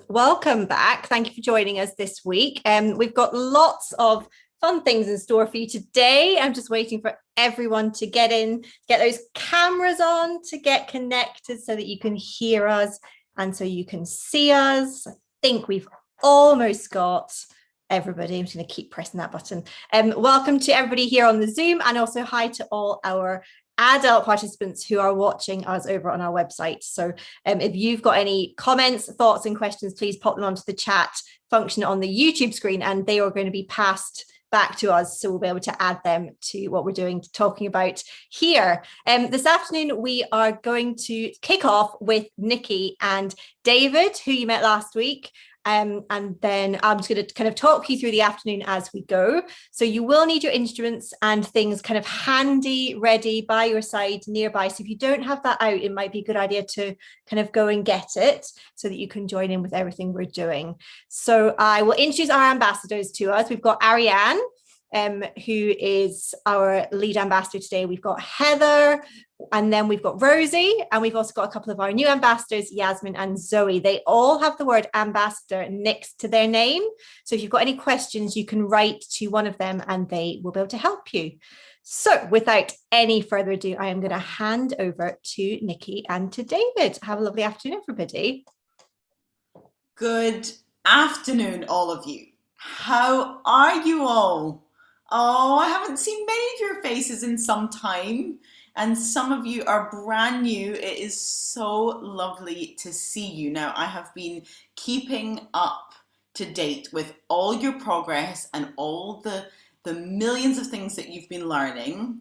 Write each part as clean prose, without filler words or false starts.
Welcome back. Thank you for joining us this week. We've got lots of fun things in store for you today. I'm just waiting for everyone to get in, get those cameras on, to get connected so that you can hear us and so you can see us. I think we've almost got everybody. I'm just going to keep pressing that button. Welcome to everybody here on the Zoom, and also hi to all our adult participants who are watching us over on our website. So if you've got any comments, thoughts and questions, please pop them onto the chat function on the YouTube screen, and they are going to be passed back to us, so we'll be able to add them to what we're talking about here. This afternoon we are going to kick off with Nicky and David, who you met last week. And then I'm just going to kind of talk you through the afternoon as we go. So you will need your instruments and things kind of handy, ready by your side, nearby. So if you don't have that out, it might be a good idea to kind of go and get it so that you can join in with everything we're doing. So I will introduce our ambassadors to us. We've got Ariane, who is our lead ambassador today. We've got Heather, and then we've got Rosie, and we've also got a couple of our new ambassadors, Yasmin and Zoe. They all have the word ambassador next to their name. So if you've got any questions, you can write to one of them and they will be able to help you. So without any further ado, I am going to hand over to Nicky and to David. Have a lovely afternoon, everybody. Good afternoon, all of you. How are you all? Oh, I haven't seen many of your faces in some time, and some of you are brand new. It is so lovely to see you. Now, I have been keeping up to date with all your progress and all the millions of things that you've been learning.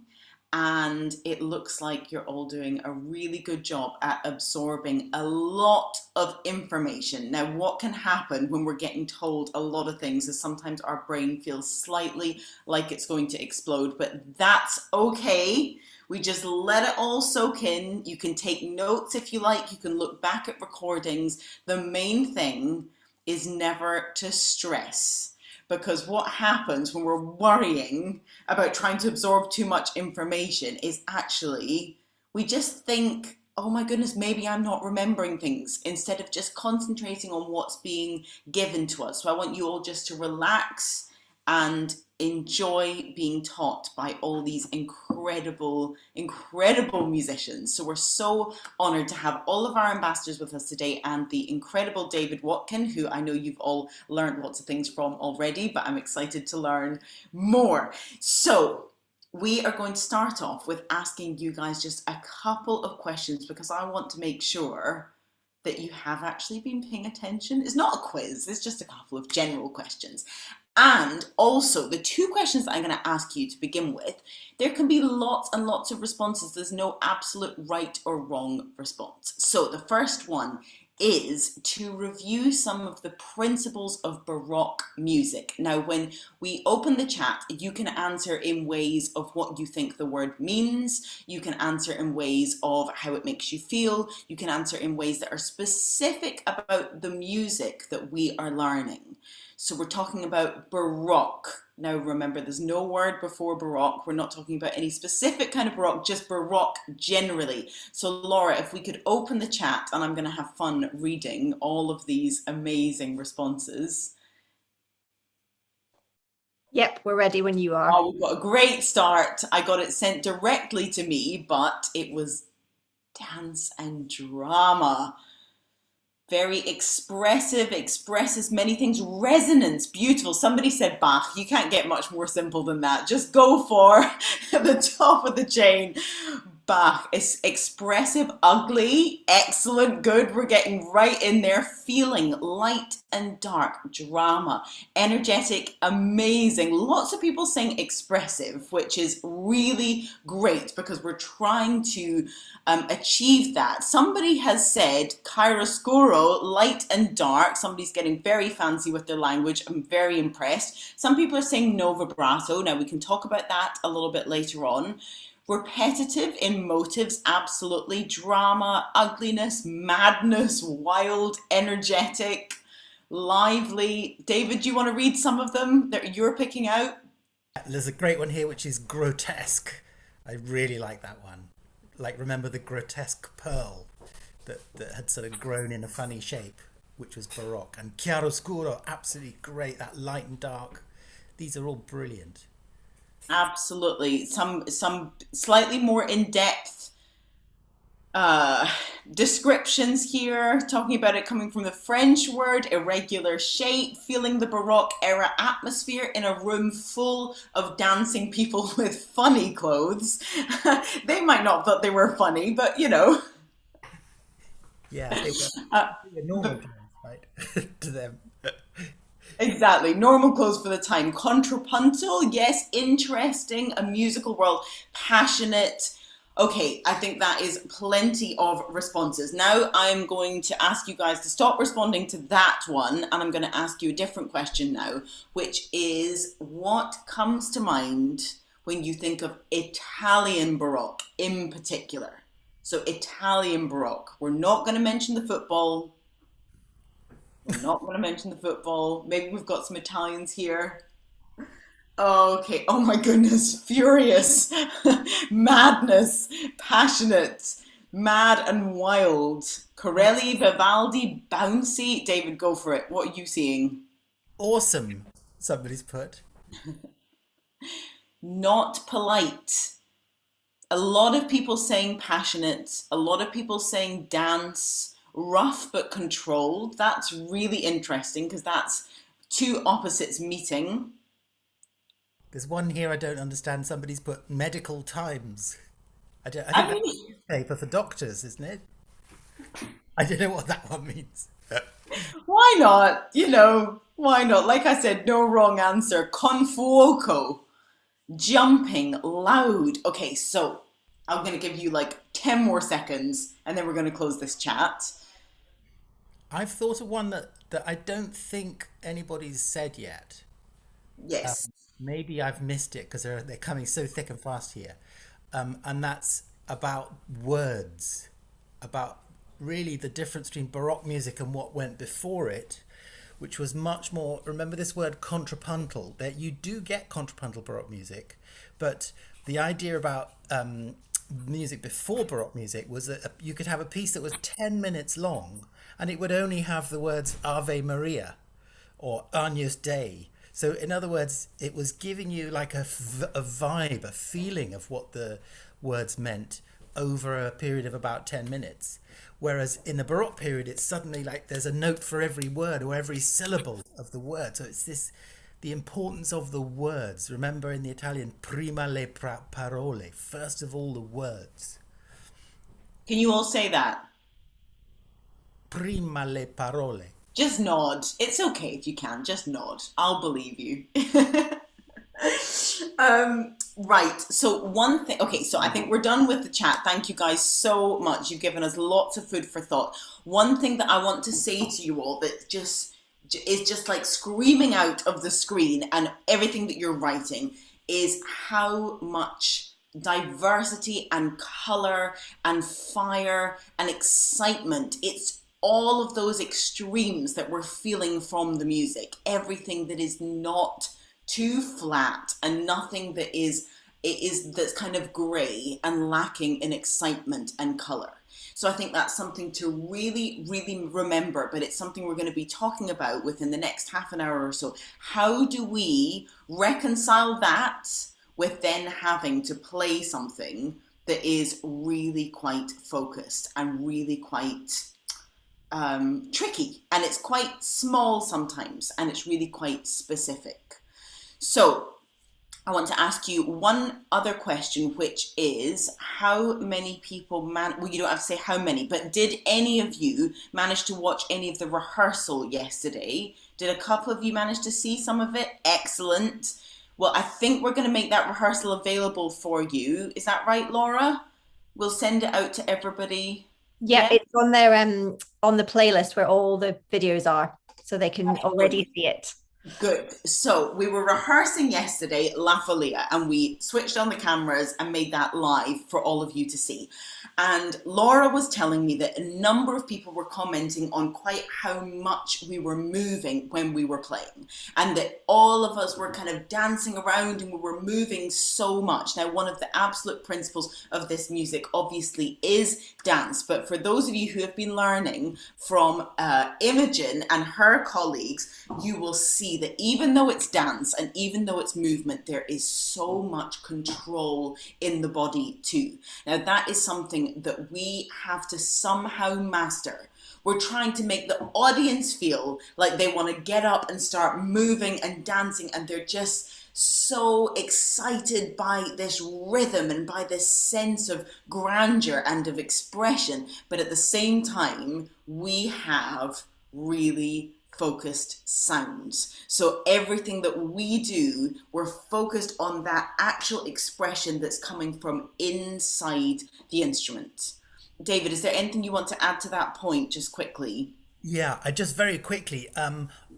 And it looks like you're all doing a really good job at absorbing a lot of information. Now, what can happen when we're getting told a lot of things is sometimes our brain feels slightly like it's going to explode, but that's okay. We just let it all soak in. You can take notes if you like. You can look back at recordings. The main thing is never to stress. Because what happens when we're worrying about trying to absorb too much information is actually we just think, oh my goodness, maybe I'm not remembering things, instead of just concentrating on what's being given to us. So I want you all just to relax and enjoy being taught by all these incredible musicians. So we're so honored to have all of our ambassadors with us today, and the incredible David Watkin, who I know you've all learned lots of things from already, but I'm excited to learn more. So we are going to start off with asking you guys just a couple of questions, because I want to make sure that you have actually been paying attention. It's not a quiz, it's just a couple of general questions. And also, the two questions that I'm going to ask you to begin with, there can be lots and lots of responses. There's no absolute right or wrong response. So the first one is to review some of the principles of Baroque music. Now, when we open the chat, you can answer in ways of what you think the word means. You can answer in ways of how it makes you feel. You can answer in ways that are specific about the music that we are learning. So we're talking about Baroque. Now remember, there's no word before Baroque. We're not talking about any specific kind of Baroque, just Baroque generally. So Laura, if we could open the chat, and I'm going to have fun reading all of these amazing responses. Yep, we're ready when you are. Oh, we've got a great start. I got it sent directly to me, but it was dance and drama. Very expressive, expresses many things. Resonance, beautiful. Somebody said Bach. You can't get much more simple than that. Just go for the top of the chain. Bach is expressive, ugly, excellent, good. We're getting right in there. Feeling, light and dark, drama, energetic, amazing. Lots of people saying expressive, which is really great because we're trying to achieve that. Somebody has said chiaroscuro, light and dark. Somebody's getting very fancy with their language. I'm very impressed. Some people are saying no vibrato. Now we can talk about that a little bit later on. Repetitive in motives, absolutely. Drama, ugliness, madness, wild, energetic, lively. David, do you want to read some of them that you're picking out? There's a great one here, which is grotesque. I really like that one. Like, remember the grotesque pearl that had sort of grown in a funny shape? which was Baroque, and chiaroscuro, absolutely great. That light and dark, these are all brilliant. Absolutely. Some slightly more in-depth uh, descriptions here, talking about it coming from the French word irregular shape, feeling the Baroque era atmosphere in a room full of dancing people with funny clothes. They might not have thought they were funny, but you know. Yeah, Uh, they were normal the, clothes, right? To them. exactly, normal clothes for the time. Contrapuntal, yes, interesting. A musical world, passionate. Okay, I think that is plenty of responses. Now I'm going to ask you guys to stop responding to that one, and I'm going to ask you a different question now, which is what comes to mind when you think of Italian Baroque in particular? So, Italian Baroque. We're not going to mention the football. We're not going to mention the football. Maybe we've got some Italians here. Okay. Oh my goodness. Furious. Madness. Passionate. Mad and wild. Corelli, Vivaldi, bouncy. David, go for it. What are you seeing? Awesome, somebody's put. Not polite. A lot of people saying passionate. A lot of people saying dance. Rough but controlled. That's really interesting because that's two opposites meeting. There's one here I don't understand. Somebody's put medical times. I think I that's mean, a newspaper for doctors, isn't it? I don't know what that one means. why not? You know, why not? Like I said, no wrong answer. Con fuoco, jumping, loud. Okay, so I'm going to give you like 10 more seconds and then we're going to close this chat. I've thought of one that I don't think anybody's said yet. Yes. Maybe I've missed it because they're coming so thick and fast here, and that's about words, about really the difference between Baroque music and what went before it, which was much more. Remember this word contrapuntal? That you do get contrapuntal Baroque music, but the idea about music before Baroque music was that you could have a piece that was 10 minutes long, and it would only have the words Ave Maria or Agnus Dei. So, in other words, it was giving you like a vibe, a feeling of what the words meant over a period of about 10 minutes. Whereas in the Baroque period, it's suddenly like there's a note for every word or every syllable of the word. So, it's the importance of the words. Remember in the Italian, prima le parole, first of all the words. Can you all say that? Prima le parole. Just nod. It's okay if you can. Just nod. I'll believe you. Right. So one thing. Okay. So I think we're done with the chat. Thank you guys so much. You've given us lots of food for thought. One thing that I want to say to you all that just is just like screaming out of the screen and everything that you're writing is how much diversity and color and fire and excitement. It's all of those extremes that we're feeling from the music. Everything that is not too flat and nothing that is that's kind of grey and lacking in excitement and color. So I think that's something to really, really remember, but it's something we're going to be talking about within the next half an hour or so. How do we reconcile that with then having to play something that is really quite focused and really quite tricky, and it's quite small sometimes, and it's really quite specific. So I want to ask you one other question, which is how many people well, you don't have to say how many, but did any of you manage to watch any of the rehearsal yesterday? Did a couple of you manage to see some of it? Excellent. Well, I think we're going to make that rehearsal available for you. Is that right, Laura? We'll send it out to everybody. Yeah, it's on their on the playlist where all the videos are, so they can already see it. Good. So we were rehearsing yesterday La Folia, and we switched on the cameras and made that live for all of you to see. And Laura was telling me that a number of people were commenting on quite how much we were moving when we were playing, and that all of us were kind of dancing around and we were moving so much. Now, one of the absolute principles of this music obviously is dance, but for those of you who have been learning from Imogen and her colleagues, you will see that even though it's dance and even though it's movement, there is so much control in the body too. Now, that is something that we have to somehow master. We're trying to make the audience feel like they want to get up and start moving and dancing, and they're just so excited by this rhythm and by this sense of grandeur and of expression. But at the same time, we have really focused sounds. So everything that we do, we're focused on that actual expression that's coming from inside the instrument. David, is there anything you want to add to that point just quickly? Yeah, I just very quickly,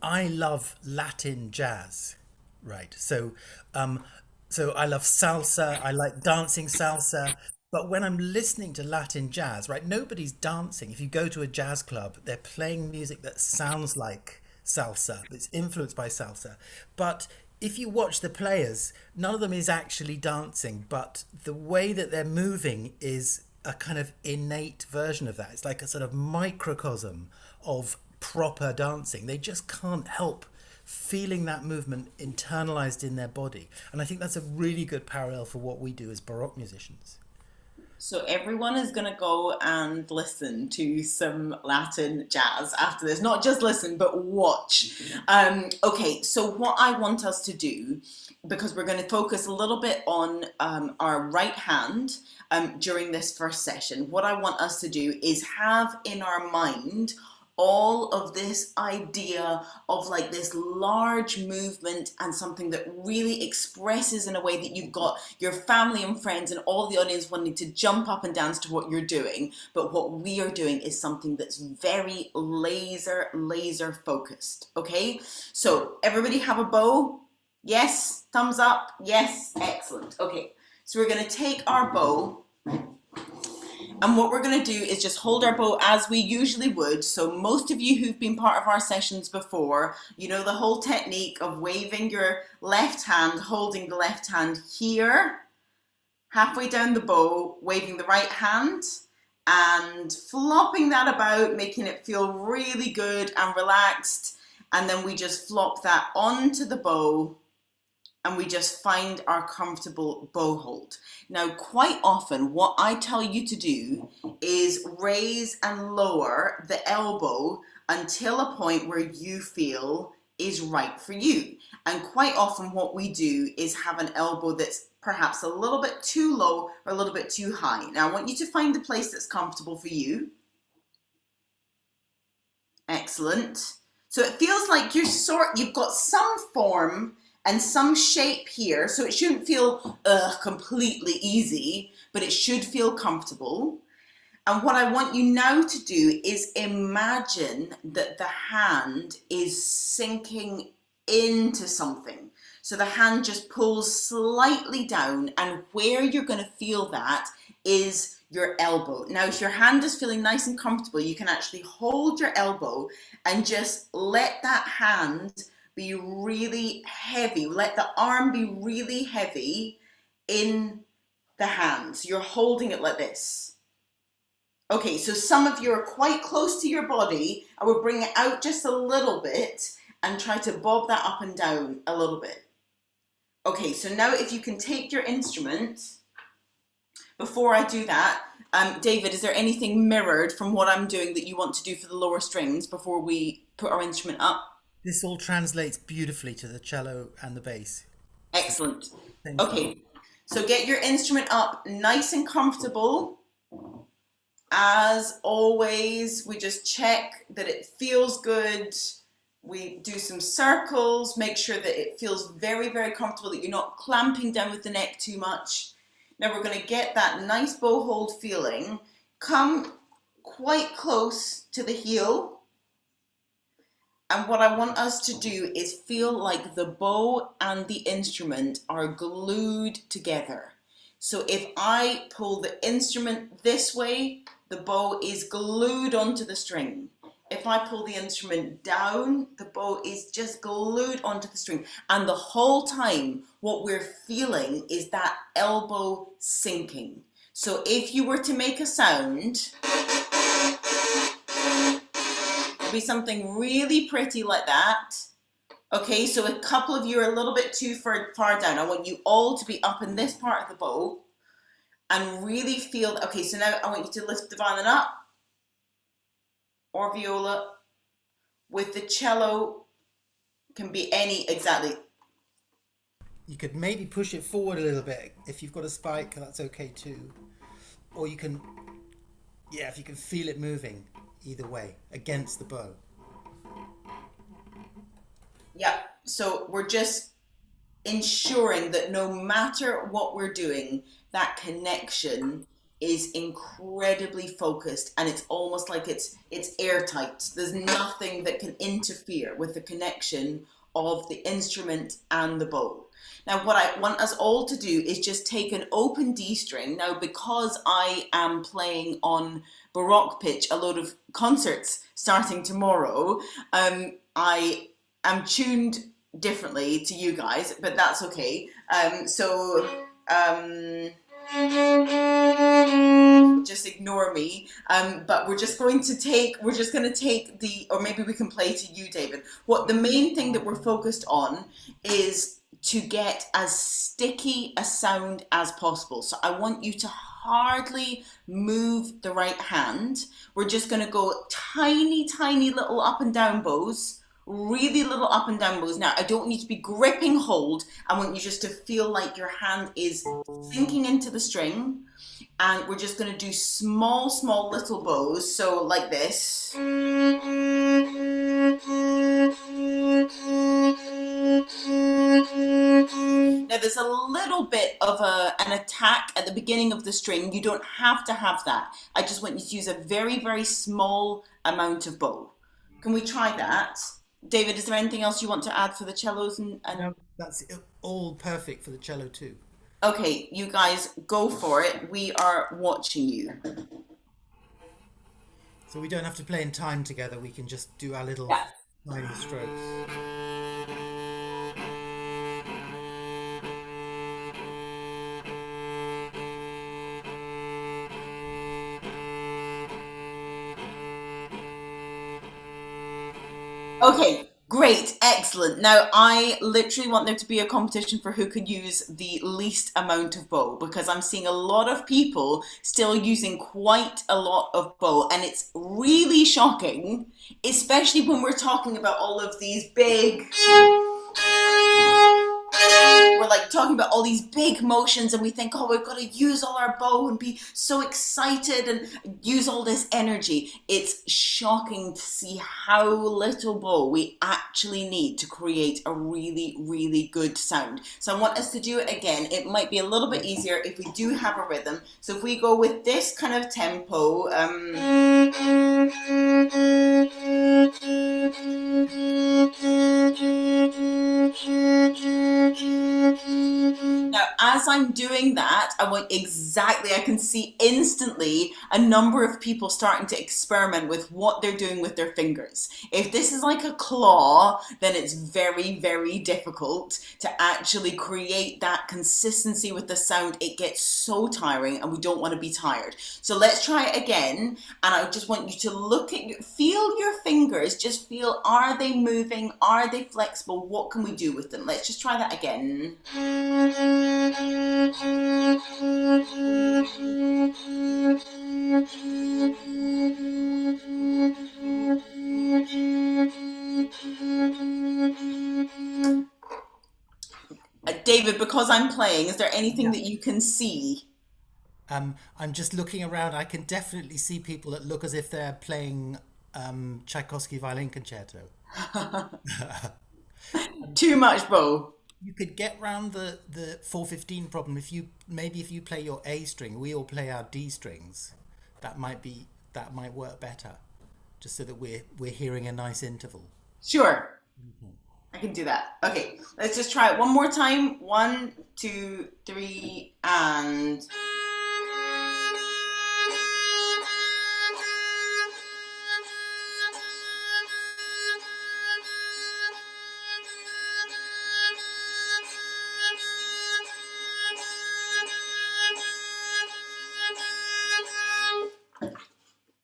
I love Latin jazz, right? So I love salsa. I like dancing salsa. But when I'm listening to Latin jazz, right, nobody's dancing. If you go to a jazz club, they're playing music that sounds like salsa, that's influenced by salsa. But if you watch the players, none of them is actually dancing, but the way that they're moving is a kind of innate version of that. It's like a sort of microcosm of proper dancing. They just can't help feeling that movement internalized in their body. And I think that's a really good parallel for what we do as Baroque musicians. So everyone is going to go and listen to some Latin jazz after this. Not just listen, but watch. Okay, so what I want us to do, because we're going to focus a little bit on our right hand during this first session, what I want us to do is have in our mind all of this idea of like this large movement and something that really expresses in a way that you've got your family and friends and all the audience wanting to jump up and dance to what you're doing. But what we are doing is something that's very laser focused. Okay, so everybody have a bow? Yes, thumbs up. Yes, excellent. Okay, so we're going to take our bow, and what we're going to do is just hold our bow as we usually would. So most of you who've been part of our sessions before, you know the whole technique of waving your left hand, holding the left hand here, halfway down the bow, waving the right hand, and flopping that about, making it feel really good and relaxed. And then we just flop that onto the bow, and we just find our comfortable bow hold. Now, quite often what I tell you to do is raise and lower the elbow until a point where you feel is right for you. And quite often what we do is have an elbow that's perhaps a little bit too low or a little bit too high. Now, I want you to find the place that's comfortable for you. Excellent. So it feels like you've got some form and some shape here, so it shouldn't feel completely easy, but it should feel comfortable. And what I want you now to do is imagine that the hand is sinking into something. So the hand just pulls slightly down, and where you're going to feel that is your elbow. Now, if your hand is feeling nice and comfortable, you can actually hold your elbow and just let that hand be really heavy. Let the arm be really heavy in the hand. So you're holding it like this. Okay, so some of you are quite close to your body. I will bring it out just a little bit and try to bob that up and down a little bit. Okay, so now if you can take your instrument, before I do that, David, is there anything mirrored from what I'm doing that you want to do for the lower strings before we put our instrument up? This all translates beautifully to the cello and the bass. Excellent. Thank Okay, so get your instrument up nice and comfortable. As always, we just check that it feels good. We do some circles, make sure that it feels very comfortable, that you're not clamping down with the neck too much. Now we're going to get that nice bow hold feeling. Come quite close to the heel. And what I want us to do is feel like the bow and the instrument are glued together. So if I pull the instrument this way, the bow is glued onto the string. If I pull the instrument down, the bow is just glued onto the string. And the whole time, what we're feeling is that elbow sinking. So if you were to make a sound, it'd be something really pretty like that. Okay, so a couple of you are a little bit too far down. I want you all to be up in this part of the bow and really feel, okay, so now I want you to lift the violin up or viola. With the cello, can be any, exactly. You could maybe push it forward a little bit. If you've got a spike, that's okay too. Or you can, yeah, if you can feel it moving either way against the bow. Yeah, so we're just ensuring that no matter what we're doing, that connection is incredibly focused, and it's almost like it's airtight. There's nothing that can interfere with the connection of the instrument and the bow. Now what I want us all to do is just take an open D string. Now because I am playing on Baroque pitch a load of concerts starting tomorrow, I am tuned differently to you guys, but that's okay. Just ignore me. But we're just going to take the, or maybe we can play to you, David. What the main thing that we're focused on is to get as sticky a sound as possible. So I want you to hardly move the right hand. We're just going to go tiny, tiny little up and down bows. Really little up and down bows. Now, I don't need to be gripping hold. I want you just to feel like your hand is sinking into the string. And we're just going to do small, small little bows. So like this. Now there's a little bit of an attack at the beginning of the string. You don't have to have that. I just want you to use a very, very small amount of bow. Can we try that? David, is there anything else you want to add for the cellos? No, that's all perfect for the cello too. Okay, you guys go for it. We are watching you. So we don't have to play in time together. We can just do our little tiny strokes. Okay, great, excellent. Now, I literally want there to be a competition for who can use the least amount of bow, because I'm seeing a lot of people still using quite a lot of bow, and it's really shocking, especially when we're talking about all of these big... We're like talking about all these big motions and we think, oh, we've got to use all our bow and be so excited and use all this energy. It's shocking to see how little bow we actually need to create a really, really good sound. So I want us to do it again. It might be a little bit easier if we do have a rhythm. So if we go with this kind of tempo, now, as I'm doing that, I can see instantly a number of people starting to experiment with what they're doing with their fingers. If this is like a claw, then it's very, very difficult to actually create that consistency with the sound. It gets so tiring and we don't want to be tired. So let's try it again. And I just want you to feel your fingers, just feel, are they moving? Are they flexible? What can we do with them? Let's just try that again. David, because I'm playing, is there anything that you can see? I'm just looking around. I can definitely see people that look as if they're playing Tchaikovsky violin concerto. Too much bow. You could get round the 4/15 problem if you play your A string. We all play our D strings. That might work better, just so that we're hearing a nice interval. Sure, I can do that. Okay, let's just try it one more time. 1, 2, 3, and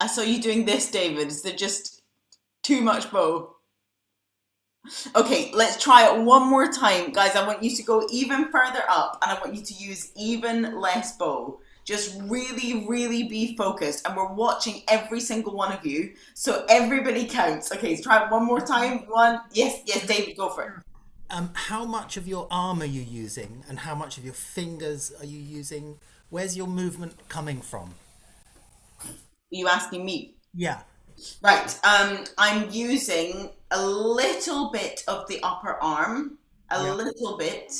I saw you doing this, David. Is there just too much bow? Okay, let's try it one more time. Guys, I want you to go even further up and I want you to use even less bow. Just really, really be focused. And we're watching every single one of you. So everybody counts. Okay, let's try it one more time. One. Yes, yes, David, go for it. How much of your arm are you using, and how much of your fingers are you using? Where's your movement coming from? Are you asking me? Yeah. Right. I'm using a little bit of the upper arm, a Yeah. little bit,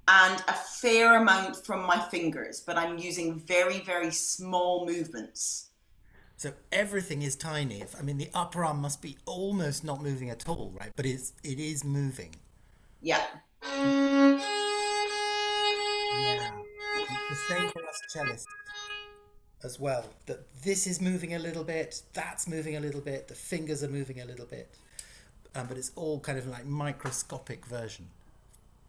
and a fair amount from my fingers, but I'm using very, very small movements. So everything is tiny. I mean, the upper arm must be almost not moving at all, right? But it is moving. Yeah. Yeah. It's the same for us cellists as well. That this is moving a little bit, that's moving a little bit, the fingers are moving a little bit, but it's all kind of like microscopic version.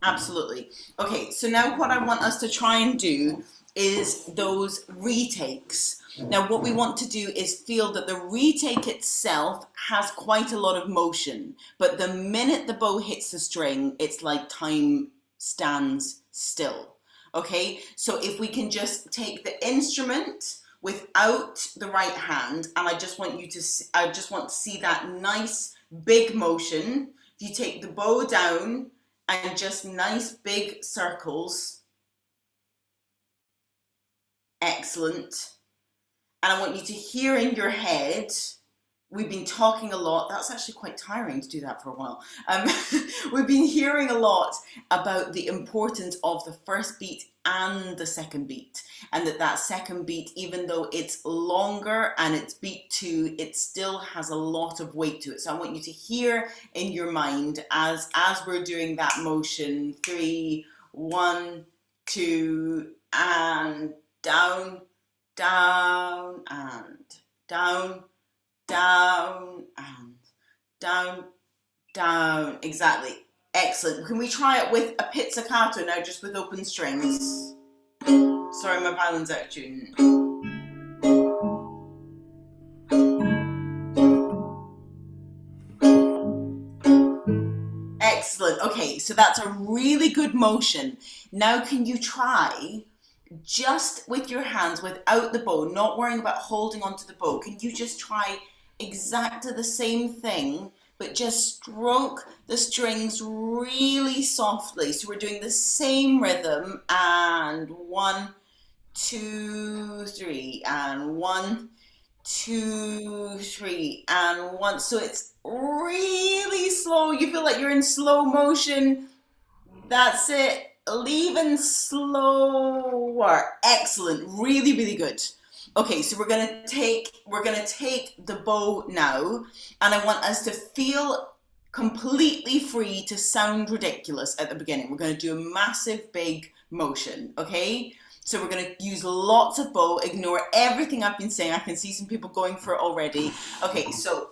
Absolutely. Okay, so now what I want us to try and do is those retakes. Now, what we want to do is feel that the retake itself has quite a lot of motion, but the minute the bow hits the string, it's like time stands still. Okay, so if we can just take the instrument without the right hand, and I just want to see that nice big motion. If you take the bow down, and just nice big circles. Excellent. And I want you to hear in your head, we've been talking a lot. That's actually quite tiring to do that for a while. We've been hearing a lot about the importance of the first beat and the second beat. And that second beat, even though it's longer and it's beat 2, it still has a lot of weight to it. So I want you to hear in your mind as we're doing that motion, 3, 1, 2, and down, down, and down, down, and down, down. Exactly. Excellent. Can we try it with a pizzicato now, just with open strings? Sorry, my violin's out of tune. Excellent. Okay, so that's a really good motion. Now can you try, just with your hands, without the bow, not worrying about holding onto the bow, can you just try exactly the same thing, but just stroke the strings really softly? So we're doing the same rhythm, and 1, 2, 3, and 1, 2, 3, and 1. So it's really slow. You feel like you're in slow motion. That's it. Even slower. Excellent. Really, really good. Okay, so we're gonna take the bow now, and I want us to feel completely free to sound ridiculous at the beginning. We're gonna do a massive big motion, okay? So we're gonna use lots of bow, ignore everything I've been saying. I can see some people going for it already. Okay, so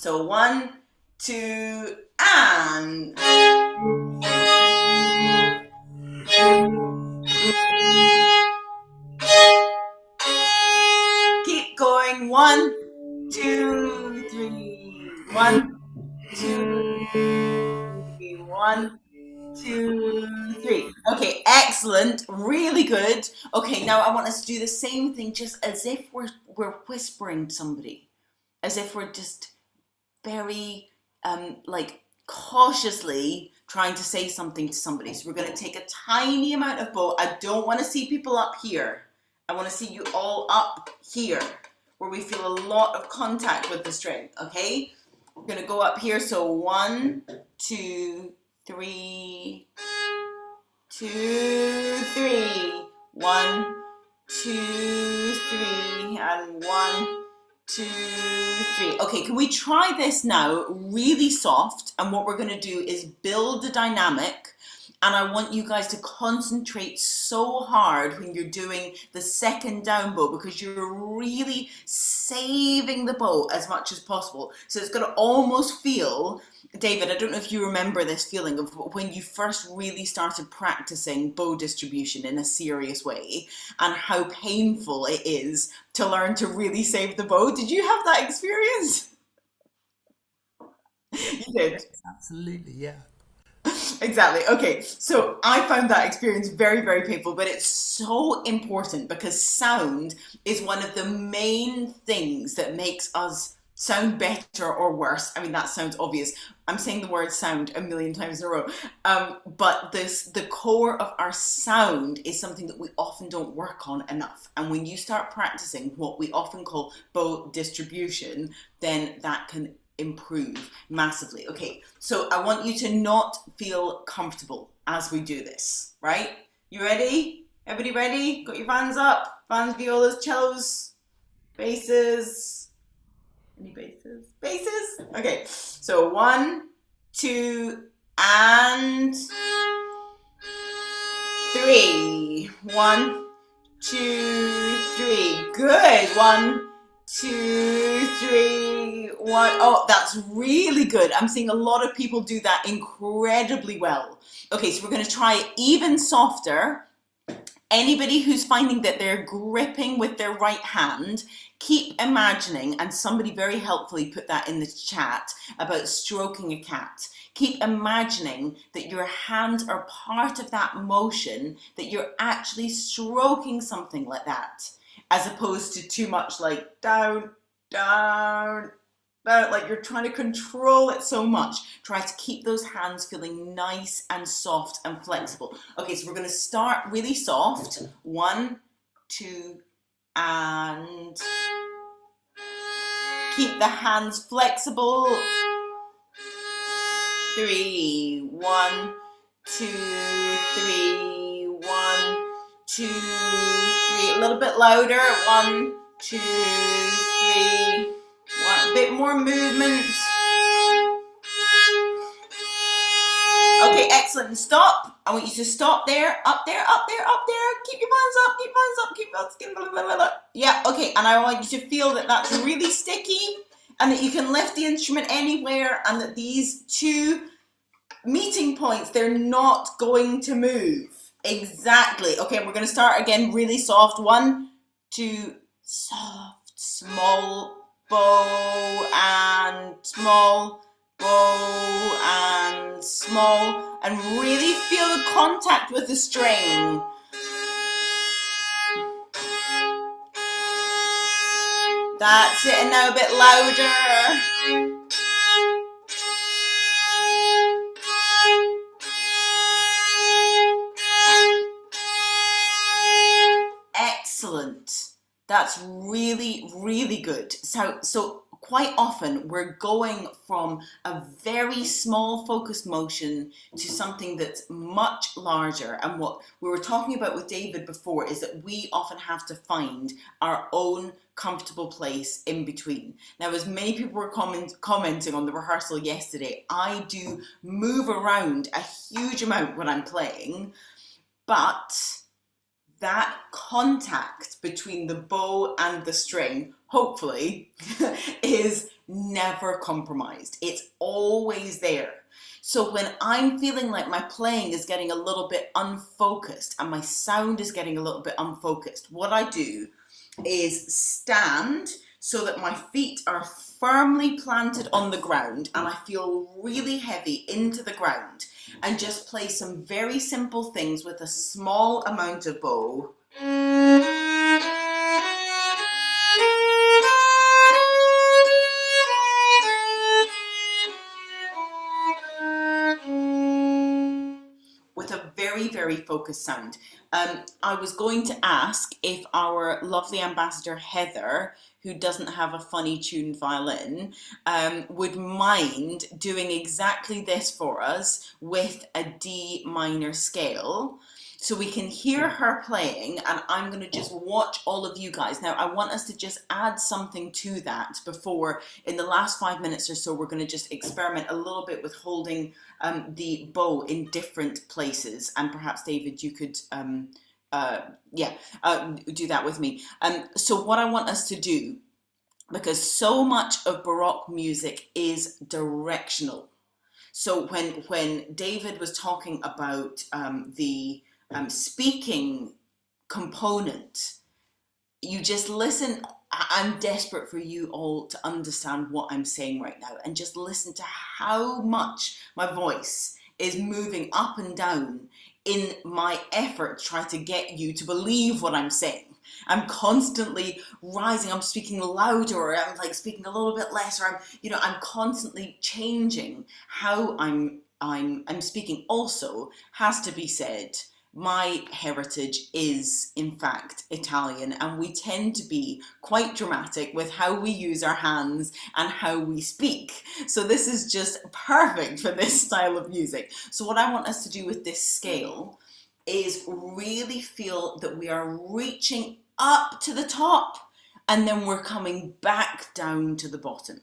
1, 2, and keep going. 1, 2, 3. 1, 2, 3. 1, 2, 3. Okay, excellent. Really good. Okay, now I want us to do the same thing, just as if we're whispering to somebody, as if we're just very like cautiously trying to say something to somebody. So we're going to take a tiny amount of bow. I don't want to see people up here. I want to see you all up here, where we feel a lot of contact with the string. Okay, we're going to go up here. So 1, 2, 3, 2, 3. 1, 2, 3, and 1, 2, 3. Okay, can we try this now really soft? And what we're going to do is build a dynamic. And I want you guys to concentrate so hard when you're doing the second down bow, because you're really saving the bow as much as possible. So it's going to almost feel, David, I don't know if you remember this feeling of when you first really started practicing bow distribution in a serious way, and how painful it is to learn to really save the bow. Did you have that experience? You did. Absolutely, yeah. Exactly. Okay, so I found that experience very, very painful, but it's so important because sound is one of the main things that makes us sound better or worse. I mean, that sounds obvious. I'm saying the word sound a million times in a row. But the core of our sound is something that we often don't work on enough. And when you start practicing what we often call bow distribution, then that can improve massively. Okay, so I want you to not feel comfortable as we do this, right? You ready? Everybody ready? Got your fans up? Fans, violas, cellos, basses. Any basses? Basses? Okay, so 1, 2, and 3. 1, 2, 3. Good. 1, 2, 3, 1. Oh, that's really good. I'm seeing a lot of people do that incredibly well. Okay, so we're going to try even softer. Anybody who's finding that they're gripping with their right hand, keep imagining, and somebody very helpfully put that in the chat about stroking a cat. Keep imagining that your hands are part of that motion, that you're actually stroking something like that, as opposed to too much like down, down, down, like you're trying to control it so much. Try to keep those hands feeling nice and soft and flexible. Okay, so we're going to start really soft. 1, 2, and keep the hands flexible. 3, 1, 2, 3, 1, 2, 3. A little bit louder. 1, 2, 3. 1. A bit more movement. Okay, excellent. Stop. I want you to stop there. Up there, up there, up there. Keep your hands up. Keep your hands up. Keep your hands up. Yeah. Okay. And I want you to feel that that's really sticky, and that you can lift the instrument anywhere, and that these two meeting points, they're not going to move. Exactly. Okay, we're going to start again really soft. 1, 2, soft, small bow and small, bow and small, and really feel the contact with the string. That's it, and now a bit louder. Excellent. That's really, really good. So quite often we're going from a very small focused motion to something that's much larger. And what we were talking about with David before is that we often have to find our own comfortable place in between. Now, as many people were commenting on the rehearsal yesterday, I do move around a huge amount when I'm playing, but that contact between the bow and the string, hopefully, is never compromised. It's always there. So when I'm feeling like my playing is getting a little bit unfocused and my sound is getting a little bit unfocused, what I do is stand so that my feet are firmly planted on the ground and I feel really heavy into the ground, and just play some very simple things with a small amount of bow. With a very, very focused sound. I was going to ask if our lovely ambassador Heather, who doesn't have a funny tuned violin, would mind doing exactly this for us with a D minor scale. So we can hear her playing, and I'm going to just watch all of you guys. Now, I want us to just add something to that before, in the last 5 minutes or so, we're going to just experiment a little bit with holding the bow in different places. And perhaps, David, you could do that with me. So what I want us to do, because so much of Baroque music is directional. So when David was talking about the speaking component, you just listen. I'm desperate for you all to understand what I'm saying right now, and just listen to how much my voice is moving up and down in my effort to try to get you to believe what I'm saying. I'm constantly rising. I'm speaking louder, or I'm like speaking a little bit less, or I'm constantly changing how I'm speaking. Also, has to be said, my heritage is in fact Italian, and we tend to be quite dramatic with how we use our hands and how we speak. So this is just perfect for this style of music. So what I want us to do with this scale is really feel that we are reaching up to the top, and then we're coming back down to the bottom.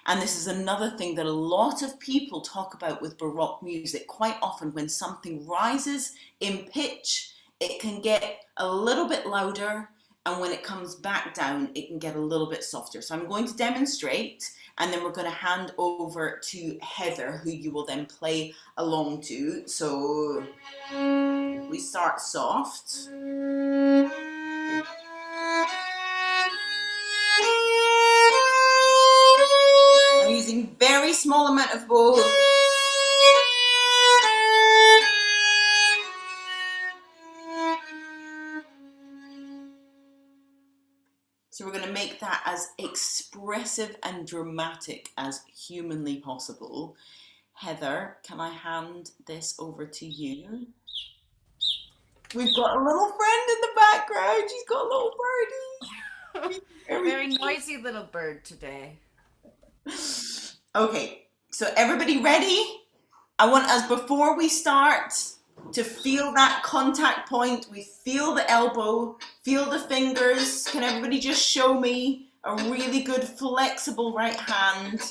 And this is another thing that a lot of people talk about with Baroque music. Quite often when something rises in pitch, it can get a little bit louder, and when it comes back down, it can get a little bit softer. So I'm going to demonstrate, and then we're going to hand over to Heather, who you will then play along to. So we start soft. I'm using very small amount of bow. So we're going to make that as expressive and dramatic as humanly possible. Heather, can I hand this over to you? We've got a little friend in the background. She's got a little birdie. Very noisy little bird today. Okay, so everybody ready? I want us, before we start, to feel that contact point. We feel the elbow, feel the fingers. Can everybody just show me a really good flexible right hand?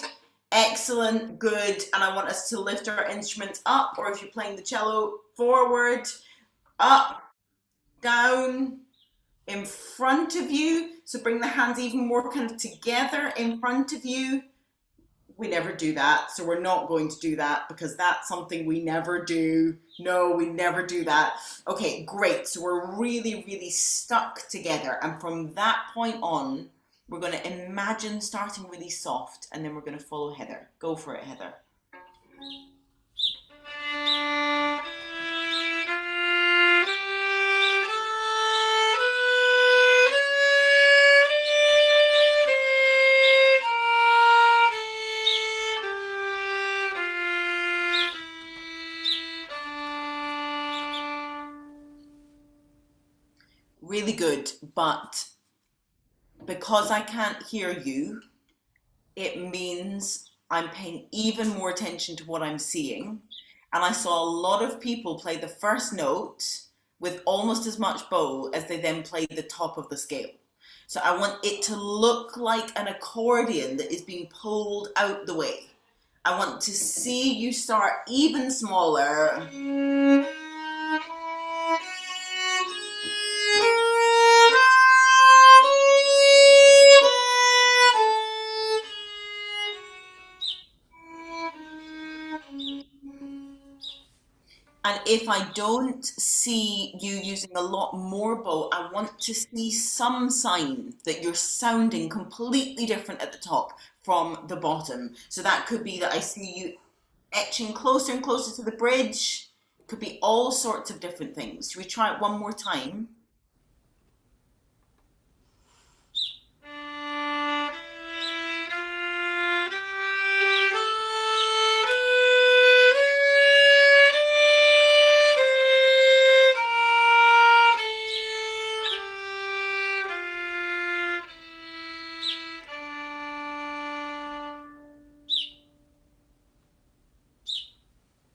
Excellent, good. And I want us to lift our instruments up, or if you're playing the cello, forward, up, down, in front of you. So bring the hands even more kind of together in front of you. We never do that, so we're not going to do that, because that's something we never do. No, we never do that. Okay, great. So we're really, really stuck together. And from that point on, we're going to imagine starting really soft, and then we're going to follow Heather. Go for it, Heather. Really good, but because I can't hear you, it means I'm paying even more attention to what I'm seeing. And I saw a lot of people play the first note with almost as much bow as they then played the top of the scale. So I want it to look like an accordion that is being pulled out the way. I want to see you start even smaller. And if I don't see you using a lot more bow, I want to see some sign that you're sounding completely different at the top from the bottom. So that could be that I see you etching closer and closer to the bridge. Could be all sorts of different things. Should we try it one more time?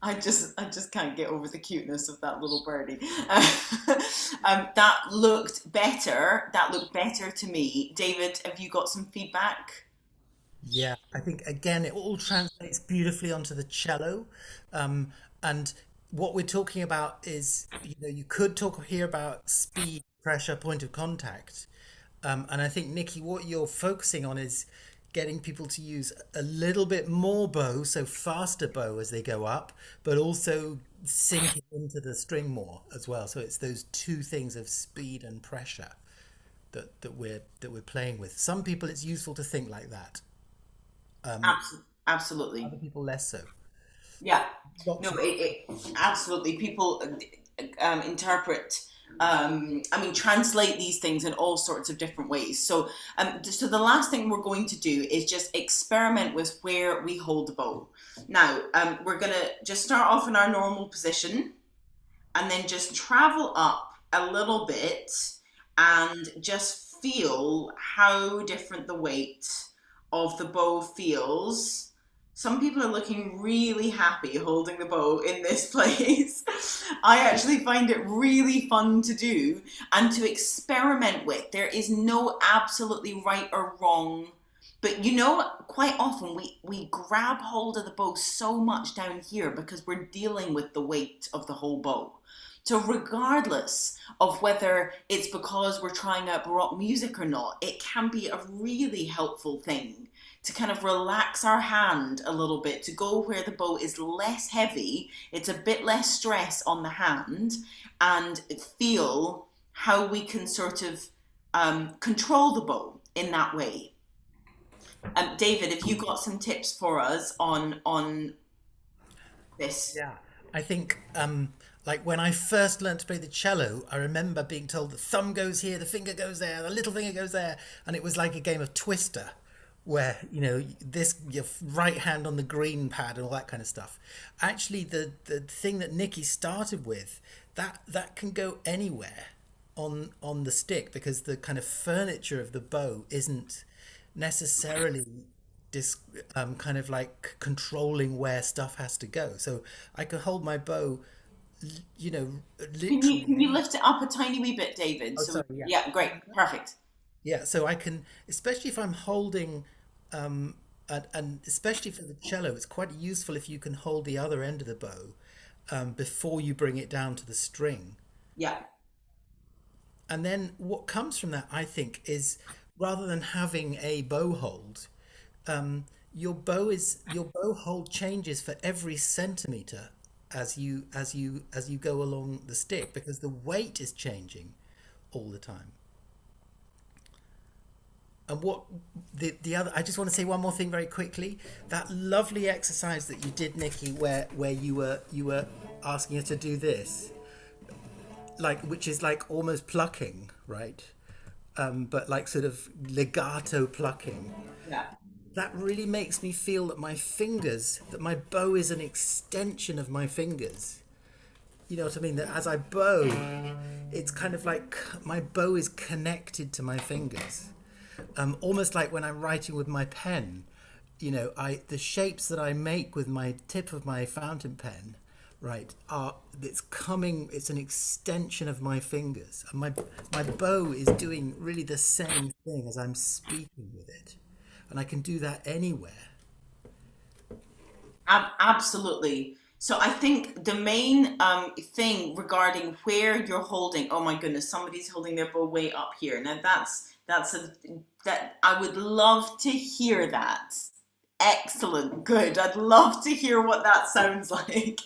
I just can't get over the cuteness of that little birdie. That looked better. That looked better to me. David, have you got some feedback? Yeah, I think again it all translates beautifully onto the cello. And what we're talking about is, you could talk here about speed, pressure, point of contact. And I think, Nikki, what you're focusing on is getting people to use a little bit more bow, so faster bow as they go up, but also sinking into the string more as well. So it's those two things of speed and pressure that we're playing with. Some people it's useful to think like that. Absolutely. Other people less so. Yeah. Lots No, of absolutely. People interpret, translate these things in all sorts of different ways. So the last thing we're going to do is just experiment with where we hold the bow. Now, we're going to just start off in our normal position and then just travel up a little bit and just feel how different the weight of the bow feels. Some people are looking really happy holding the bow in this place. I actually find it really fun to do and to experiment with. There is no absolutely right or wrong, but quite often we grab hold of the bow so much down here because we're dealing with the weight of the whole bow. So regardless of whether it's because we're trying out Baroque music or not, it can be a really helpful thing to kind of relax our hand a little bit, to go where the bow is less heavy, it's a bit less stress on the hand, and feel how we can sort of control the bow in that way. David, have you got some tips for us on this? Yeah, I think like when I first learned to play the cello, I remember being told the thumb goes here, the finger goes there, the little finger goes there, and it was like a game of Twister, where this your right hand on the green pad and all that kind of stuff. Actually, the thing that Nicky started with, that can go anywhere on the stick, because the kind of furniture of the bow isn't necessarily kind of like controlling where stuff has to go. So I could hold my bow, literally. Can you lift it up a tiny wee bit, David? Oh, sorry, yeah. Yeah, great, perfect. Yeah, so I can, especially if I'm holding, and especially for the cello, it's quite useful if you can hold the other end of the bow before you bring it down to the string. Yeah. And then what comes from that, I think, is rather than having a bow hold, your bow hold changes for every centimeter as you go along the stick, because the weight is changing all the time. And what the other, I just want to say one more thing very quickly. That lovely exercise that you did, Nikki, where you were asking us to do this, which is like almost plucking, right? But like sort of legato plucking. Yeah. That really makes me feel that that my bow is an extension of my fingers. You know what I mean? That as I bow, it's kind of like my bow is connected to my fingers. Almost like when I'm writing with my pen, the shapes that I make with my tip of my fountain pen, right, it's an extension of my fingers. And my bow is doing really the same thing as I'm speaking with it. And I can do that anywhere. Absolutely. So I think the main thing regarding where you're holding, oh my goodness, somebody's holding their bow way up here. Now that I would love to hear that. Excellent, good. I'd love to hear what that sounds like.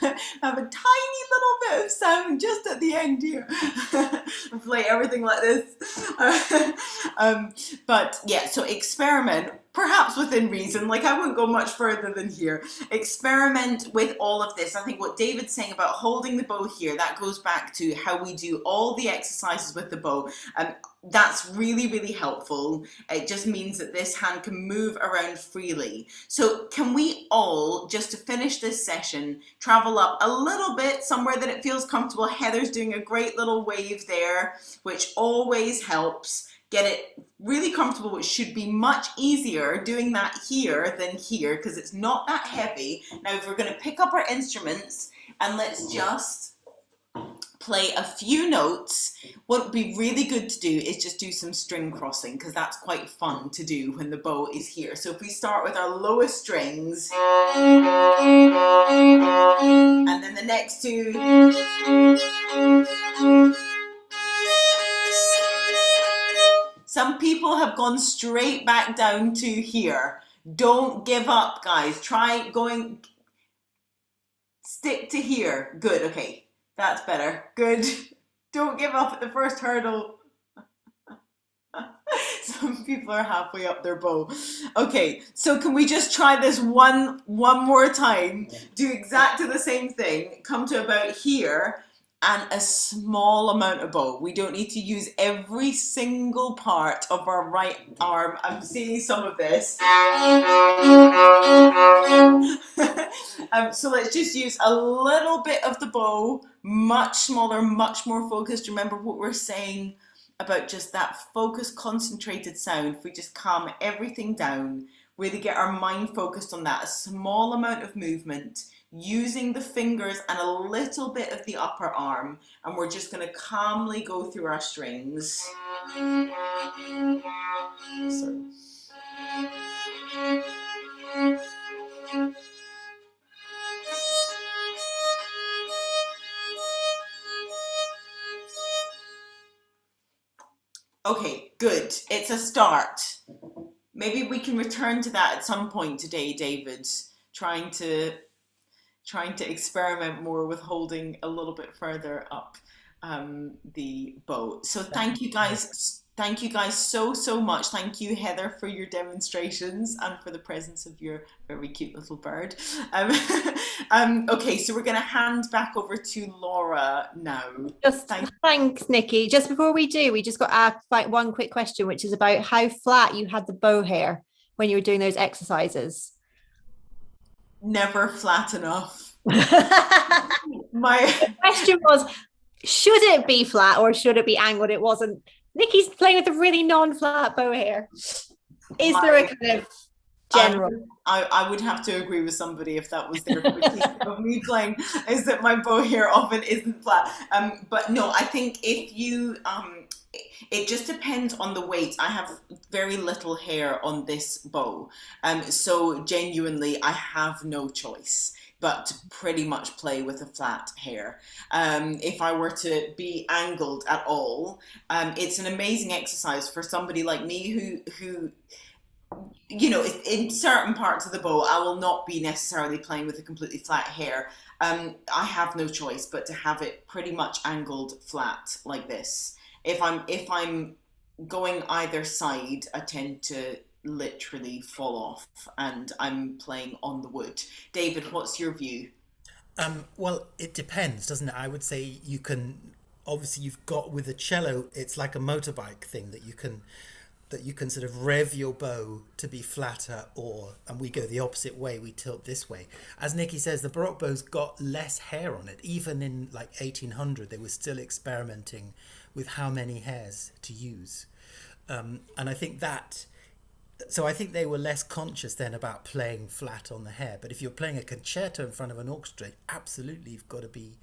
I have a tiny little bit of sound just at the end here. Play everything like this. But yeah, so experiment, perhaps within reason. Like, I wouldn't go much further than here. Experiment with all of this. I think what David's saying about holding the bow here, that goes back to how we do all the exercises with the bow. That's really, really helpful. It just means that this hand can move around freely. So can we all, just to finish this session, travel up a little bit, somewhere that it feels comfortable? Heather's doing a great little wave there, which always helps. get it really comfortable. It should be much easier doing that here than here because it's not that heavy. Now, if we're going to pick up our instruments and let's just play a few notes, what would be really good to do is just do some string crossing because that's quite fun to do when the bow is here. So if we start with our lowest strings and then the next two, some people have gone straight back down to here. Don't give up, guys. Try going, stick to here. Good, okay. That's better. Good. Don't give up at the first hurdle. Some people are halfway up their bow. Okay, so can we just try this one more time? Do exactly the same thing. Come to about here and a small amount of bow. We don't need to use every single part of our right arm. I'm seeing some of this. So let's just use a little bit of the bow, much smaller, much more focused. Remember what we're saying about just that focused, concentrated sound. If we just calm everything down, really get our mind focused on that, a small amount of movement, using the fingers and a little bit of the upper arm, and we're just going to calmly go through our strings. Sorry. Okay, good. It's a start. Maybe we can return to that at some point today, David. Trying to experiment more with holding a little bit further up the bow. So thank you guys. Thank you guys so much. Thank you, Heather, for your demonstrations and for the presence of your very cute little bird. Okay, so we're going to hand back over to Laura now. Thanks, Nicky. Just before we do, we just got asked one quick question, which is about how flat you had the bow hair when you were doing those exercises. Never flat enough. My question was, should it be flat or should it be angled? It wasn't. Nicky's playing with a really non-flat bow hair. Is there a kind of general? I would have to agree with somebody if that was their critique of me playing, is that my bow hair often isn't flat. But no, I think if you, it just depends on the weight. I have very little hair on this bow. So genuinely, I have no choice but to pretty much play with a flat hair. If I were to be angled at all, it's an amazing exercise for somebody like me who you know, in certain parts of the bow, I will not be necessarily playing with a completely flat hair. I have no choice but to have it pretty much angled flat like this. If I'm going either side, I tend to literally fall off and I'm playing on the wood. David, what's your view? Well, it depends, doesn't it? I would say you can, obviously you've got with a cello, it's like a motorbike thing that you can sort of rev your bow to be flatter, and we go the opposite way, we tilt this way. As Nicky says, the Baroque bow's got less hair on it. Even in like 1800, they were still experimenting with how many hairs to use. And I think I think they were less conscious then about playing flat on the hair. But if you're playing a concerto in front of an orchestra, absolutely you've got to be,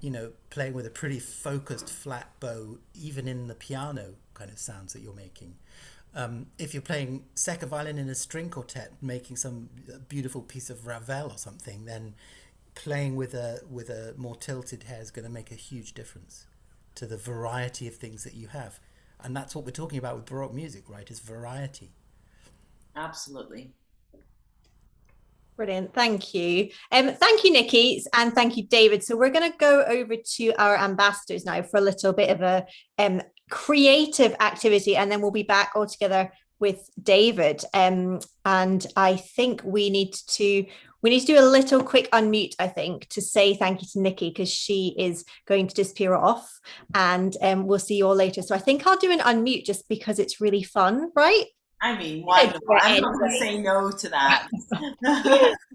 you know, playing with a pretty focused flat bow, even in the piano kind of sounds that you're making. If you're playing second violin in a string quartet, making some beautiful piece of Ravel or something, then playing with a more tilted hair is going to make a huge difference to the variety of things that you have. And that's what we're talking about with Baroque music, right? Is variety. Absolutely. Brilliant. Thank you. Thank you, Nicky, and thank you, David. So we're going to go over to our ambassadors now for a little bit of a creative activity, and then we'll be back all together with David. And I think we need to do a little quick unmute, I think, to say thank you to Nicky, because she is going to disappear off, and we'll see you all later. So I think I'll do an unmute just because it's really fun, right? I mean, why not? I'm not going to Anyway. say no to that.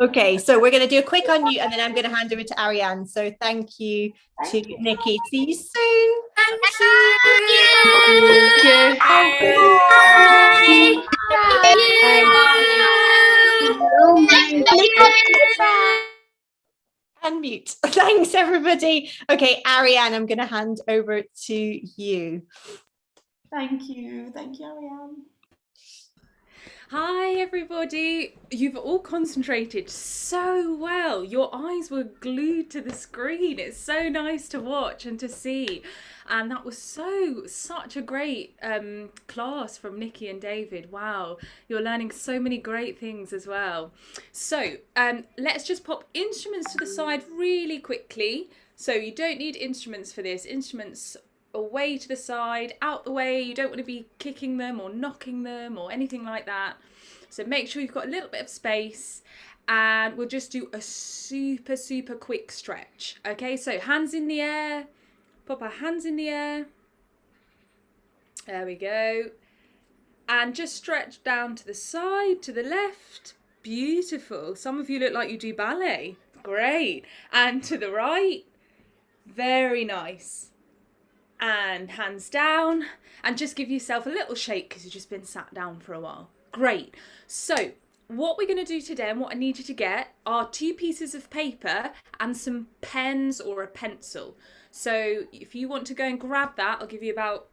Okay, so we're going to do a quick unmute and then I'm going to hand over to Ariane. So thank you to Nikki. See you soon. Thank you. Unmute. Thanks, everybody. Okay, Ariane, I'm going to hand over to you. Thank you, Ariane. Hi everybody, you've all concentrated so well. Your eyes were glued to the screen. It's so nice to watch and to see. And that was such a great class from Nicky and David. Wow, you're learning so many great things as well. So let's just pop instruments to the side really quickly. So you don't need instruments for this. Instruments away to the side, out the way. You don't want to be kicking them or knocking them or anything like that. So make sure you've got a little bit of space, and we'll just do a super quick stretch. Okay, so hands in the air, pop our hands in the air. There we go. And just stretch down to the side, to the left. Beautiful. Some of you look like you do ballet. Great. And to the right. Very nice. And hands down, and just give yourself a little shake because you've just been sat down for a while. Great. So what we're going to do today, and what I need you to get, are 2 pieces of paper and some pens or a pencil. So if you want to go and grab that, I'll give you about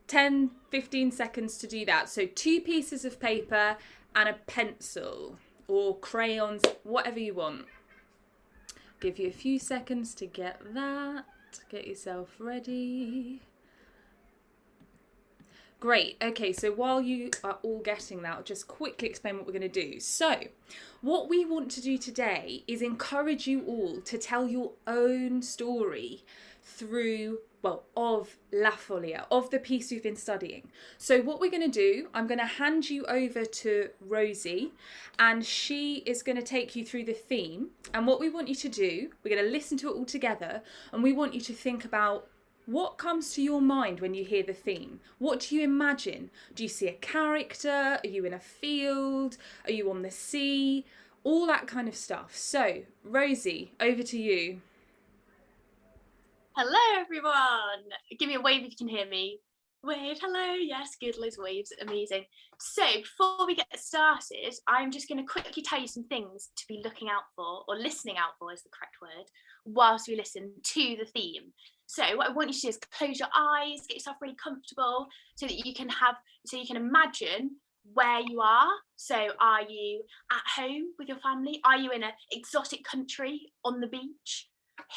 10-15 seconds to do that. So 2 pieces of paper and a pencil or crayons, whatever you want. Give you a few seconds to get that. Get yourself ready. Great. Okay, so while you are all getting that, I'll just quickly explain what we're going to do. So what we want to do today is encourage you all to tell your own story through, of La Folia, of the piece we've been studying. So what we're going to do, I'm going to hand you over to Rosie, and she is going to take you through the theme. And what we want you to do, we're going to listen to it all together, and we want you to think about what comes to your mind when you hear the theme. What do you imagine? Do you see a character? Are you in a field? Are you on the sea? All that kind of stuff. So, Rosie, over to you. Hello everyone! Give me a wave if you can hear me. Wave, hello, yes, good, loads of waves, amazing. So before we get started, I'm just going to quickly tell you some things to be looking out for, or listening out for is the correct word, whilst we listen to the theme. So what I want you to do is close your eyes, get yourself really comfortable so that you can imagine where you are. So are you at home with your family? Are you in an exotic country on the beach?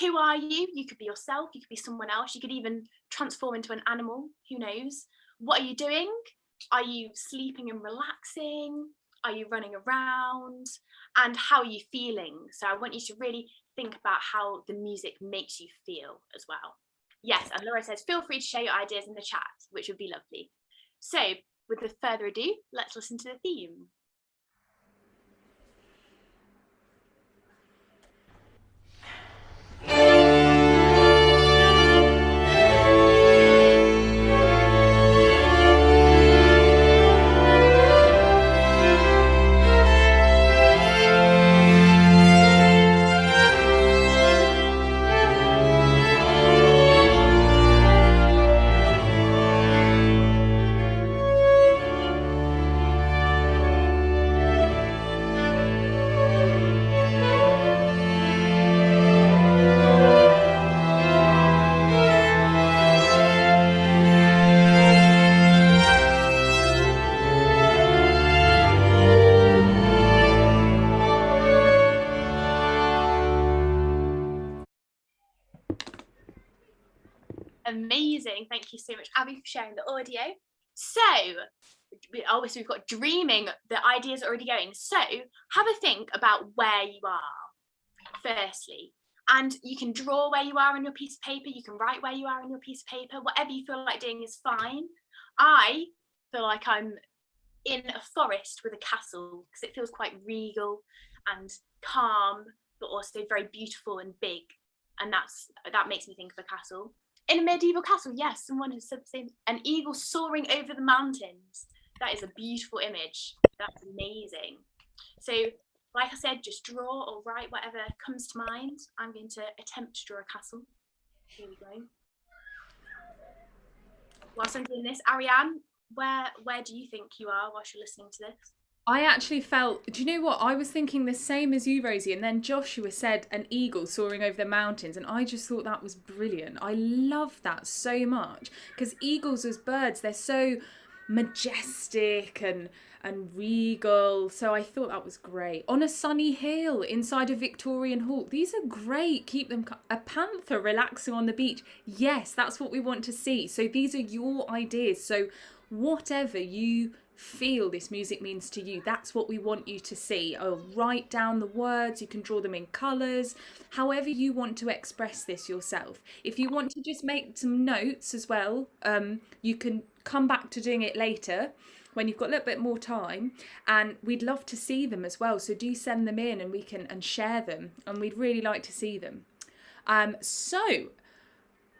Who are you? You could be yourself, you could be someone else, you could even transform into an animal, who knows? What are you doing? Are you sleeping and relaxing? Are you running around? And how are you feeling? So I want you to really think about how the music makes you feel as well. Yes, and Laura says, feel free to share your ideas in the chat, which would be lovely. So with further ado, let's listen to the theme. Amazing, thank you so much, Abby, for sharing the audio. So obviously we've got dreaming, the ideas are already going. So have a think about where you are firstly, and you can draw where you are on your piece of paper, you can write where you are on your piece of paper, whatever you feel like doing is fine. I feel like I'm in a forest with a castle because it feels quite regal and calm, but also very beautiful and big, and that makes me think of a castle. In a medieval castle, yes, someone has said the same. An eagle soaring over the mountains. That is a beautiful image. That's amazing. So, like I said, just draw or write whatever comes to mind. I'm going to attempt to draw a castle. Here we go. Whilst I'm doing this, Ariane, where do you think you are whilst you're listening to this? I actually felt, do you know what? I was thinking the same as you, Rosie, and then Joshua said an eagle soaring over the mountains, and I just thought that was brilliant. I love that so much, because eagles as birds, they're so majestic and regal, so I thought that was great. On a sunny hill inside a Victorian hall, these are great. Keep them. A panther relaxing on the beach, yes, that's what we want to see. So these are your ideas, so whatever you feel this music means to you, that's what we want you to see. Oh, write down the words, you can draw them in colours, however you want to express this yourself. If you want to just make some notes as well, you can come back to doing it later when you've got a little bit more time, and we'd love to see them as well, so do send them in and we can share them, and we'd really like to see them. So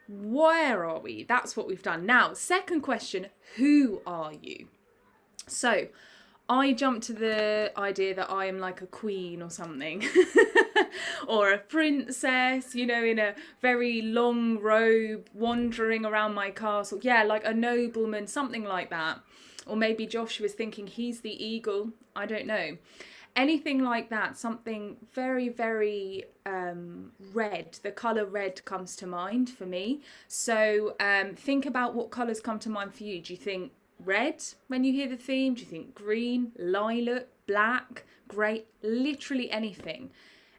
where are we? That's what we've done. Now, second question, who are you? So I jumped to the idea that I am like a queen or something, or a princess, you know, in a very long robe wandering around my castle. Yeah, like a nobleman, something like that. Or maybe Josh was thinking he's the eagle. I don't know. Anything like that, something very, very red. The colour red comes to mind for me. So think about what colours come to mind for you. Do you think red when you hear the theme? Do you think green, lilac, black, grey? Literally anything.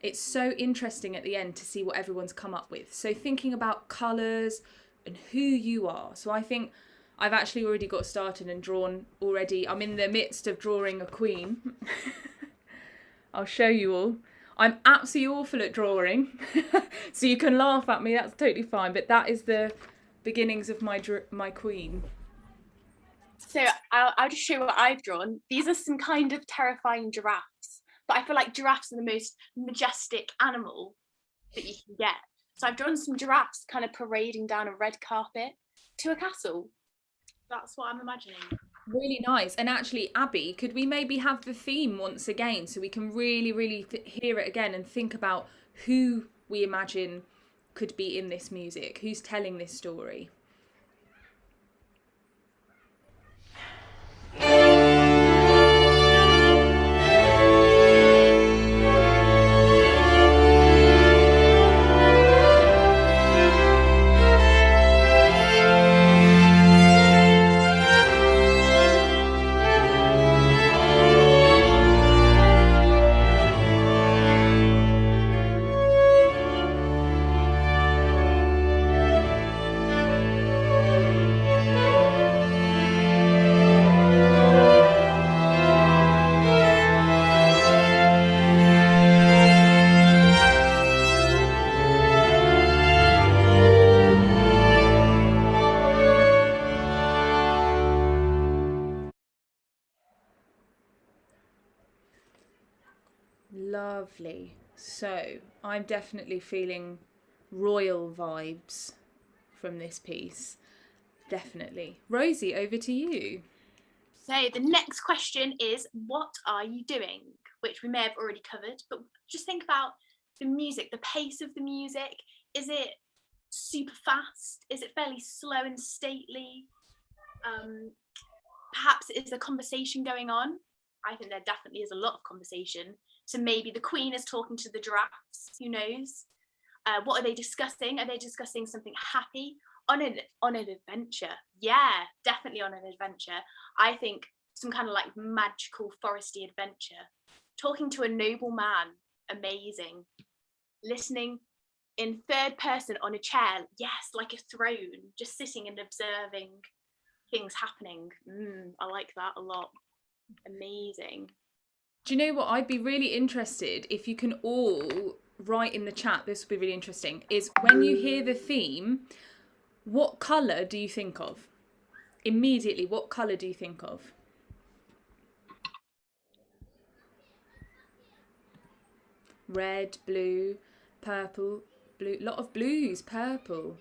It's so interesting at the end to see what everyone's come up with. So thinking about colours and who you are. So I think I've actually already got started and drawn already. I'm in the midst of drawing a queen. I'll show you all. I'm absolutely awful at drawing. So you can laugh at me, that's totally fine. But that is the beginnings of my queen. So I'll just show you what I've drawn. These are some kind of terrifying giraffes, but I feel like giraffes are the most majestic animal that you can get. So I've drawn some giraffes kind of parading down a red carpet to a castle. That's what I'm imagining. Really nice. And actually, Abby, could we maybe have the theme once again so we can really, really hear it again and think about who we imagine could be in this music? Who's telling this story? Lovely. So I'm definitely feeling royal vibes from this piece. Definitely. Rosie, over to you. So the next question is, what are you doing? Which we may have already covered, but just think about the music, the pace of the music. Is it super fast? Is it fairly slow and stately? Perhaps is a conversation going on? I think there definitely is a lot of conversation. So maybe the queen is talking to the giraffes, who knows? What are they discussing? Are they discussing something happy? On an adventure? Yeah, definitely on an adventure. I think some kind of like magical foresty adventure. Talking to a noble man, amazing. Listening in third person on a chair, yes, like a throne, just sitting and observing things happening. I like that a lot. Amazing. Do you know what? I'd be really interested if you can all write in the chat, this would be really interesting, is when you hear the theme, what colour do you think of? Immediately, what colour do you think of? Red, blue, purple, blue, lot of blues, purple.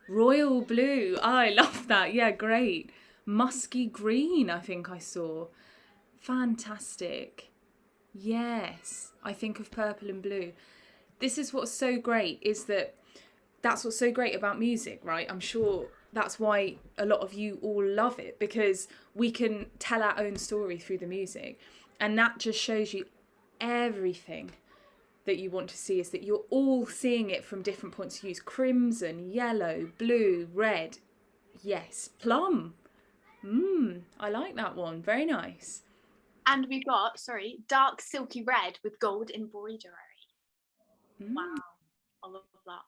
Royal blue, I love that, yeah, great. musky green, I think I saw. Fantastic. Yes, I think of purple and blue. This is what's so great, is that's what's so great about music, right? I'm sure that's why a lot of you all love it, because we can tell our own story through the music. And that just shows you everything that you want to see, is that you're all seeing it from different points of view. Crimson, yellow, blue, red. Yes, plum. I like that one. Very nice. And we've got, dark silky red with gold embroidery. Wow, I love that.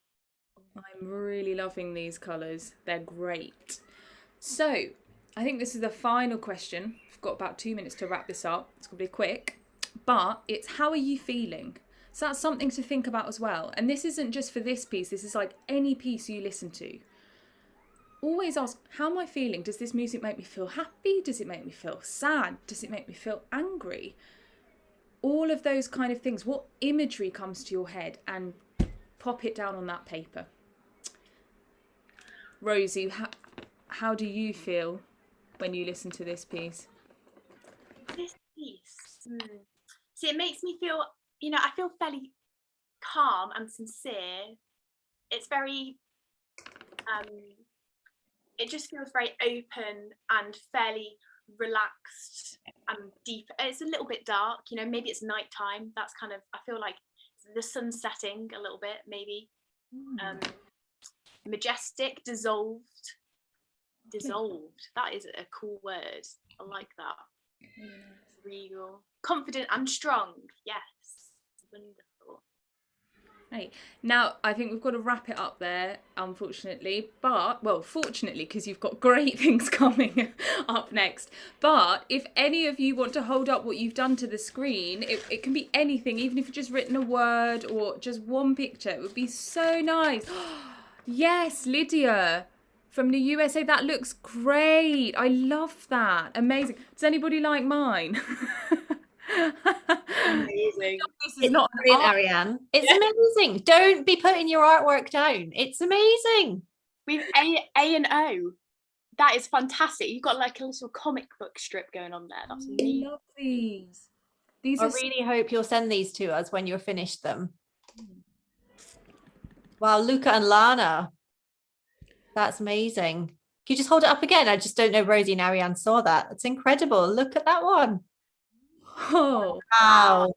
I'm really loving these colours. They're great. So, I think this is the final question. We've got about 2 minutes to wrap this up. It's going to be quick. But it's, how are you feeling? So that's something to think about as well. And this isn't just for this piece. This is like any piece you listen to. Always ask, how am I feeling? Does this music make me feel happy? Does it make me feel sad? Does it make me feel angry? All of those kind of things. What imagery comes to your head? And pop it down on that paper. Rosie, how do you feel when you listen to this piece? This piece, see, it makes me feel, I feel fairly calm and sincere. It's very, it just feels very open and fairly relaxed and deep. It's a little bit dark, maybe it's nighttime. That's kind of, I feel like the sun setting a little bit, maybe. Majestic, dissolved. That is a cool word. I like that. Regal, confident and strong. Yes, wonderful. Right. Now, I think we've got to wrap it up there, unfortunately. But, well, fortunately, because you've got great things coming up next. But if any of you want to hold up what you've done to the screen, it can be anything, even if you've just written a word or just one picture. It would be so nice. Yes, Lydia from the USA. That looks great. I love that. Amazing. Does anybody like mine? Amazing. This is not Brilliant, Ariane. It's amazing. Don't be putting your artwork down. It's amazing. We've A and O. That is fantastic. You've got like a little comic book strip going on there. That's I neat. love these. These I are really hope you'll send these to us when you're finished them. Wow, Luca and Lana. That's amazing. Can you just hold it up again? I just don't know Rosie and Ariane saw that. It's incredible. Look at that one. oh, Wow.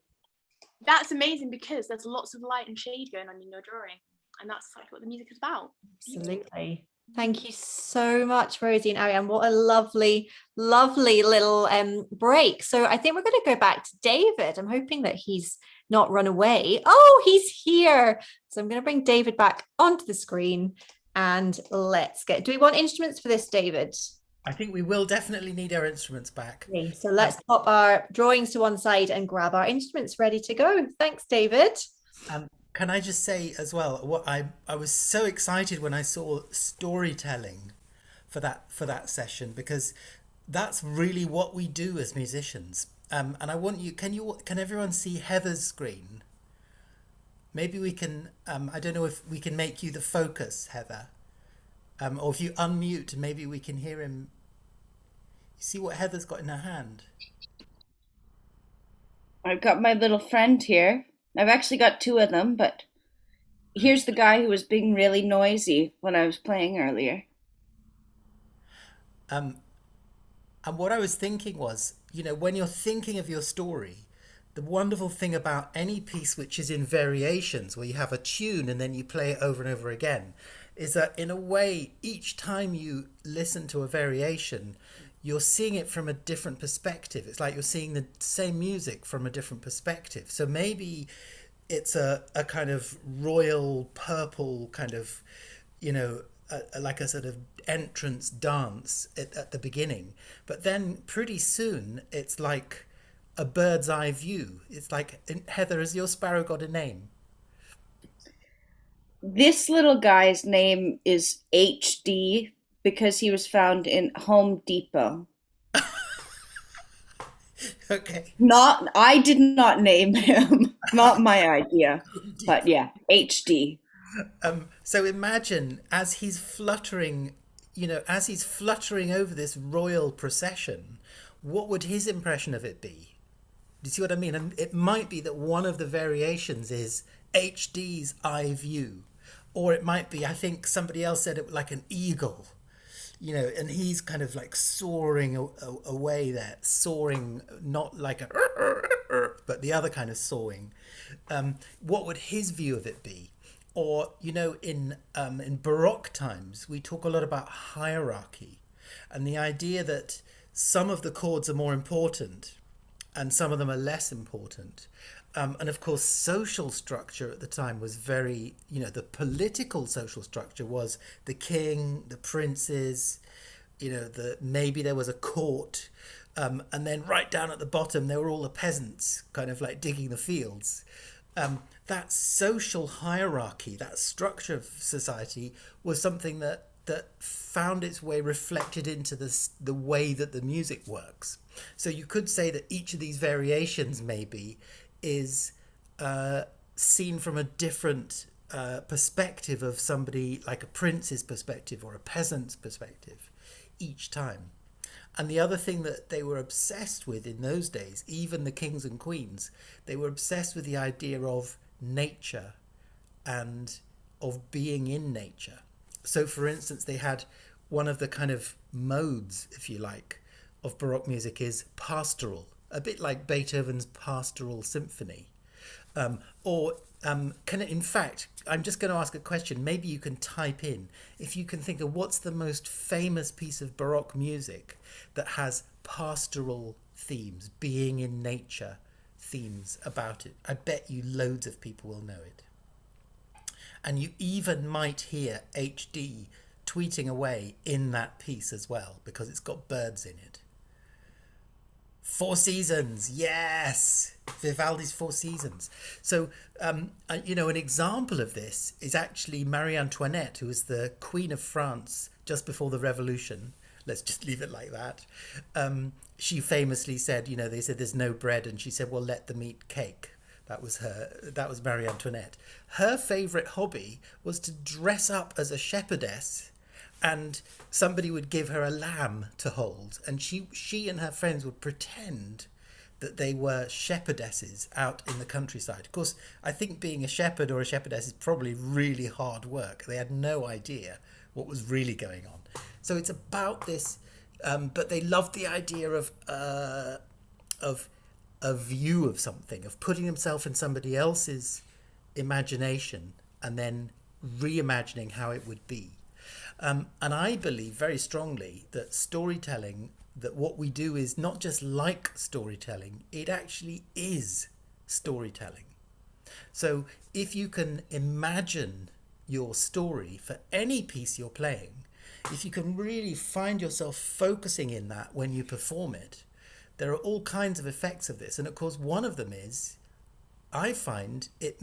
That's amazing because there's lots of light and shade going on in your drawing. And that's like what the music is about. Absolutely. Thank you so much, Rosie and Ariane. What a lovely, lovely little break. So I think we're going to go back to David. I'm hoping that he's not run away. Oh, he's here. So I'm going to bring David back onto the screen and let's get, do we want instruments for this, David? I think we will definitely need our instruments back. Okay, so let's pop our drawings to one side and grab our instruments ready to go. Thanks, David. Can I just say as well, what I was so excited when I saw storytelling for that session, because that's really what we do as musicians. And I want you, can everyone see Heather's screen? Maybe we can, I don't know if we can make you the focus, Heather. Or if you unmute, maybe we can hear him. You see what Heather's got in her hand? I've got my little friend here. I've actually got two of them, but here's the guy who was being really noisy when I was playing earlier. And what I was thinking was, when you're thinking of your story, the wonderful thing about any piece which is in variations, where you have a tune and then you play it over and over again, is that in a way, each time you listen to a variation, you're seeing it from a different perspective. It's like you're seeing the same music from a different perspective. So maybe it's a kind of royal purple kind of, like a sort of entrance dance at the beginning. But then pretty soon it's like a bird's eye view. It's like, Heather, has your sparrow got a name? This little guy's name is HD because he was found in Home Depot. Okay. I did not name him. Not my idea. But yeah, HD. So imagine as he's fluttering as he's fluttering over this royal procession, what would his impression of it be? Do you see what I mean? And it might be that one of the variations is HD's eye view, or it might be, I think somebody else said it like an eagle, and he's kind of like soaring away there, soaring, not like a, but the other kind of soaring. What would his view of it be? Or, in Baroque times, we talk a lot about hierarchy and the idea that some of the chords are more important and some of them are less important. And of course, social structure at the time was very, the political social structure was the king, the princes, maybe there was a court. And then right down at the bottom, there were all the peasants kind of like digging the fields. That social hierarchy, that structure of society was something that found its way reflected into the way that the music works. So you could say that each of these variations maybe is seen from a different perspective of somebody, like a prince's perspective or a peasant's perspective each time. And the other thing that they were obsessed with in those days, even the kings and queens, they were obsessed with the idea of nature and of being in nature. So, for instance, they had one of the kind of modes, if you like, of Baroque music is pastoral, a bit like Beethoven's Pastoral Symphony. In fact, I'm just going to ask a question. Maybe you can type in, if you can think of what's the most famous piece of Baroque music that has pastoral themes, being in nature themes about it. I bet you loads of people will know it. And you even might hear HD tweeting away in that piece as well, because it's got birds in it. Four Seasons, yes! Vivaldi's Four Seasons. So, an example of this is actually Marie Antoinette, who was the Queen of France just before the Revolution. Let's just leave it like that. She famously said, they said there's no bread, and she said, well, let them eat cake. That was Marie Antoinette. Her favourite hobby was to dress up as a shepherdess, and somebody would give her a lamb to hold, and she and her friends would pretend that they were shepherdesses out in the countryside. Of course, I think being a shepherd or a shepherdess is probably really hard work. They had no idea what was really going on. So it's about this, but they loved the idea of a view of something, of putting themselves in somebody else's imagination and then reimagining how it would be. And I believe very strongly that storytelling, that what we do is not just like storytelling, it actually is storytelling. So if you can imagine your story for any piece you're playing, if you can really find yourself focusing in that when you perform it, there are all kinds of effects of this. And of course, one of them is, I find it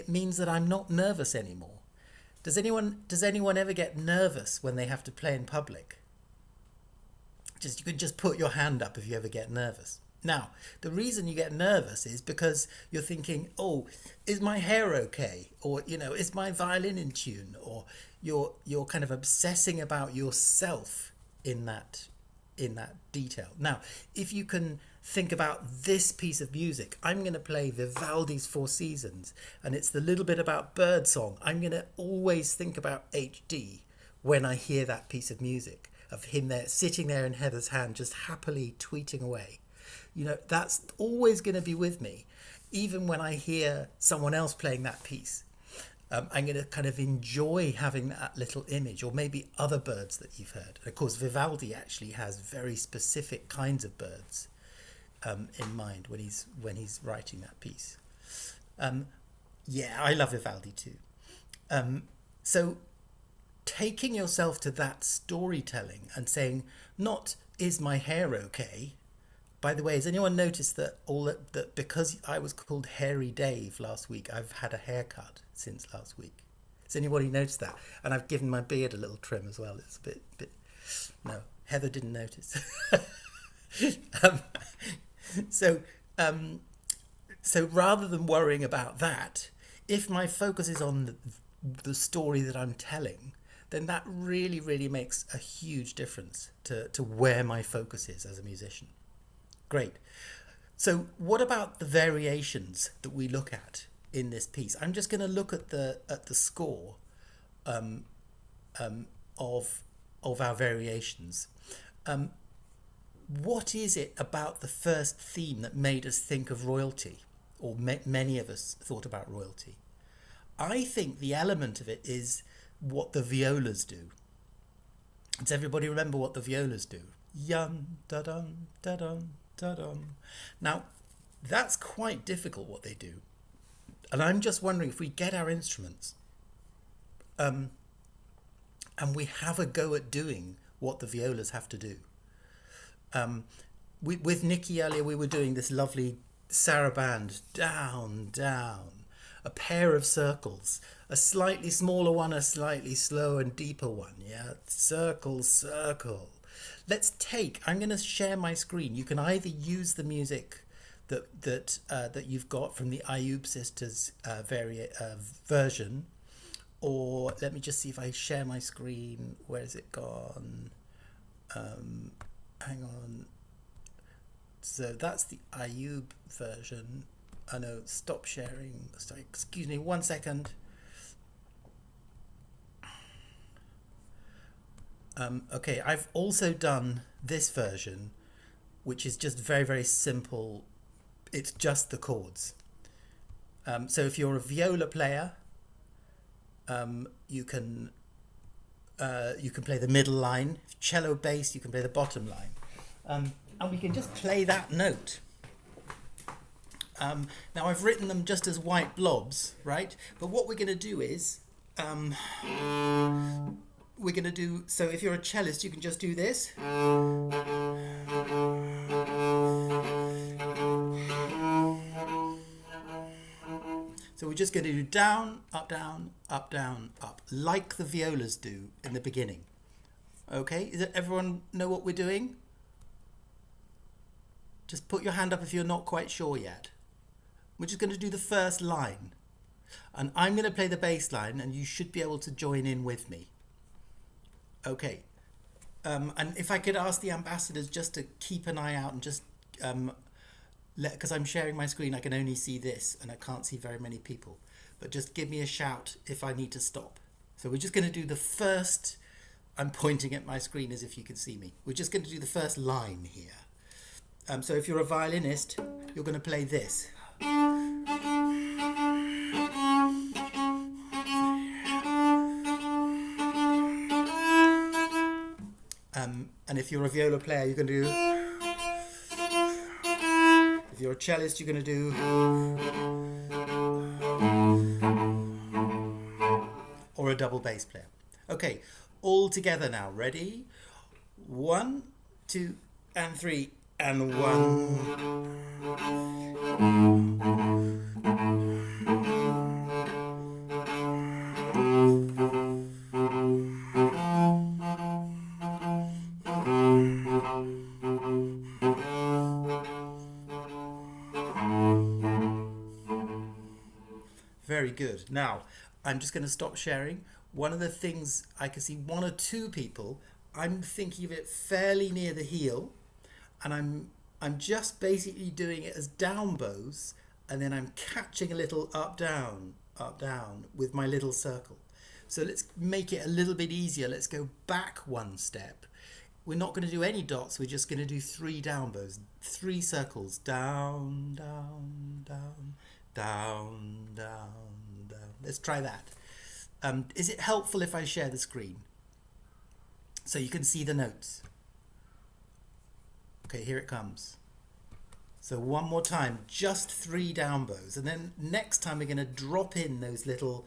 means that I'm not nervous anymore. Does anyone ever get nervous when they have to play in public? You can just put your hand up if you ever get nervous. Now, the reason you get nervous is because you're thinking, oh, is my hair okay? Or, is my violin in tune? Or you're kind of obsessing about yourself in that detail. Now, if you can think about this piece of music, I'm going to play Vivaldi's Four Seasons, and it's the little bit about birdsong. I'm going to always think about HD when I hear that piece of music, of him there sitting there in Heather's hand, just happily tweeting away. That's always going to be with me, even when I hear someone else playing that piece. I'm going to kind of enjoy having that little image, or maybe other birds that you've heard. And of course, Vivaldi actually has very specific kinds of birds in mind when he's writing that piece. I love Vivaldi too. So taking yourself to that storytelling and saying, not is my hair okay? By the way, has anyone noticed that because I was called Hairy Dave last week, I've had a haircut since last week? Has anybody noticed that? And I've given my beard a little trim as well. It's a bit. No, Heather didn't notice. So rather than worrying about that, if my focus is on the story that I'm telling, then that really, really makes a huge difference to where my focus is as a musician. Great. So what about the variations that we look at in this piece? I'm just going to look at the score of our variations. What is it about the first theme that made us think of royalty, or many of us thought about royalty? I think the element of it is what the violas do. Does everybody remember what the violas do? Yum, da-dum, da-dum, da-dum. Now, that's quite difficult what they do. And I'm just wondering if we get our instruments and we have a go at doing what the violas have to do. With Nicky earlier, we were doing this lovely saraband, down, down, a pair of circles, a slightly smaller one, a slightly slower and deeper one. Yeah, circle, circle. I'm going to share my screen. You can either use the music that you've got from the Ayub Sisters version, or let me just see if I share my screen. Where has it gone? Hang on. So that's the Ayub version. I know, stop sharing. Sorry, excuse me, 1 second. Okay, I've also done this version, which is just very, very simple. It's just the chords. So if you're a viola player, you can play the middle line. Cello bass, you can play the bottom line. And we can just play that note. Now I've written them just as white blobs, right? But what we're going to do is, so if you're a cellist, you can just do this. So we're just going to do down, up, down, up, down, up, like the violas do in the beginning. Okay, does everyone know what we're doing? Just put your hand up if you're not quite sure yet. We're just going to do the first line. And I'm going to play the bass line, and you should be able to join in with me. Okay. And if I could ask the ambassadors just to keep an eye out and just because I'm sharing my screen, I can only see this and I can't see very many people. But just give me a shout if I need to stop. So we're just going to do the first. I'm pointing at my screen as if you can see me. We're just going to do the first line here. So if you're a violinist, you're going to play this. And if you're a viola player, you're going to do. If you're a cellist, you're going to do. Or a double bass player. Okay, all together now. Ready? 1, 2, and 3, and 1. Very good. Now, I'm just going to stop sharing. One of the things I can see 1 or 2 people, I'm thinking of it fairly near the heel, and I'm just basically doing it as down bows, and then I'm catching a little up down with my little circle. So let's make it a little bit easier. Let's go back 1 step. We're not going to do any dots. We're just going to do 3 down bows, 3 circles, down, down, down, down, down, down. Let's try that. Is it helpful if I share the screen so you can see the notes? Okay, here it comes. So 1 more time, just 3 down bows, and then next time we're going to drop in those little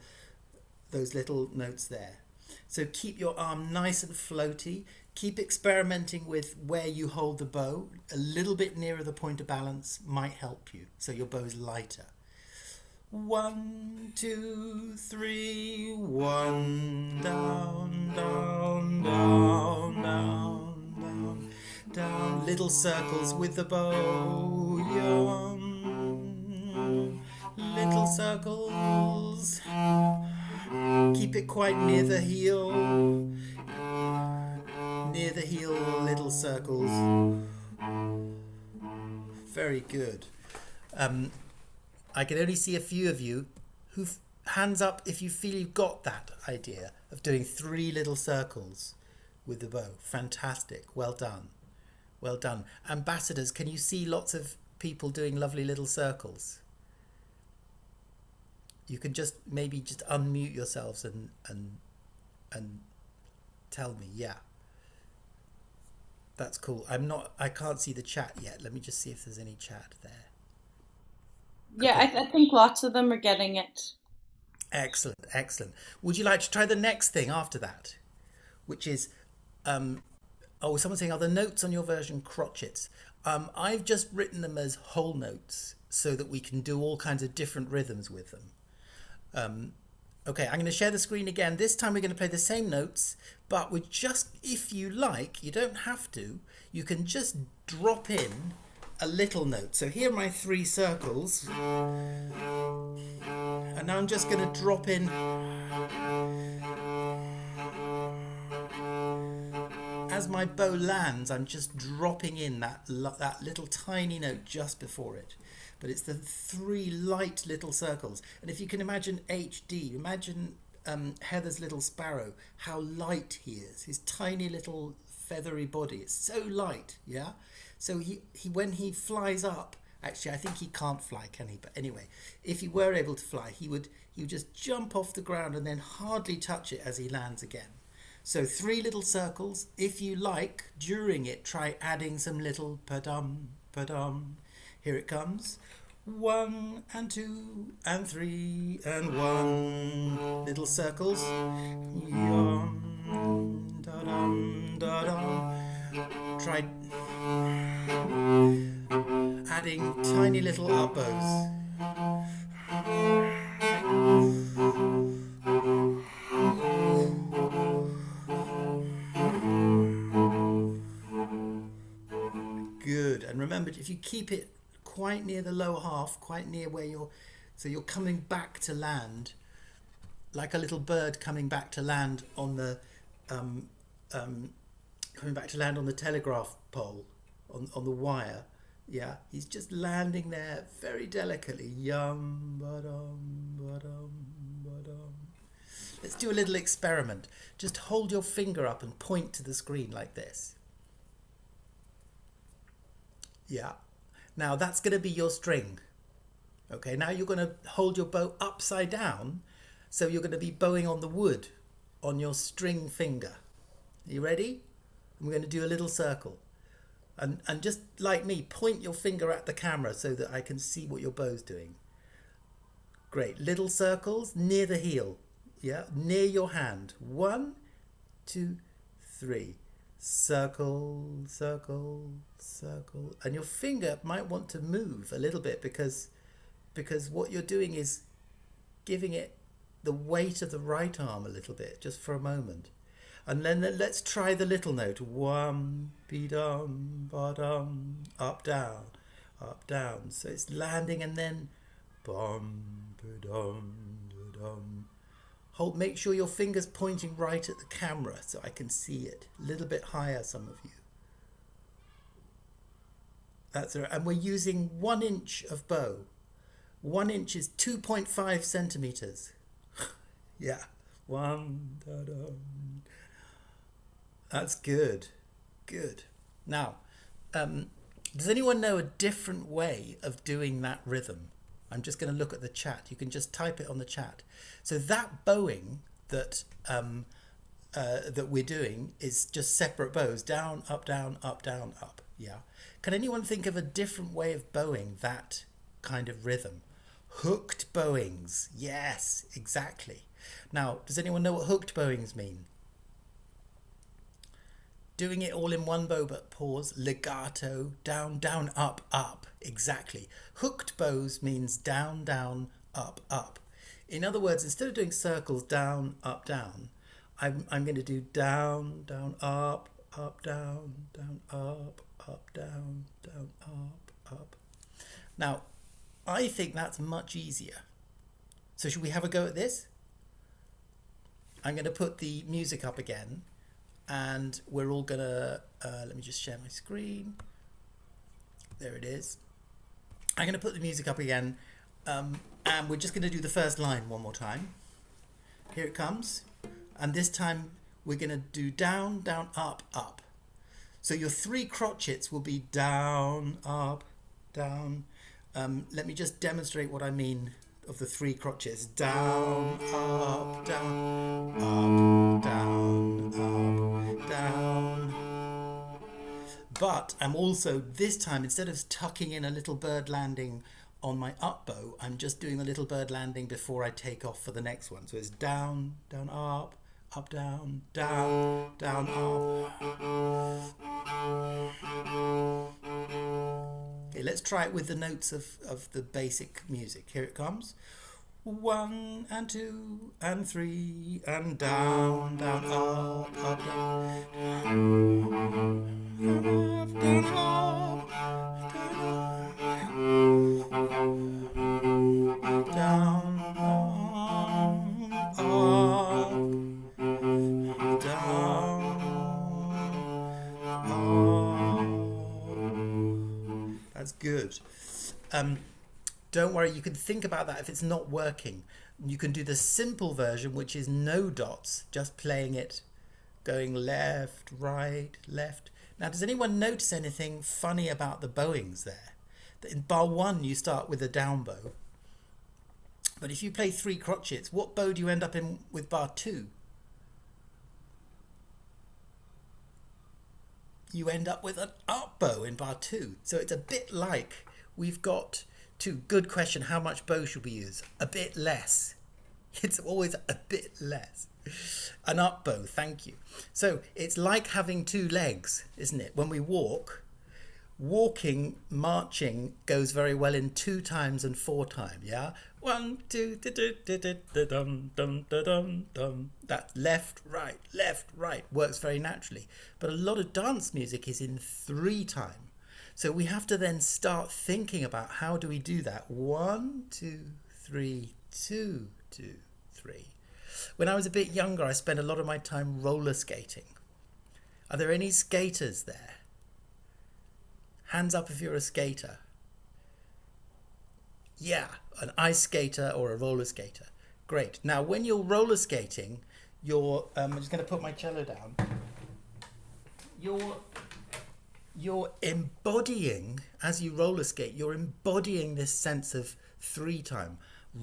notes there. So keep your arm nice and floaty. Keep experimenting with where you hold the bow. A little bit nearer the point of balance might help you, so your bow is lighter. 1, 2, 3, 1, down, down, down, down, down, down. Little circles with the bow, yum. Little circles. keep it quite near the heel. Near the heel, little circles. Very good. I can only see a few of you who've hands up if you feel you've got that idea of doing 3 little circles with the bow. Fantastic. Well done. Well done. Ambassadors, can you see lots of people doing lovely little circles? You can just maybe just unmute yourselves and tell me. Yeah. That's cool. I can't see the chat yet. Let me just see if there's any chat there. Yeah, Okay. I think lots of them are getting it. Excellent, excellent. Would you like to try the next thing after that? Which is, someone's saying, are the notes on your version crotchets? I've just written them as whole notes so that we can do all kinds of different rhythms with them. Okay, I'm going to share the screen again. This time we're going to play the same notes, but with just, if you like, you don't have to, you can just drop in a little note. So here are my 3 circles. And now I'm just going to drop in as my bow lands. I'm just dropping in that little tiny note just before it. But it's the 3 light little circles. And if you can imagine HD, imagine Heather's little sparrow, how light he is. His tiny little feathery body. It's so light, yeah? So he when he flies up, actually I think he can't fly, can he? But anyway, if he were able to fly, he would just jump off the ground and then hardly touch it as he lands again. So 3 little circles. If you like, during it, try adding some little pa-dum, pa-dum. Here it comes. 1 and 2 and 3 and 1. Little circles. Yum, da-dum, da-dum. Try adding tiny little up bows. Good. And remember, if you keep it quite near the lower half, quite near where you're coming back to land, like a little bird coming back to land on the telegraph pole, on the wire. Yeah, he's just landing there very delicately. Yum, ba-dum, ba-dum, ba-dum. Let's do a little experiment. Just hold your finger up and point to the screen like this. Yeah. Now that's going to be your string. Okay, now you're going to hold your bow upside down, so you're going to be bowing on the wood on your string finger. Are you ready? I'm going to do a little circle. And just like me, point your finger at the camera so that I can see what your bow's doing. Great. Little circles near the heel. Yeah, near your hand. 1, 2, 3. Circle, circle, circle. And your finger might want to move a little bit because what you're doing is giving it the weight of the right arm a little bit, just for a moment. And then let's try the little note. 1, be-dum, ba-dum, up, down, up, down. So it's landing and then bum, ba-dum, ba-dum. Make sure your finger's pointing right at the camera so I can see it. A little bit higher, some of you. That's right. And we're using 1 inch of bow. 1 inch is 2.5 centimeters. Yeah. 1, da-dum. That's good. Good. Now, does anyone know a different way of doing that rhythm? I'm just going to look at the chat. You can just type it on the chat. So that bowing that that we're doing is just separate bows. Down, up, down, up, down, up. Yeah. Can anyone think of a different way of bowing that kind of rhythm? Hooked bowings. Yes, exactly. Now, does anyone know what hooked bowings mean? Doing it all in one bow but pause, legato, down, down, up, up. Exactly. Hooked bows means down, down, up, up. In other words, instead of doing circles down, up, down, I'm going to do down, down, up, down, up, down, up. Now, I think that's much easier. So should we have a go at this? I'm going to put the music up again, and we're all going to, let me just share my screen. There it is. I'm going to put the music up again, and we're just going to do the first line one more time. Here it comes. And this time we're going to do down, down, up, up. So your 3 crotchets will be down, up, down. Let me just demonstrate what I mean of the 3 crotchets. Down, up, down, up, down, up, down. But I'm also, this time, instead of tucking in a little bird landing on my up bow, I'm just doing a little bird landing before I take off for the next one. So it's down, down, up, down, down, down, up. Okay, let's try it with the notes of the basic music. Here it comes. 1 and 2 and 3 and down, down, up, down. Down, up, down, up, down, up. That's good. Don't worry, you can think about that if it's not working. You can do the simple version, which is no dots, just playing it, going left, right, left. Now, does anyone notice anything funny about the bowings there? In bar 1, you start with a down bow. But if you play 3 crotchets, what bow do you end up in with bar 2? You end up with an up bow in bar 2. So it's a bit like we've got to, good question, how much bow should we use? A bit less. It's always a bit less. An up bow, thank you. So it's like having 2 legs, isn't it? When we walk, walking, marching goes very well in 2 times and 4 time, yeah? 1, 2, dum, dum, dum, dum. That left, right, works very naturally. But a lot of dance music is in 3 time. So we have to then start thinking about how do we do that? 1, 2, 3, 2, 2, 3. When I was a bit younger, I spent a lot of my time roller skating. Are there any skaters there? Hands up if you're a skater. Yeah, an ice skater or a roller skater. Great. Now, when you're roller skating, I'm just going to put my cello down. You're embodying, as you roller skate, you're embodying this sense of 3 time.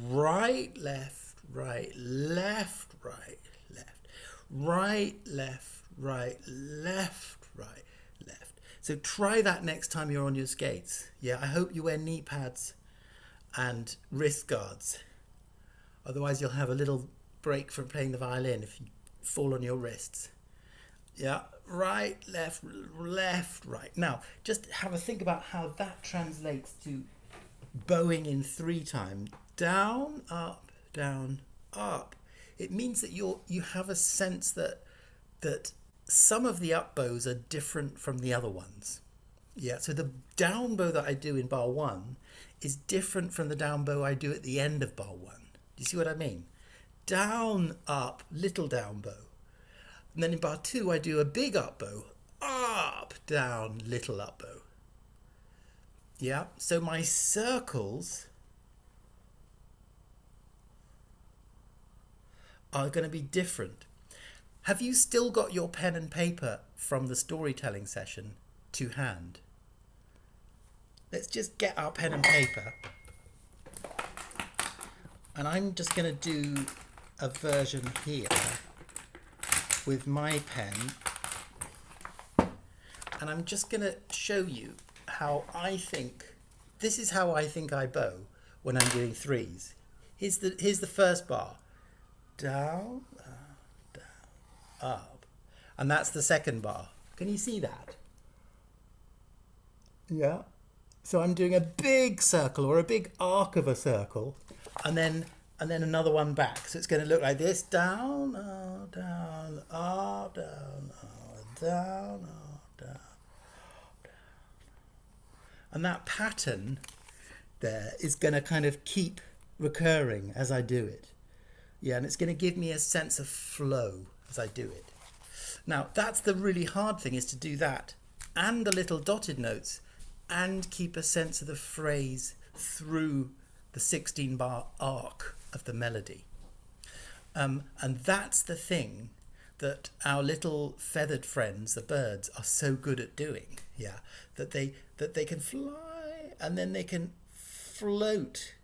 Right, left, right, left, right, left, right, left, right, left, right, left. So try that next time you're on your skates. Yeah, I hope you wear knee pads and wrist guards. Otherwise you'll have a little break from playing the violin if you fall on your wrists. Yeah, right, left, right. Now, just have a think about how that translates to bowing in 3 time. Down, up, up. It means that you have a sense that some of the up bows are different from the other ones. Yeah, so the down bow that I do in bar 1 is different from the down bow I do at the end of bar 1. Do you see what I mean? Down, up, little down bow. And then in bar 2, I do a big up bow, up, down, little up bow. Yeah, so my circles are going to be different. Have you still got your pen and paper from the storytelling session to hand? Let's just get our pen and paper. And I'm just going to do a version here with my pen, and I'm just going to show you how I think, this is how I think I bow when I'm doing 3s. Here's the first bar, down, down, up, and that's the second bar. Can you see that? Yeah. So I'm doing a big circle or a big arc of a circle, and then another one back. So it's going to look like this: down, up, down, up, down, up, down, up, down, down. And that pattern there is going to kind of keep recurring as I do it. Yeah, and it's going to give me a sense of flow as I do it. Now, that's the really hard thing, is to do that and the little dotted notes and keep a sense of the phrase through the 16-bar arc of the melody. And that's the thing that our little feathered friends, the birds, are so good at doing. Yeah, that they can fly and then they can float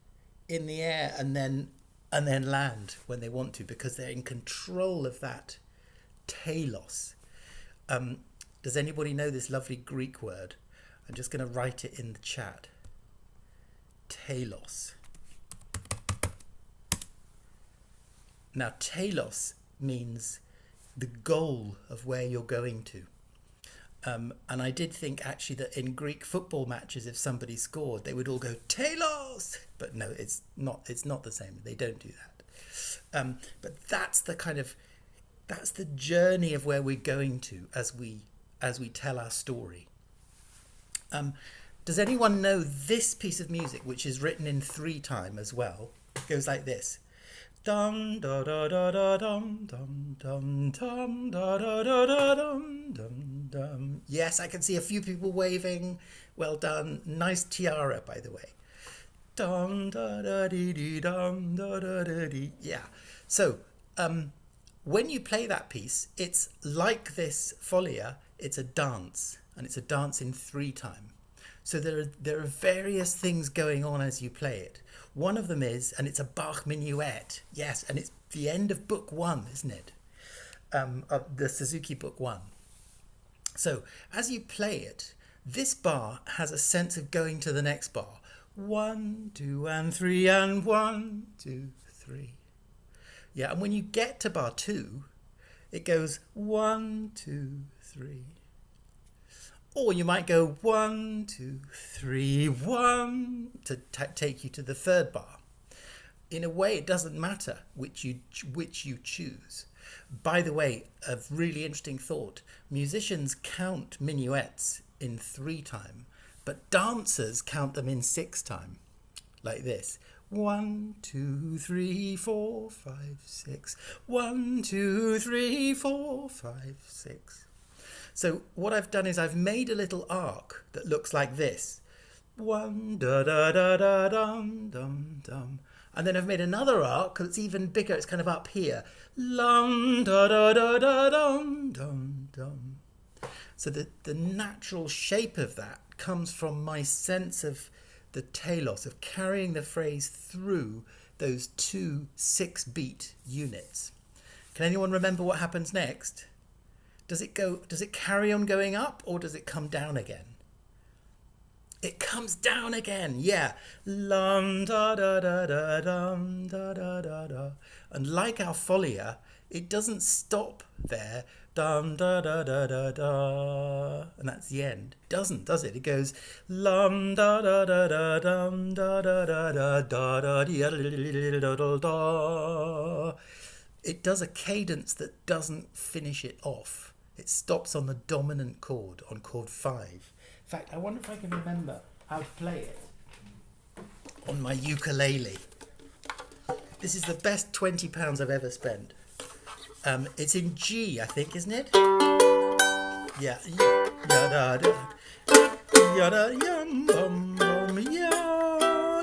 in the air and then land when they want to, because they're in control of that telos. Does anybody know this lovely Greek word? I'm just going to write it in the chat. Telos. Now, telos means the goal of where you're going to. And I did think actually that in Greek football matches, if somebody scored, they would all go telos. But no, it's not the same. They don't do that. But that's the journey of where we're going to as we tell our story. Does anyone know this piece of music, which is written in 3-time as well? It goes like this. Dum da da da da dum dum dum dum da da da da dum dum dum. Yes, I can see a few people waving. Well done. Nice tiara, by the way. Dum da da dee dee dum da da da dee. Yeah. So, when you play that piece, it's like this Folia. It's a dance, and it's a dance in 3-time. So there are various things going on as you play it. One of them is, and it's a Bach minuet. Yes, and it's the end of book 1, isn't it? Of the Suzuki book 1. So as you play it, this bar has a sense of going to the next bar. 1, 2, and 3, and 1, 2, 3. Yeah, and when you get to bar 2, it goes 1, 2, 3. Or you might go 1, 2, 3, 1 to take you to the 3rd bar. In a way, it doesn't matter which you choose. By the way, a really interesting thought. Musicians count minuets in 3-time, but dancers count them in 6-time, like this. 1, 2, 3, 4, 5, 6. 1, 2, 3, 4, 5, 6. So what I've done is I've made a little arc that looks like this. 1 da da da da dum dum dum. And then I've made another arc that's even bigger. It's kind of up here. Lum da da da da dum dum dum. So the natural shape of that comes from my sense of the telos, of carrying the phrase through those 2 6-beat units. Can anyone remember what happens next? Does it carry on going up, or does it come down again? It comes down again, yeah. Lum da da da da dum da da da da. And like our Folia, it doesn't stop there. Dum da da da da da. And that's the end. It doesn't, does it? It goes lum da da da da dum da da da da da da da da. It does a cadence that doesn't finish it off. It stops on the dominant chord, on chord 5. In fact, I wonder if I can remember how to play it on my ukulele. This is the best £20 I've ever spent. It's in G, I think, isn't it? Yeah. Ya da da. Ya da yum bum bum. Ya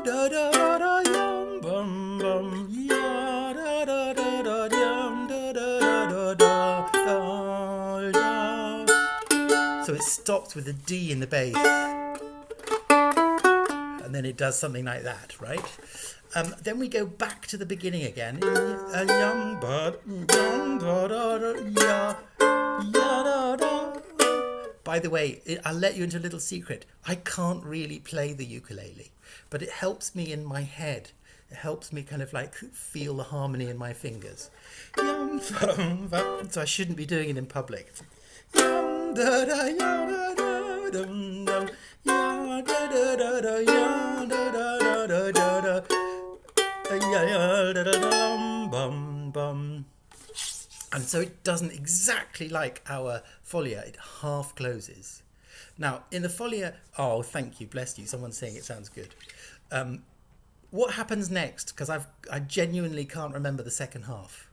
da da da yum bum bum. Ya da da da da yum da da da da da. So it stops with a D in the bass, and then it does something like that, right? Then we go back to the beginning again. By the way, I'll let you into a little secret. I can't really play the ukulele, but it helps me in my head. It helps me kind of like feel the harmony in my fingers. So I shouldn't be doing it in public. And so it doesn't exactly like our Folia, it half closes. Now in the Folia, oh thank you, bless you, someone's saying it sounds good. what happens next? Because I genuinely can't remember the second half.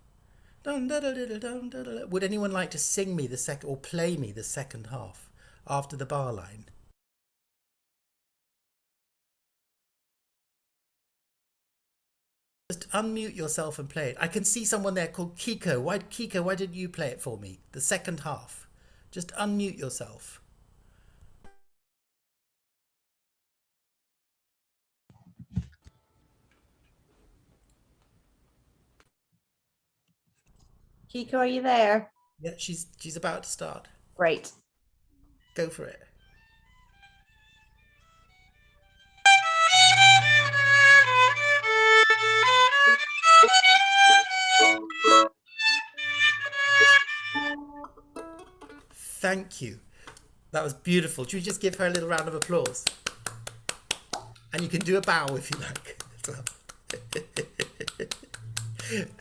Would anyone like to sing me the second or play me the second half after the bar line? Just unmute yourself and play it. I can see someone there called Kiko. Kiko, why didn't you play it for me? The second half. Just unmute yourself. Kiko, are you there? Yeah, she's about to start. Great. Go for it. Thank you. That was beautiful. Should we just give her a little round of applause? And you can do a bow if you like.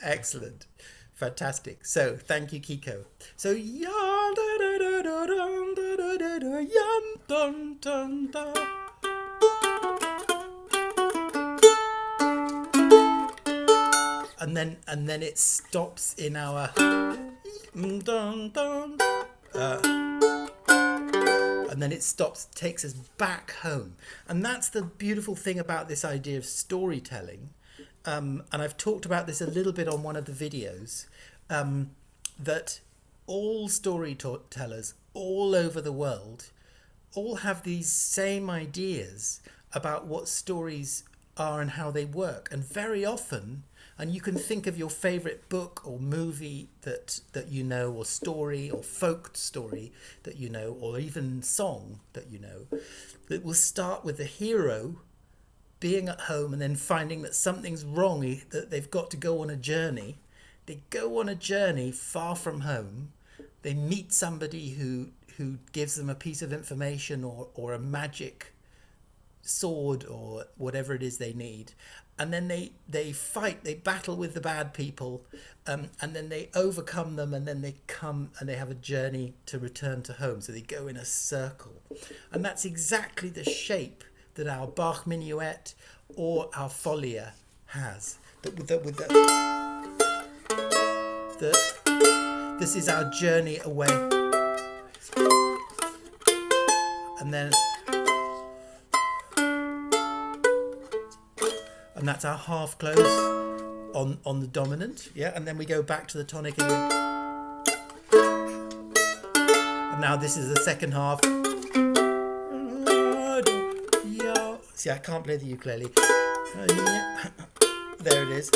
Excellent. Fantastic. So thank you, Kiko. So and then it stops in our and then it stops, takes us back home. And that's the beautiful thing about this idea of storytelling. And I've talked about this a little bit on one of the videos, that all storytellers all over the world all have these same ideas about what stories are and how they work. And very often, and you can think of your favorite book or movie that you know, or story or folk story that you know, or even song that you know, that will start with the hero being at home and then finding that something's wrong, that they've got to go on a journey. They go on a journey far from home. They meet somebody who gives them a piece of information or a magic sword or whatever it is they need. And then they fight, they battle with the bad people, and then they overcome them, and then they come and they have a journey to return to home. So they go in a circle. And that's exactly the shape that our Bach minuet or our Folia has. This is our journey away. And that's our half close on the dominant, yeah, and then we go back to the tonic again. And now this is the second half. See, I can't play the ukulele. There it is.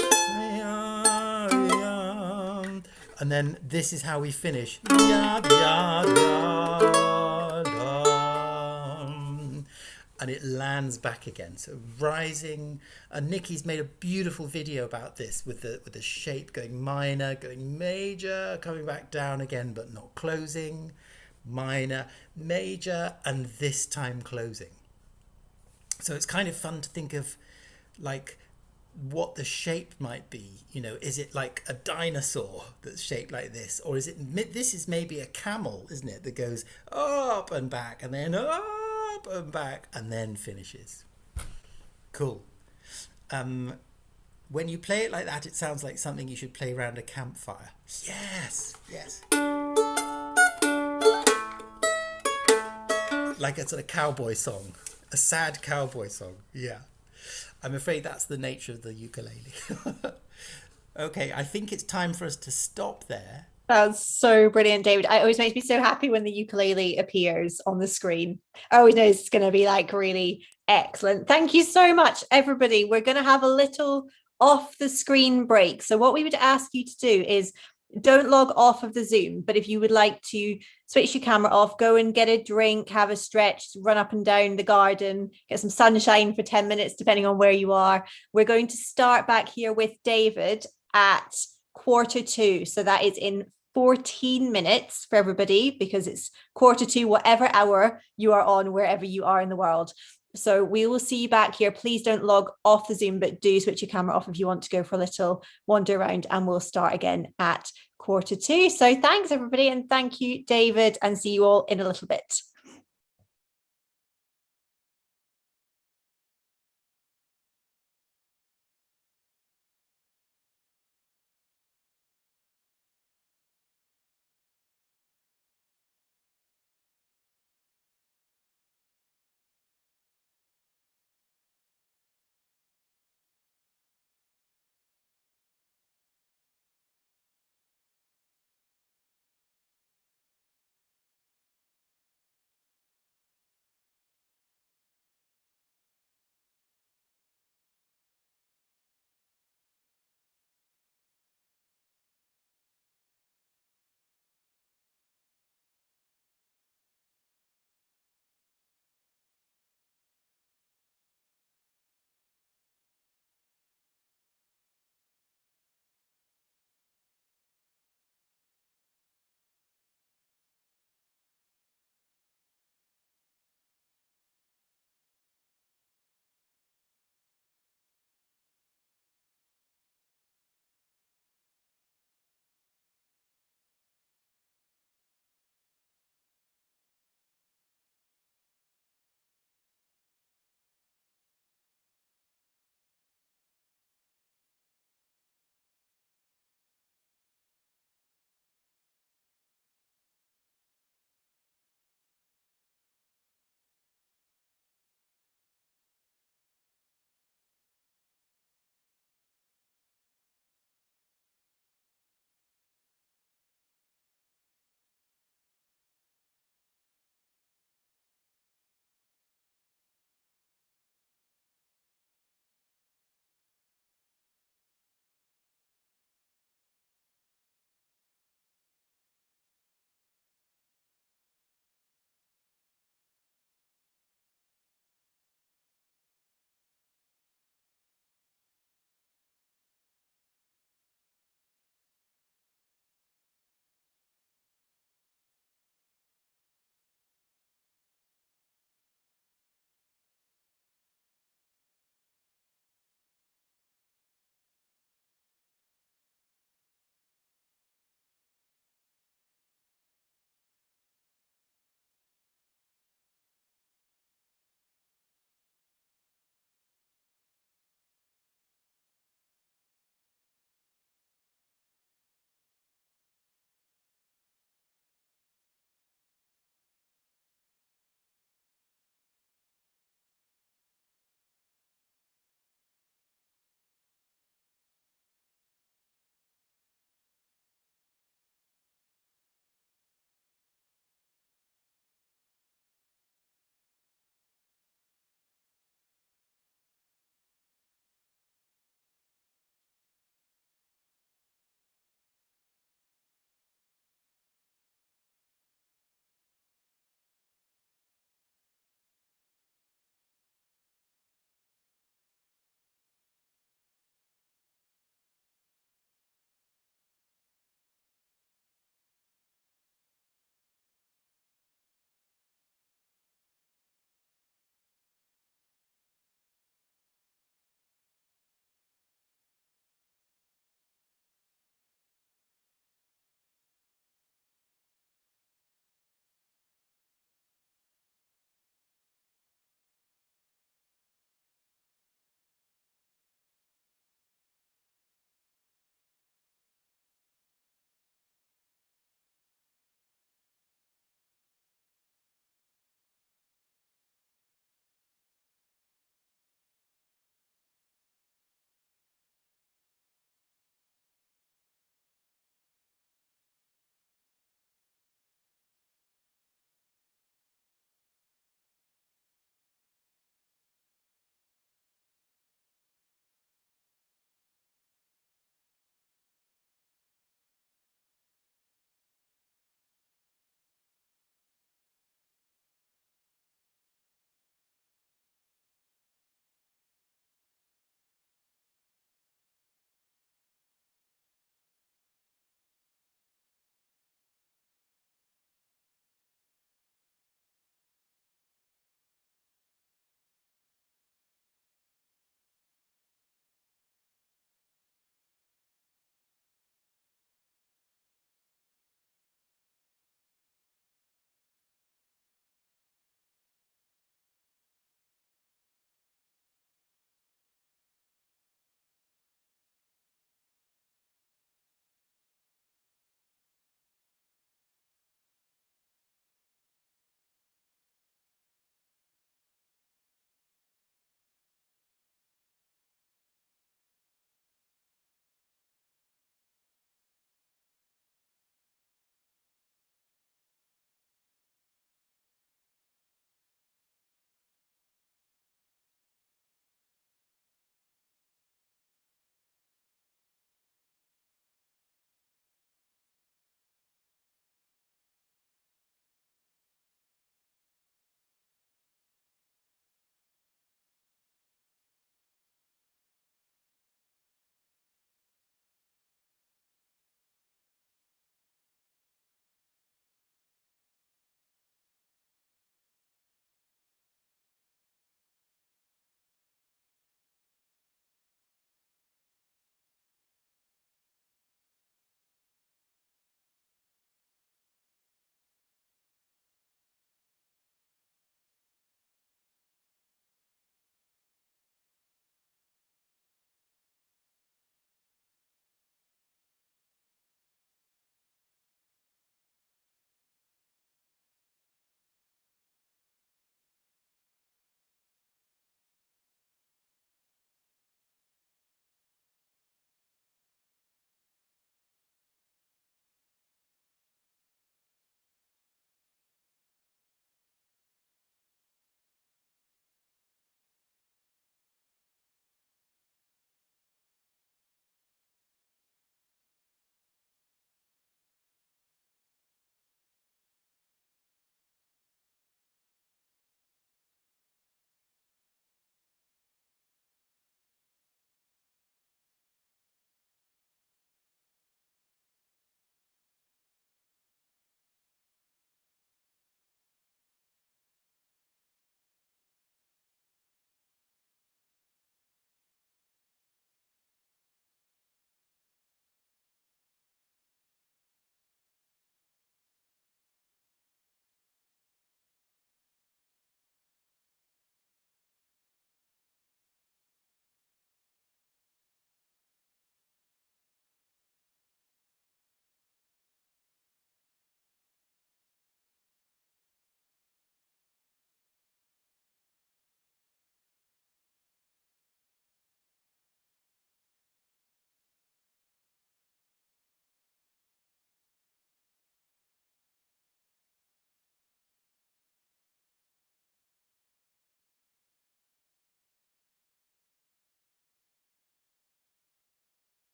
And then this is how we finish. And it lands back again, so rising. And Nicky's made a beautiful video about this with the shape going minor, going major, coming back down again but not closing, minor, major, and this time closing. So it's kind of fun to think of like what the shape might be. You know, is it like a dinosaur that's shaped like this, or is it, this is maybe a camel, isn't it, that goes up and back and then up and back and then finishes. Cool. When you play it like that, it sounds like something you should play around a campfire. Yes, yes. Like a sort of cowboy song, a sad cowboy song. Yeah. I'm afraid that's the nature of the ukulele. Okay, I think it's time for us to stop there. That's so brilliant, David. It always makes me so happy when the ukulele appears on the screen. I always know it's going to be like really excellent. Thank you so much, everybody. We're going to have a little off the screen break. So what we would ask you to do is don't log off of the Zoom, but if you would like to switch your camera off, go and get a drink, have a stretch, run up and down the garden, get some sunshine for 10 minutes, depending on where you are. We're going to start back here with David at 1:45. So that is in 14 minutes for everybody, because it's 1:45, whatever hour you are on, wherever you are in the world. So we will see you back here. Please don't log off the Zoom, but do switch your camera off if you want to go for a little wander around, and we'll start again at 1:45. So thanks, everybody. And thank you, David, and see you all in a little bit.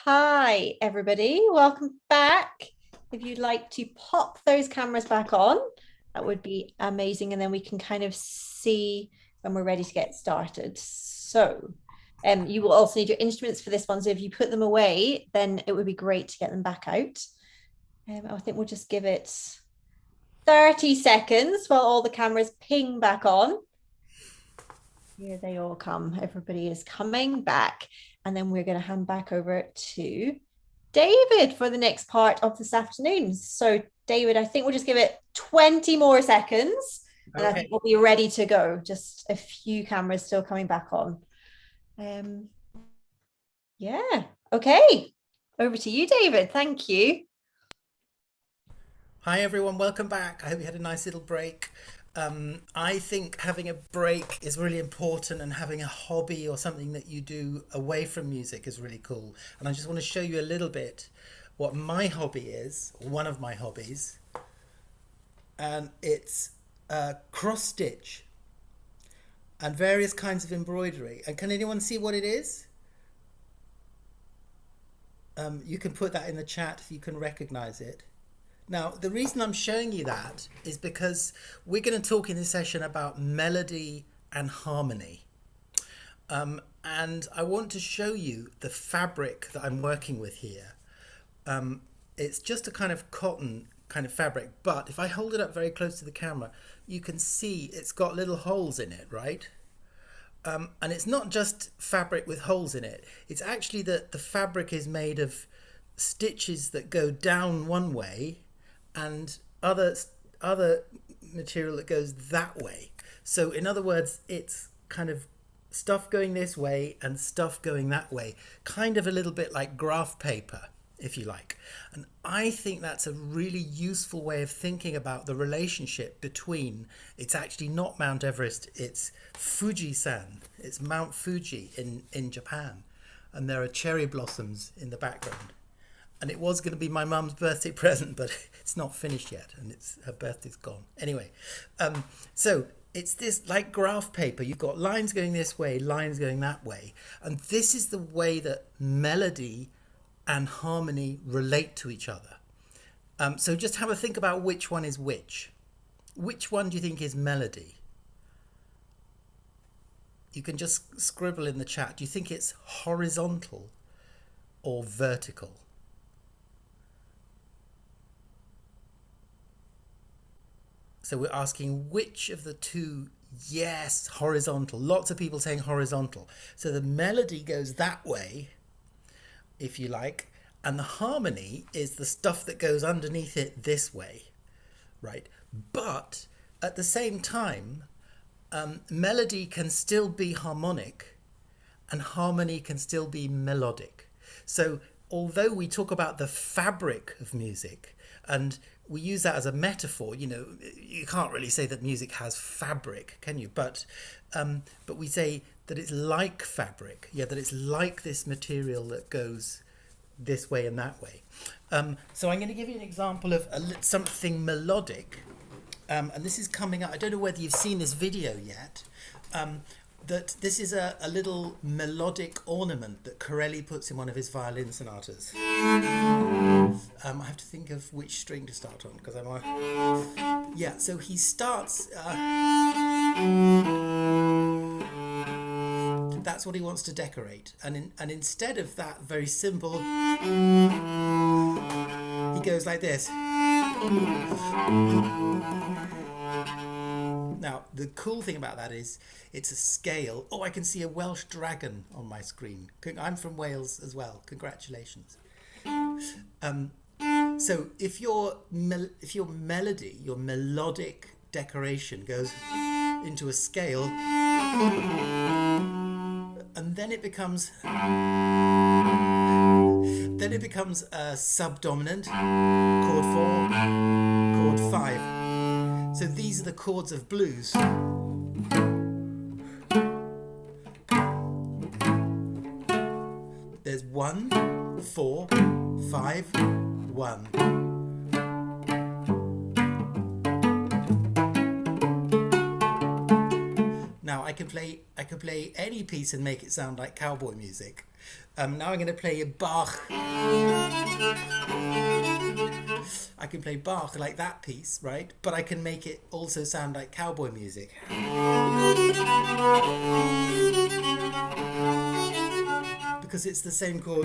Hi, everybody. Welcome back. If you'd like to pop those cameras back on, that would be amazing. And then we can kind of see when we're ready to get started. So, you will also need your instruments for this one. So if you put them away, then it would be great to get them back out. I think we'll just give it 30 seconds while all the cameras ping back on. Here they all come. Everybody is coming back. And then we're going to hand back over to David for the next part of this afternoon. So, David, I think we'll just give it 20 more seconds. And I think we'll be ready to go. Just a few cameras still coming back on. Yeah. Okay. Over to you, David. Thank you. Hi everyone, welcome back. I hope you had a nice little break. I think having a break is really important, and having a hobby or something that you do away from music is really cool. And I just want to show you a little bit what my hobby is, one of my hobbies, and it's cross stitch and various kinds of embroidery. And can anyone see what it is? You can put that in the chat if you can recognize it. Now, the reason I'm showing you that is because we're going to talk in this session about melody and harmony. And I want to show you the fabric that I'm working with here. It's just a kind of cotton kind of fabric, but if I hold it up very close to the camera, you can see it's got little holes in it, right? And it's not just fabric with holes in it. It's actually that the fabric is made of stitches that go down one way and other material that goes that way. So in other words, it's kind of stuff going this way and stuff going that way, kind of a little bit like graph paper, if you like. And I think that's a really useful way of thinking about the relationship between, it's actually not Mount Everest, it's Fuji-san, it's Mount Fuji in Japan, and there are cherry blossoms in the background. And it was going to be my mum's birthday present, but it's not finished yet, and her birthday's gone. Anyway, so it's this like graph paper. You've got lines going this way, lines going that way. And this is the way that melody and harmony relate to each other. So just have a think about which one is which. Which one do you think is melody? You can just scribble in the chat. Do you think it's horizontal or vertical? So we're asking which of the two. Yes, horizontal. Lots of people saying horizontal. So the melody goes that way, if you like, and the harmony is the stuff that goes underneath it this way, right? But at the same time, melody can still be harmonic and harmony can still be melodic. So although we talk about the fabric of music, and we use that as a metaphor, you know, you can't really say that music has fabric, can you? But we say that it's like fabric, yeah, that it's like this material that goes this way and that way. So I'm going to give you an example of something melodic, and this is coming up. I don't know whether you've seen this video yet. That this is a little melodic ornament that Corelli puts in one of his violin sonatas. I have to think of which string to start on because I'm on. Yeah, so he starts. That's what he wants to decorate, and instead of that very simple, he goes like this. Now, the cool thing about that is it's a scale. Oh, I can see a Welsh dragon on my screen. I'm from Wales as well. Congratulations. So if your melody, your melodic decoration goes into a scale, and then it becomes a subdominant, chord 4, chord 5. So these are the chords of blues. There's 1, 4, 5, 1. Now I can play any piece and make it sound like cowboy music. Now I'm going to play a Bach. I can play Bach like that piece, right? But I can make it also sound like cowboy music. Because it's the same chord.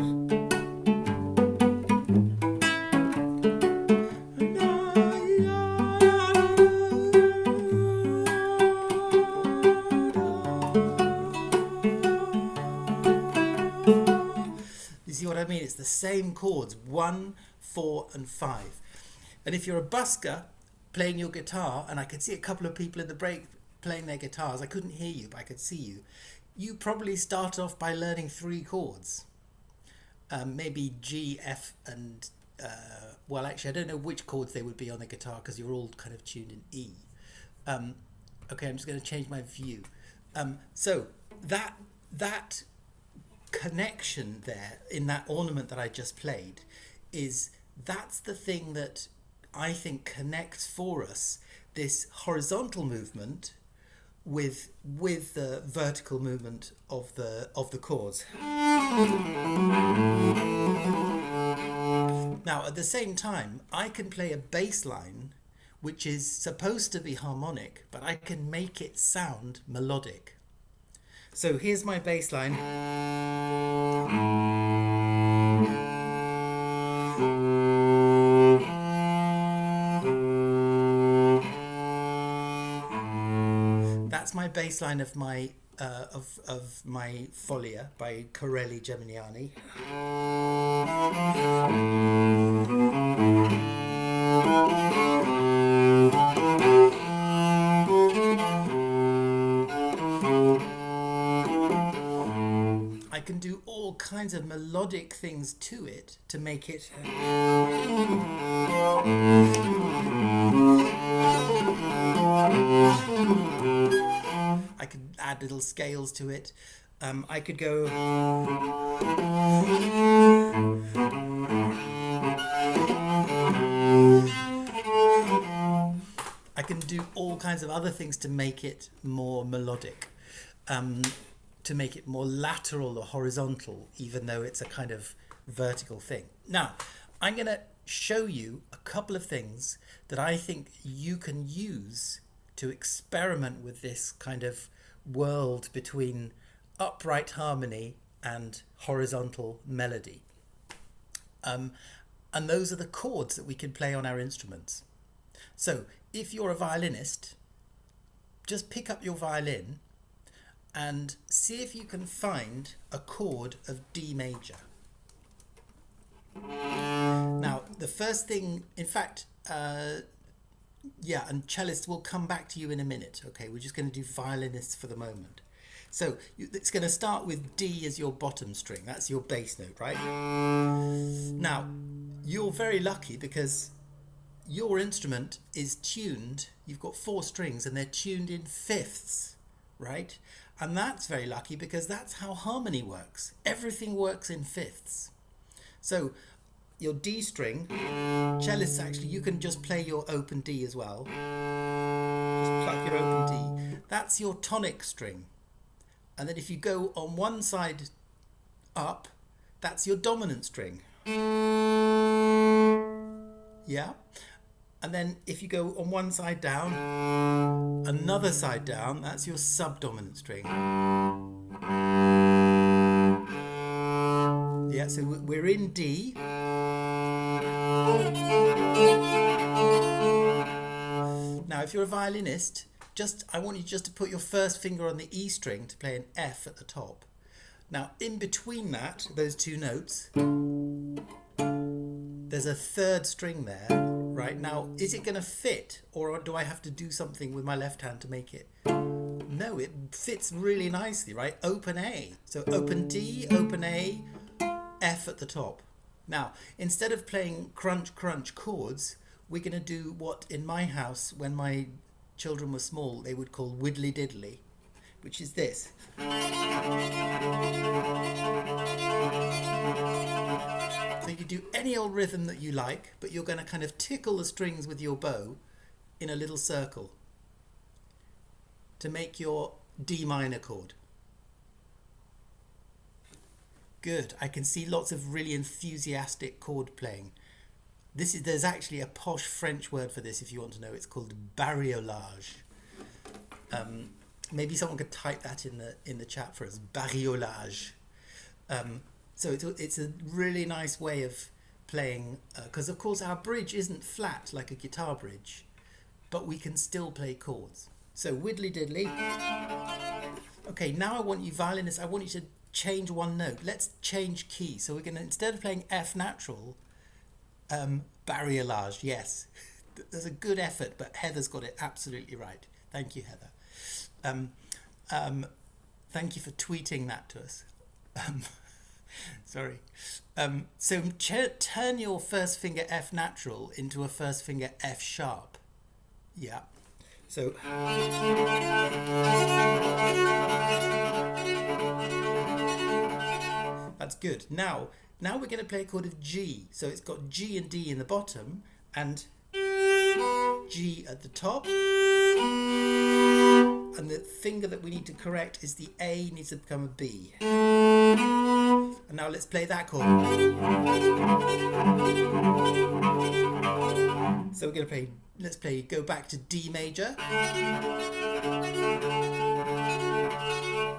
You see what I mean? It's the same chords, 1, 4 and 5. And if you're a busker playing your guitar, and I could see a couple of people in the break playing their guitars, I couldn't hear you, but I could see you. You probably start off by learning 3 chords. Maybe G, F and, well actually I don't know which chords they would be on the guitar because you're all kind of tuned in E. Okay, I'm just going to change my view. So that connection there in that ornament that I just played that's the thing that I think connects for us this horizontal movement with the vertical movement of the chords. Now at the same time I can play a bass line which is supposed to be harmonic, but I can make it sound melodic. So here's my bass line. That's my bass line of my Folia by Corelli Geminiani. I can do all kinds of melodic things to it to make it I could add little scales to it. I could go I can do all kinds of other things to make it more melodic, to make it more lateral or horizontal, even though it's a kind of vertical thing. Now, I'm going to show you a couple of things that I think you can use to experiment with this kind of world between upright harmony and horizontal melody. And those are the chords that we can play on our instruments. So if you're a violinist, just pick up your violin and see if you can find a chord of D major. Now, the first thing, in fact, yeah, and cellists will come back to you in a minute. Okay, we're just going to do violinists for the moment. So it's going to start with D as your bottom string. That's your bass note, right? Now, you're very lucky because your instrument is tuned. You've got 4 strings and they're tuned in fifths, right? And that's very lucky because that's how harmony works. Everything works in fifths. So your D string, cellists actually, you can just play your open D as well. Just pluck your open D. That's your tonic string. And then if you go on one side up, that's your dominant string. Yeah? And then if you go on one side down, another side down, that's your subdominant string. Yeah, so we're in D. Now, if you're a violinist, I want you just to put your first finger on the E string to play an F at the top. Now, in between that, those 2 notes, there's a 3rd string there, right? Now, is it going to fit, or do I have to do something with my left hand to make it? No, it fits really nicely, right? Open A. So open D, open A, F at the top. Now, instead of playing crunch, crunch chords, we're going to do what in my house, when my children were small, they would call widdly diddly, which is this. So you do any old rhythm that you like, but you're going to kind of tickle the strings with your bow in a little circle to make your D minor chord. Good. I can see lots of really enthusiastic chord playing. There's actually a posh French word for this if you want to know. It's called bariolage. Maybe someone could type that in the chat for us. Bariolage. So it's a really nice way of playing, because of course our bridge isn't flat like a guitar bridge, but we can still play chords. So widdly diddly. Okay, now I want you violinists, I want you to change one note. Let's change key. So we're going to, instead of playing F natural, bariolage, yes. There's a good effort, but Heather's got it absolutely right. Thank you, Heather. Thank you for tweeting that to us. Sorry. So turn your first finger F natural into a first finger F sharp. Yeah. So that's good. Now we're going to play a chord of G. So it's got G and D in the bottom and G at the top. And the finger that we need to correct is the A needs to become a B. And now let's play that chord. So we're going to play, go back to D major.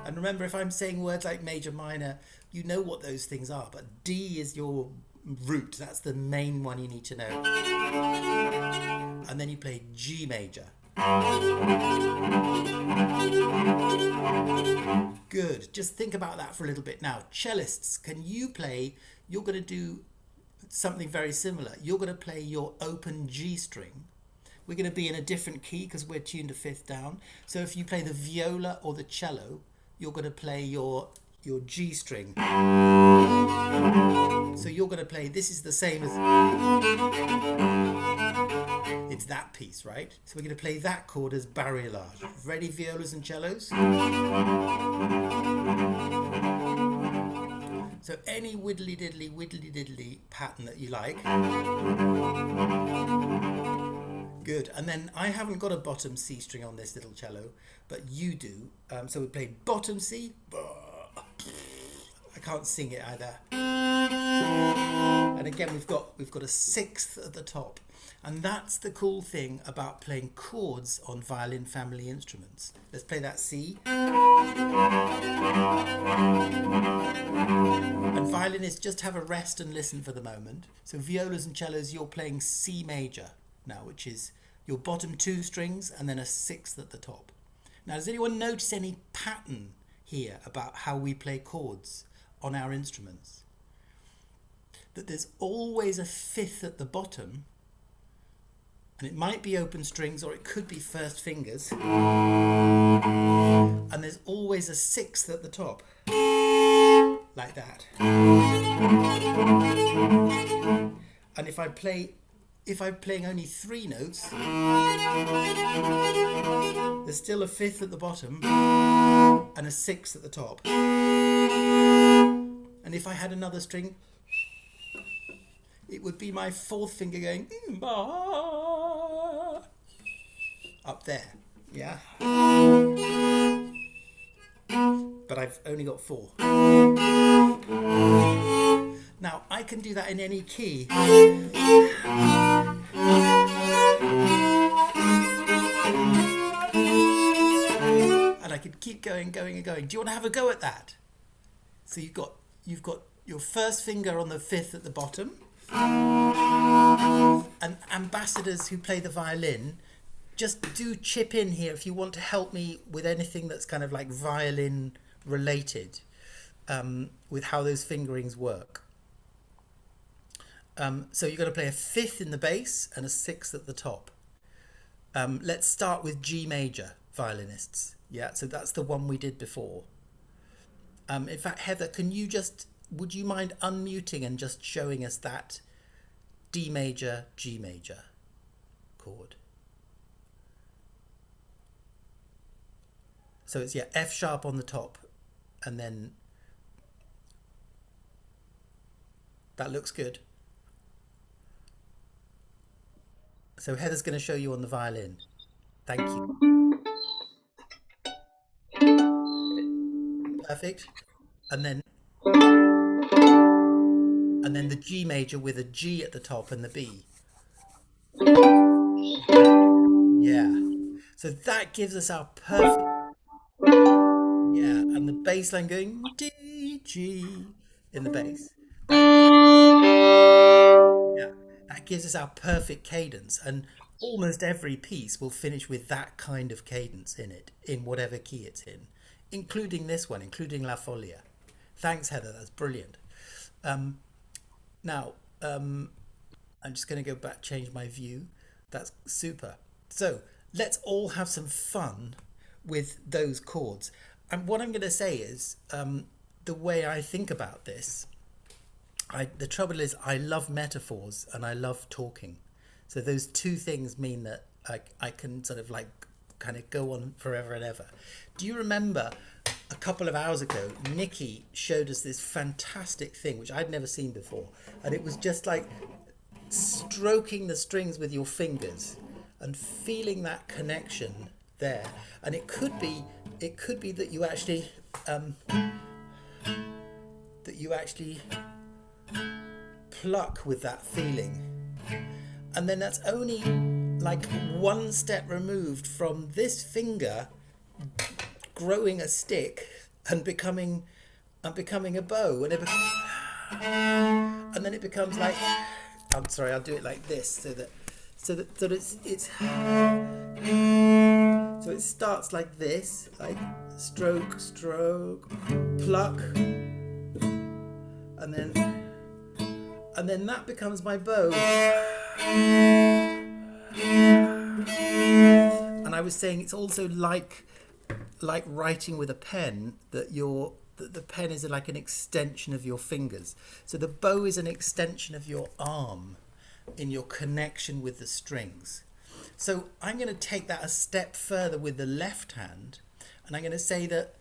And remember, if I'm saying words like major, minor, you know what those things are, but D is your root. That's the main one you need to know. And then you play G major. Good. Just think about that for a little bit. Now, cellists, can you play? You're going to do something very similar. You're going to play your open G string. We're going to be in a different key because we're tuned a fifth down. So if you play the viola or the cello, you're going to play your G string. So you're going to play, this is the same as, it's that piece, right? So we're going to play that chord as bariolage. Ready, violas and cellos? So any widdly diddly pattern that you like. Good. And then I haven't got a bottom C string on this little cello, but you do. So we play bottom C. I can't sing it either. And again, we've got a sixth at the top. And that's the cool thing about playing chords on violin family instruments. Let's play that C. And violinists, just have a rest and listen for the moment. So violas and cellos, you're playing C major now, which is your bottom two strings and then a sixth at the top. Now, does anyone notice any pattern here about how we play chords on our instruments? That there's always a fifth at the bottom, and it might be open strings or it could be first fingers, and there's always a sixth at the top, like that. And if I'm playing only three notes, there's still a fifth at the bottom and a sixth at the top. And if I had another string, it would be my fourth finger going up there, yeah? But I've only got four. Now, I can do that in any key. And I could keep going. Do you want to have a go at that? So you've got your first finger on the fifth at the bottom. And ambassadors who play the violin, just do chip in here if you want to help me with anything that's kind of like violin related, with how those fingerings work. So you're going to play a fifth in the bass and a sixth at the top. Let's start with G major, violinists. Yeah, so that's the one we did before. In fact, Heather, would you mind unmuting and just showing us that D major, G major chord? So it's, yeah, F sharp on the top, and then that looks good. So Heather's going to show you on the violin. Thank you. perfect, and then the G major with a G at the top and the B. Yeah. So that gives us our perfect. Yeah, and the bass line going D G in the bass. Yeah, that gives us our perfect cadence, and almost every piece will finish with that kind of cadence in it, in whatever key it's in, including this one, including La Folia. Thanks, Heather. That's brilliant. Now, I'm just going to go back, change my view. That's super. So let's all have some fun with those chords. And what I'm going to say is, the way I think about this, the trouble is I love metaphors and I love talking. So those two things mean that I can sort of like kind of go on forever and ever. Do you remember a couple of hours ago, Nicky showed us this fantastic thing, which I'd never seen before. And it was just like stroking the strings with your fingers and feeling that connection there. And it could be that you actually pluck with that feeling, and then that's only like one step removed from this finger growing a stick and becoming a bow, and then it becomes like, I'm sorry, I'll do it like this so that it starts like this, like stroke, stroke, pluck, and then that becomes my bow. And I was saying it's also like writing with a pen, that the pen is like an extension of your fingers. So the bow is an extension of your arm in your connection with the strings. So I'm going to take that a step further with the left hand, and I'm going to say that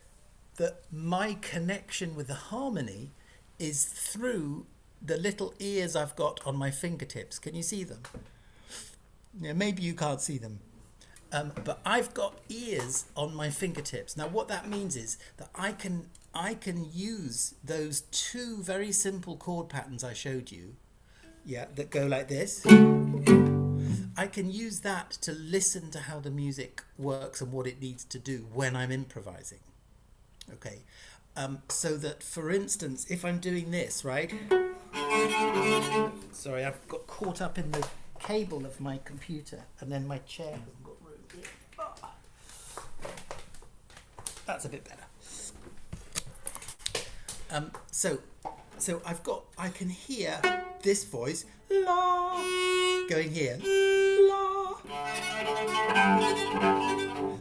my connection with the harmony is through the little ears I've got on my fingertips. Can you see them? Yeah, maybe you can't see them. But I've got ears on my fingertips. Now what that means is that I can use those two very simple chord patterns I showed you, that go like this. I can use that to listen to how the music works and what it needs to do when I'm improvising. Okay, so that, for instance, if I'm doing this, right? Sorry, I've got caught up in the cable of my computer, and then my chair hasn't got room here. That's a bit better. So I can hear this voice, la, going here, la.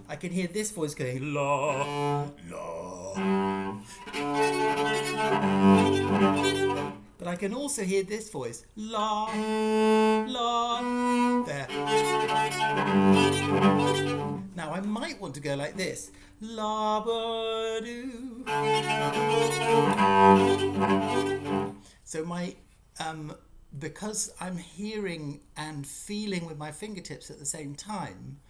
I can hear this voice going, la, la. But I can also hear this voice, la, la, there. Now I might want to go like this, la, ba, do. So because I'm hearing and feeling with my fingertips at the same time,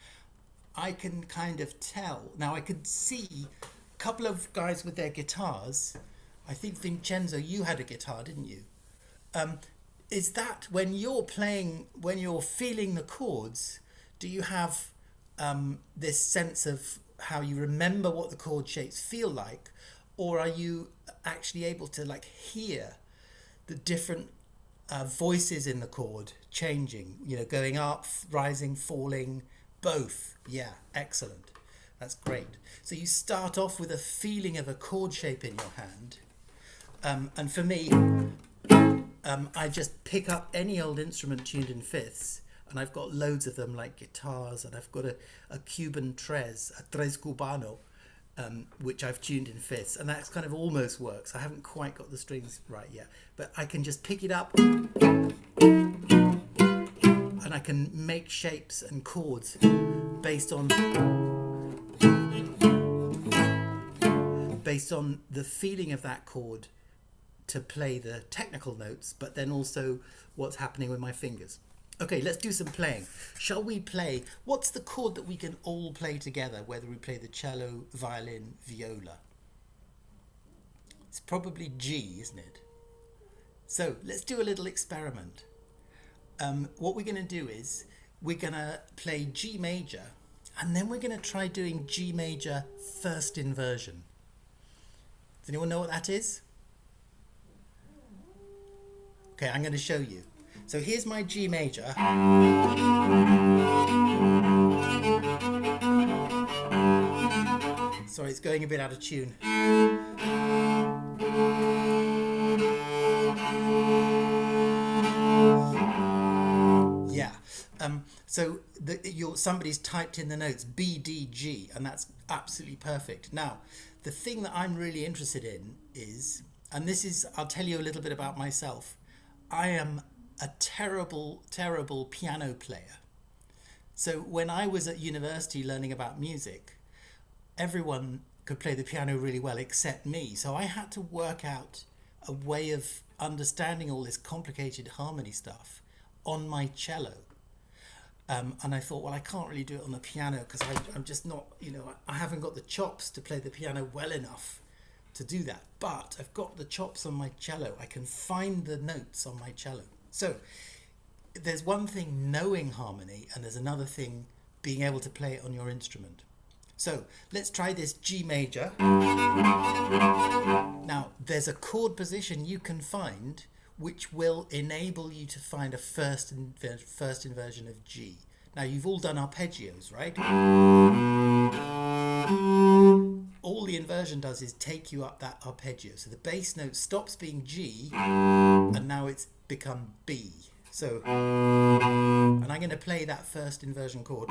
I can kind of tell. Now I could see a couple of guys with their guitars. I think, Vincenzo, you had a guitar, didn't you? Is that when you're playing, when you're feeling the chords, do you have this sense of how you remember what the chord shapes feel like, or are you actually able to like hear the different voices in the chord changing, going up, rising, falling, both? Yeah, excellent. That's great. So you start off with a feeling of a chord shape in your hand. And for me, I just pick up any old instrument tuned in fifths, and I've got loads of them, like guitars, and I've got a Cuban tres cubano, which I've tuned in fifths, and that's kind of almost works. I haven't quite got the strings right yet, but I can just pick it up, and I can make shapes and chords based on the feeling of that chord to play the technical notes, but then also what's happening with my fingers. Okay, let's do some playing. Shall we play? What's the chord that we can all play together, whether we play the cello, violin, viola? It's probably G, isn't it? So let's do a little experiment. What we're going to do is we're going to play G major, and then we're going to try doing G major first inversion. Does anyone know what that is? Okay, I'm going to show you. So here's my G major. Sorry, it's going a bit out of tune. Yeah. So somebody's typed in the notes B, D, G, and that's absolutely perfect. Now, the thing that I'm really interested in is, and this is, I'll tell you a little bit about myself. I am a terrible, terrible piano player. So when I was at university learning about music, everyone could play the piano really well except me. So I had to work out a way of understanding all this complicated harmony stuff on my cello. And I thought, well, I can't really do it on the piano because I'm just not, I haven't got the chops to play the piano well enough to do that. But I've got the chops on my cello. I can find the notes on my cello. So there's one thing knowing harmony, and there's another thing being able to play it on your instrument. So let's try this G major. Now, there's a chord position you can find which will enable you to find a first inversion of G. Now, you've all done arpeggios, right? All the inversion does is take you up that arpeggio. So the bass note stops being G, and now it's become B. So, and I'm going to play that first inversion chord.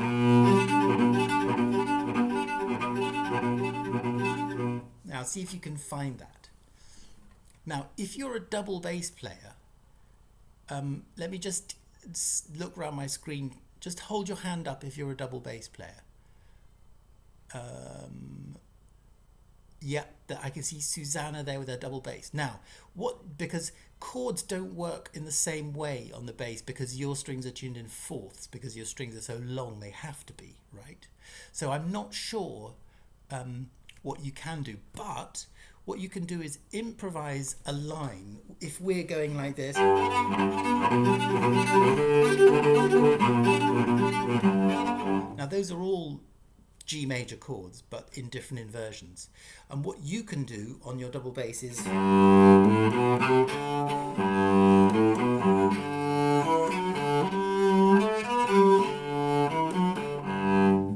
Now, see if you can find that. Now, if you're a double bass player, let me just look around my screen. Just hold your hand up if you're a double bass player. Yeah, I can see Susanna there with her double bass. Now, because chords don't work in the same way on the bass because your strings are tuned in fourths, because your strings are so long they have to be, right? So I'm not sure what you can do, but what you can do is improvise a line. If we're going like this, now those are all G major chords, but in different inversions. And what you can do on your double bass is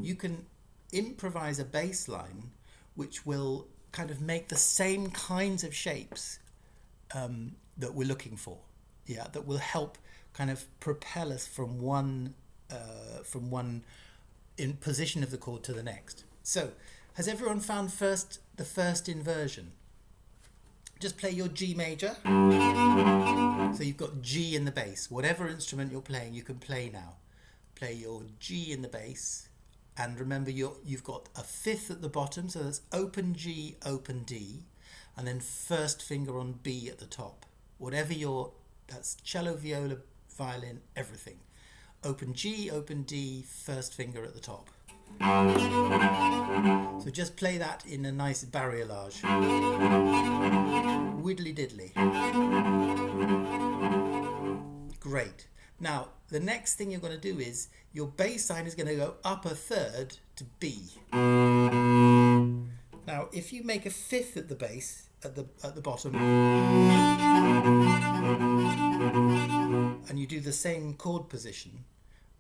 you can improvise a bass line which will kind of make the same kinds of shapes that we're looking for. Yeah, that will help kind of propel us from one in position of the chord to the next. So, has everyone found the first inversion? Just play your G major. So you've got G in the bass. Whatever instrument you're playing, you can play now. Play your G in the bass, and remember you've got a fifth at the bottom, so that's open G, open D, and then first finger on B at the top. Whatever that's cello, viola, violin, everything. Open G, open D, first finger at the top. So just play that in a nice barriolage. Widdly diddly. Great. Now, the next thing you're going to do is your bass line is going to go up a third to B. Now, if you make a fifth at the bass, at the bottom, and you do the same chord position,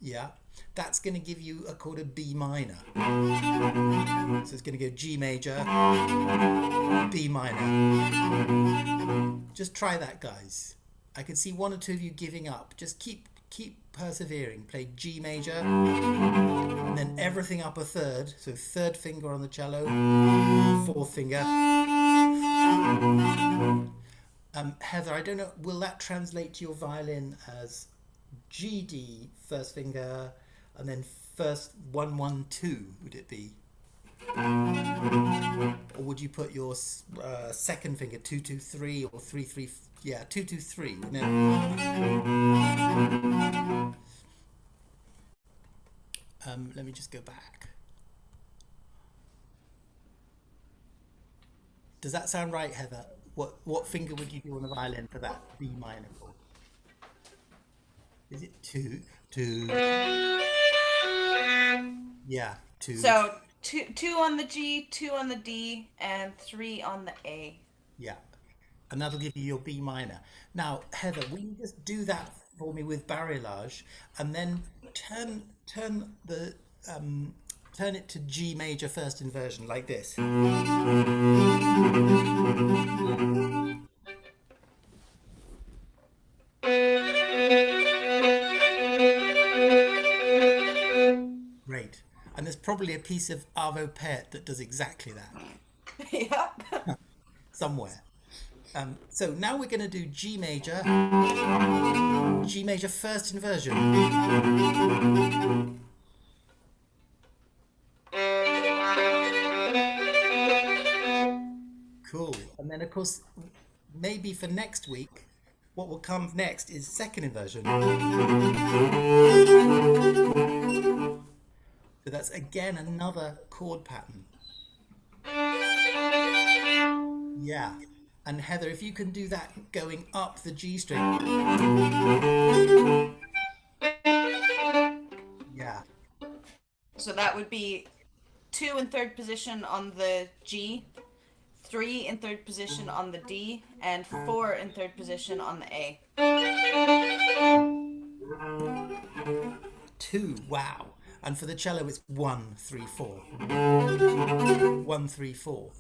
yeah, that's going to give you a chord of B minor. So it's going to go G major, B minor. Just try that, guys. I can see one or two of you giving up. Just keep persevering. Play G major, and then everything up a third. So third finger on the cello, fourth finger. Heather, I don't know, will that translate to your violin as G, D, first finger, and then first 1, 1, 2, would it be? Or would you put your second finger 2, 2, 3, or 3, 3, yeah, 2, 2, 3, wouldn't it? Let me just go back. Does that sound right, Heather? What finger would you do on the violin for that B minor chord? Is it two? Two. Yeah, two. So two on the G, 2 on the D, and 3 on the A. Yeah. And that'll give you your B minor. Now, Heather, will you just do that for me with barrelage, and then turn it to G major first inversion like this. Great. And there's probably a piece of Arvo Pärt that does exactly that. Yep. Somewhere. So now we're going to do G major first inversion. Cool. And then, of course, maybe for next week, what will come next is second inversion. So that's again another chord pattern. Yeah. And Heather, if you can do that going up the G string. Yeah. So that would be 2 in third position on the G, 3 in third position on the D, and 4 in third position on the A. 2, wow. And for the cello, it's 1, 3, 4. 1, 3, 4.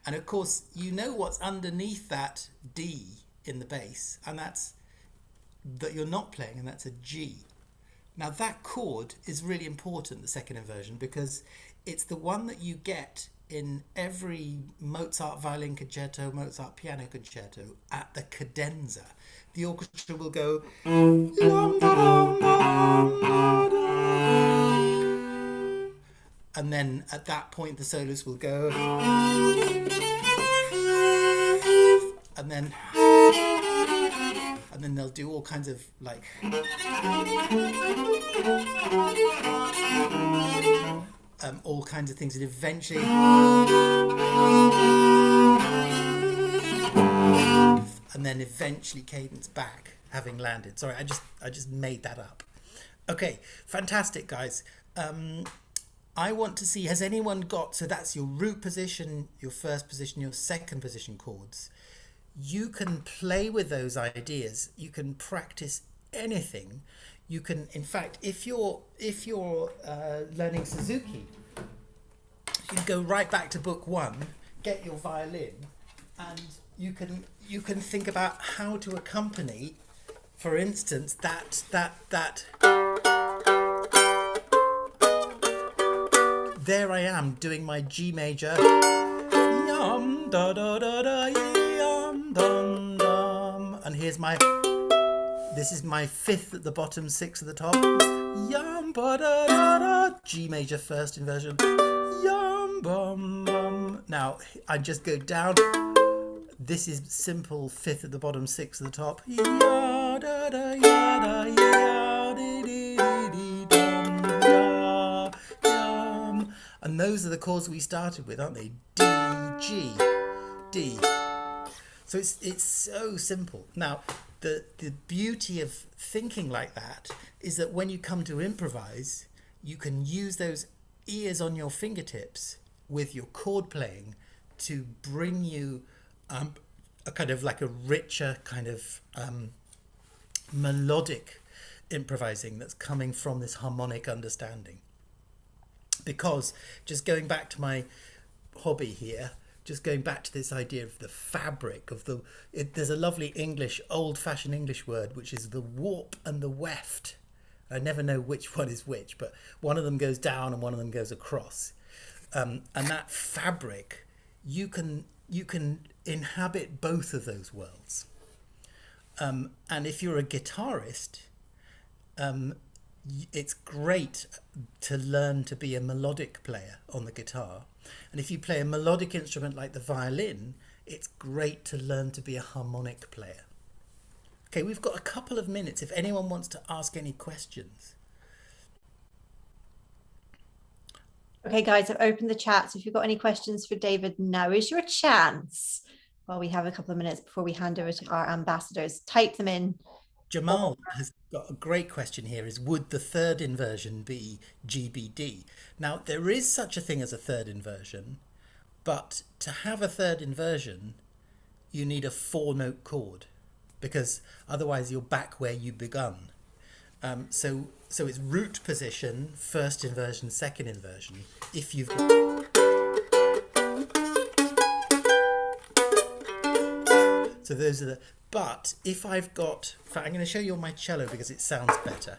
And of course, you know what's underneath that D in the bass, and that's that you're not playing, and that's a G. Now that chord is really important, the second inversion, because it's the one that you get in every Mozart violin concerto, Mozart piano concerto at the cadenza. The orchestra will go, and then at that point the soloist will go, and then they'll do all kinds of like all kinds of things, and eventually cadence back, having landed. Sorry, I just made that up. Okay, fantastic, guys. I want to see, has anyone got, so that's your root position, your first position, your second position chords. You can play with those ideas. You can practice anything. You can, in fact, if you're learning Suzuki, you can go right back to book 1, get your violin, and you can think about how to accompany, for instance, that there I am doing my G major, yum da da da da yum dum dum, and here's my, this is my 5th at the bottom, 6 at the top, yum ba da da da, G major first inversion, yum bum bum. Now I just go down. This is simple 5th at the bottom, 6 at the top, ya da da ya da ya di di di di dum ya yum. And those are the chords we started with, aren't they? D, G, D. So it's so simple. Now, the beauty of thinking like that is that when you come to improvise, you can use those ears on your fingertips with your chord playing to bring you a kind of like a richer kind of melodic improvising that's coming from this harmonic understanding. Because just going back to my hobby here, just going back to this idea of the fabric of there's a lovely English, old-fashioned English word, which is the warp and the weft. I never know which one is which, but one of them goes down and one of them goes across. And that fabric, you can inhabit both of those worlds. And if you're a guitarist, it's great to learn to be a melodic player on the guitar. And if you play a melodic instrument like the violin, it's great to learn to be a harmonic player. Okay, we've got a couple of minutes if anyone wants to ask any questions. Okay, guys, I've opened the chat. So if you've got any questions for David, now is your chance. while we have a couple of minutes before we hand over to our ambassadors. Type them in. Jamal has got a great question here, is would the third inversion be GBD? Now, there is such a thing as a third inversion, but to have a third inversion, you need a 4-note chord, because otherwise you're back where you begun. So it's root position, first inversion, second inversion. If you've got... So those are the... But if I've got... In fact, I'm going to show you on my cello because it sounds better.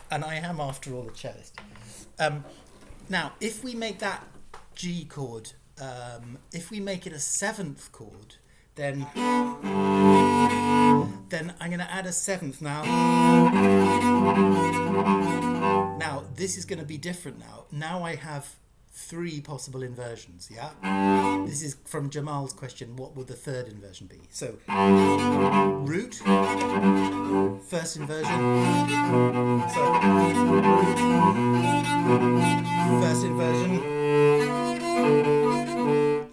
And I am, after all, a cellist. Now, if we make that G chord, if we make it a 7th chord, then I'm going to add a 7th now. Now, this is going to be different now. Now I have 3 possible inversions, yeah? This is from Jamal's question, what would the third inversion be? So, root, first inversion, so, root, first inversion,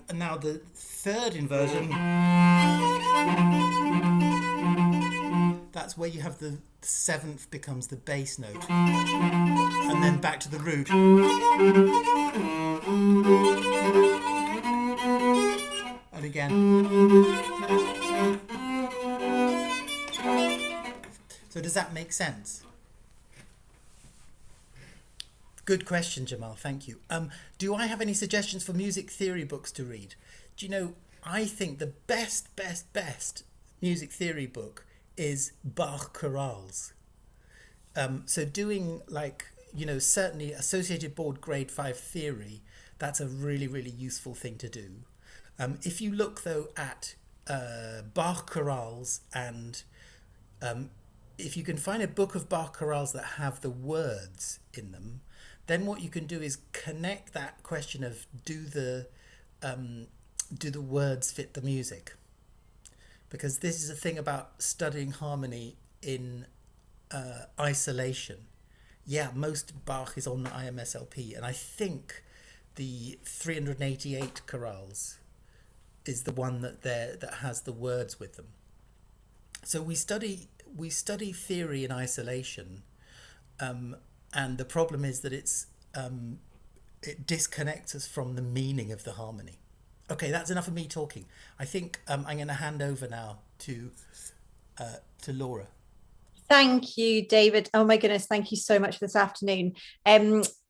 and now the third inversion, that's where you have the 7th becomes the bass note, and then back to the root. And again. So does that make sense? Good question, Jamal. Thank you. Do I have any suggestions for music theory books to read? Do you know, I think the best music theory book is Bach chorales. So doing, like, you know, certainly associated board grade 5 theory, that's a really, really useful thing to do. If you look though at Bach chorales, and if you can find a book of Bach chorales that have the words in them, then what you can do is connect that question of do the words fit the music? Because this is a thing about studying harmony in isolation. Yeah, most Bach is on the IMSLP, and I think the 388 chorales is the one that has the words with them. So we study theory in isolation, and the problem is that it disconnects us from the meaning of the harmony. Okay, that's enough of me talking. I think I'm going to hand over now to Laura. Thank you, David. Oh my goodness, thank you so much for this afternoon.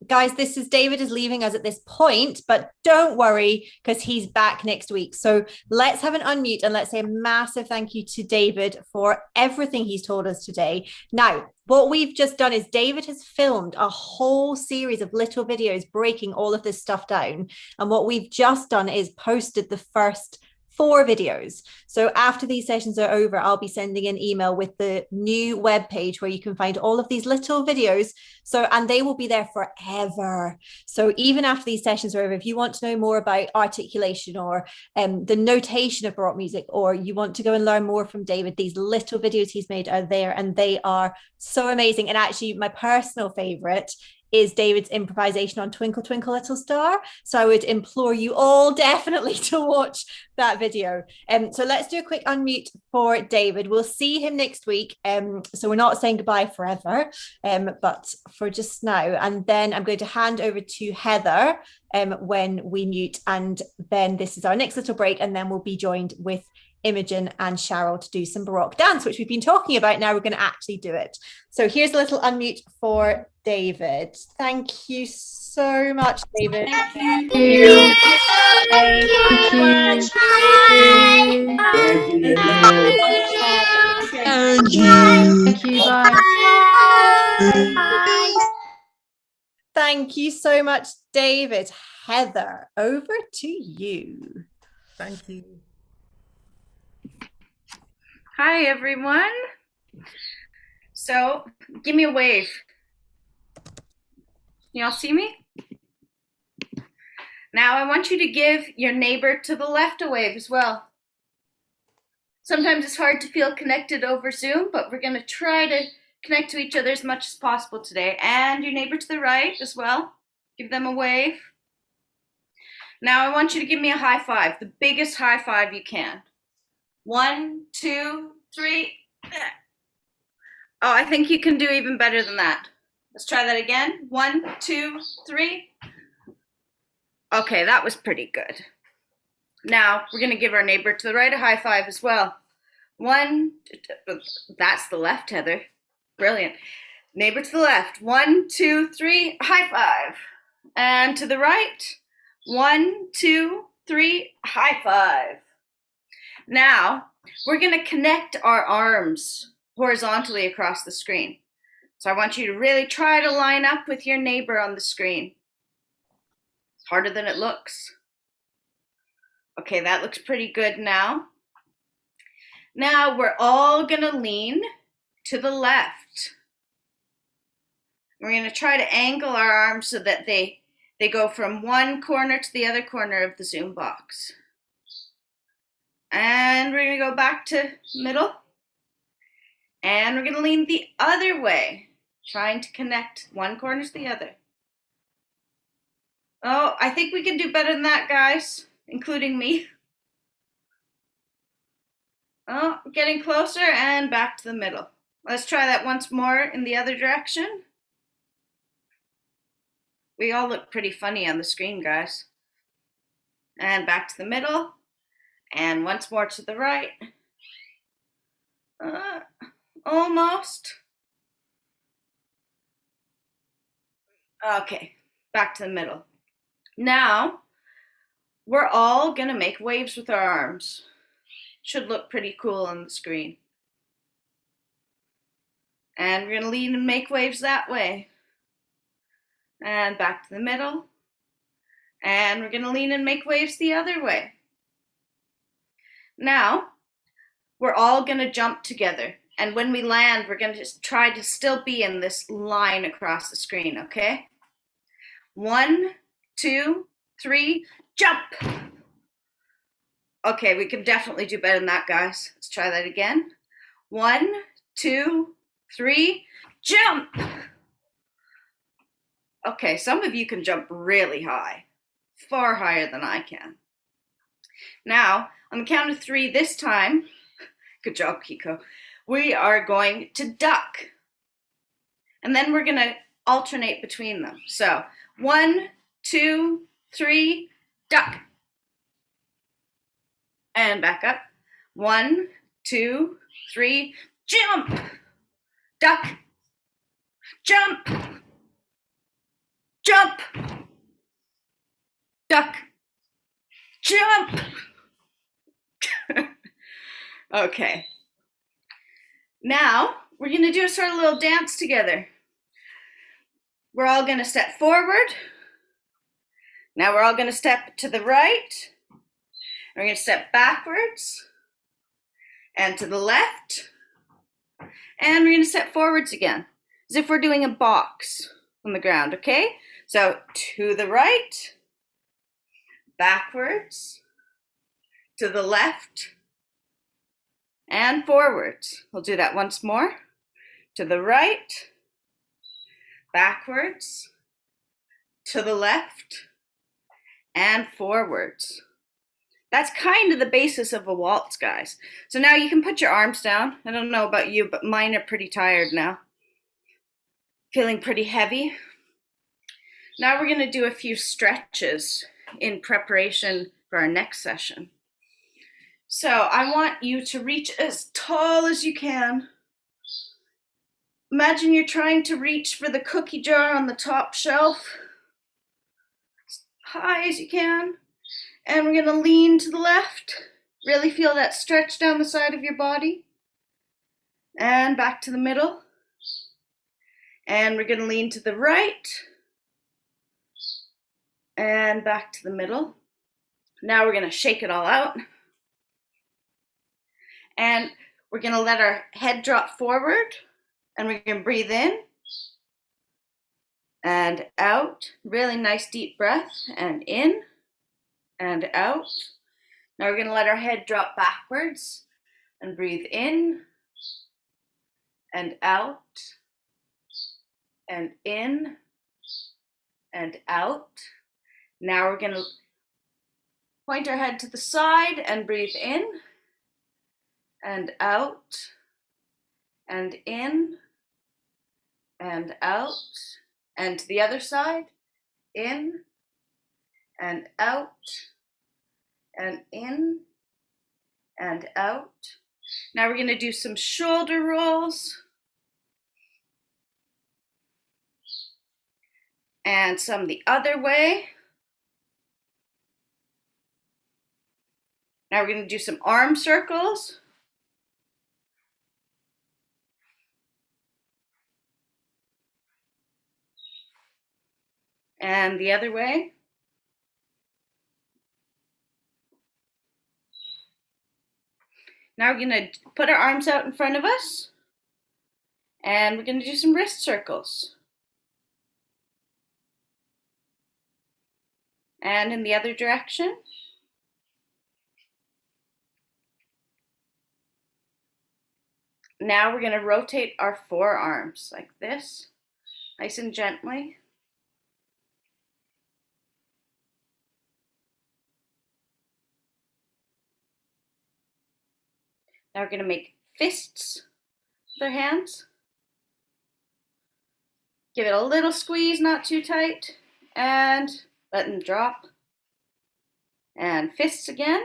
Guys, David is leaving us at this point, but don't worry because he's back next week. So let's have an unmute and let's say a massive thank you to David for everything he's told us today. Now, what we've just done is David has filmed a whole series of little videos breaking all of this stuff down. And what we've just done is posted the first 4 videos. So after these sessions are over, I'll be sending an email with the new webpage where you can find all of these little videos. So, and they will be there forever. So even after these sessions are over, if you want to know more about articulation or the notation of Baroque music, or you want to go and learn more from David, these little videos he's made are there and they are so amazing. And actually my personal favorite is David's improvisation on Twinkle Twinkle Little Star. So I would implore you all definitely to watch that video. So let's do a quick unmute for David. We'll see him next week. So we're not saying goodbye forever, but for just now. And then I'm going to hand over to Heather when we mute. And then this is our next little break. And then we'll be joined with Imogen and Sharol to do some Baroque dance, which we've been talking about. Now we're going to actually do it. So here's a little unmute for David. Thank you so much, David. Thank you. Thank you. Thank you so much, David. Heather, over to you. Thank you. Hi, everyone. So, give me a wave. Y'all see me? Now, I want you to give your neighbor to the left a wave as well. Sometimes it's hard to feel connected over Zoom, but we're going to try to connect to each other as much as possible today. And your neighbor to the right as well. Give them a wave. Now I want you to give me a high five, the biggest high five you can. 1, 2, 3. Oh, I think you can do even better than that. Let's try that again. 1, 2, 3. Okay, that was pretty good. Now we're gonna give our neighbor to the right a high five as well. 1, that's the left, Heather. Brilliant. Neighbor to the left. 1, 2, 3, high five. And to the right. 1, 2, 3, high five. Now we're gonna connect our arms horizontally across the screen. So I want you to really try to line up with your neighbor on the screen. It's harder than it looks. Okay, that looks pretty good now. Now we're all gonna lean to the left. We're gonna try to angle our arms so that they go from one corner to the other corner of the Zoom box. And we're gonna go back to middle. And we're gonna lean the other way, trying to connect one corner to the other. Oh, I think we can do better than that, guys, including me. Oh, getting closer and back to the middle. Let's try that once more in the other direction. We all look pretty funny on the screen, guys. And back to the middle. And once more to the right. Almost. Okay, back to the middle. Now, we're all gonna make waves with our arms. Should look pretty cool on the screen. And we're gonna lean and make waves that way. And back to the middle. And we're gonna lean and make waves the other way. Now, we're all gonna jump together. And when we land, we're gonna just try to still be in this line across the screen, okay? 1, 2, 3, jump! Okay, we can definitely do better than that, guys. Let's try that again. 1, 2, 3, jump! Okay, some of you can jump really high, far higher than I can. Now, on the count of 3 this time, good job, Kiko, we are going to duck. And then we're gonna alternate between them. So, 1, 2, 3, duck. And back up. 1, 2, 3, jump! Duck! Jump! Jump! Duck! Jump! Okay. Now, we're gonna do a sort of little dance together. We're all gonna step forward. Now we're all gonna step to the right. We're gonna step backwards and to the left. And we're gonna step forwards again, as if we're doing a box on the ground, okay? So to the right, backwards, to the left, and forwards. We'll do that once more. To the right, backwards, to the left, and forwards. That's kind of the basis of a waltz, guys. So now you can put your arms down. I don't know about you, but mine are pretty tired now. Feeling pretty heavy. Now we're gonna do a few stretches in preparation for our next session. So I want you to reach as tall as you can. Imagine you're trying to reach for the cookie jar on the top shelf. As high as you can. And we're gonna lean to the left. Really feel that stretch down the side of your body. And back to the middle. And we're gonna lean to the right. And back to the middle. Now we're gonna shake it all out. And we're gonna let our head drop forward. And we're gonna breathe in. And out. Really nice deep breath. And in. And out. Now we're gonna let our head drop backwards. And breathe in. And out. And in. And out. Now we're gonna Point our head to the side and breathe in and out and in and out, and to the other side, in and out and in and out. Now we're going to do some shoulder rolls and some the other way. Now we're going to do some arm circles. And the other way. Now we're going to put our arms out in front of us. And we're going to do some wrist circles. And in the other direction. Now we're going to rotate our forearms like this, nice and gently. Now we're going to make fists with our hands. Give it a little squeeze, not too tight, and let them drop. And fists again,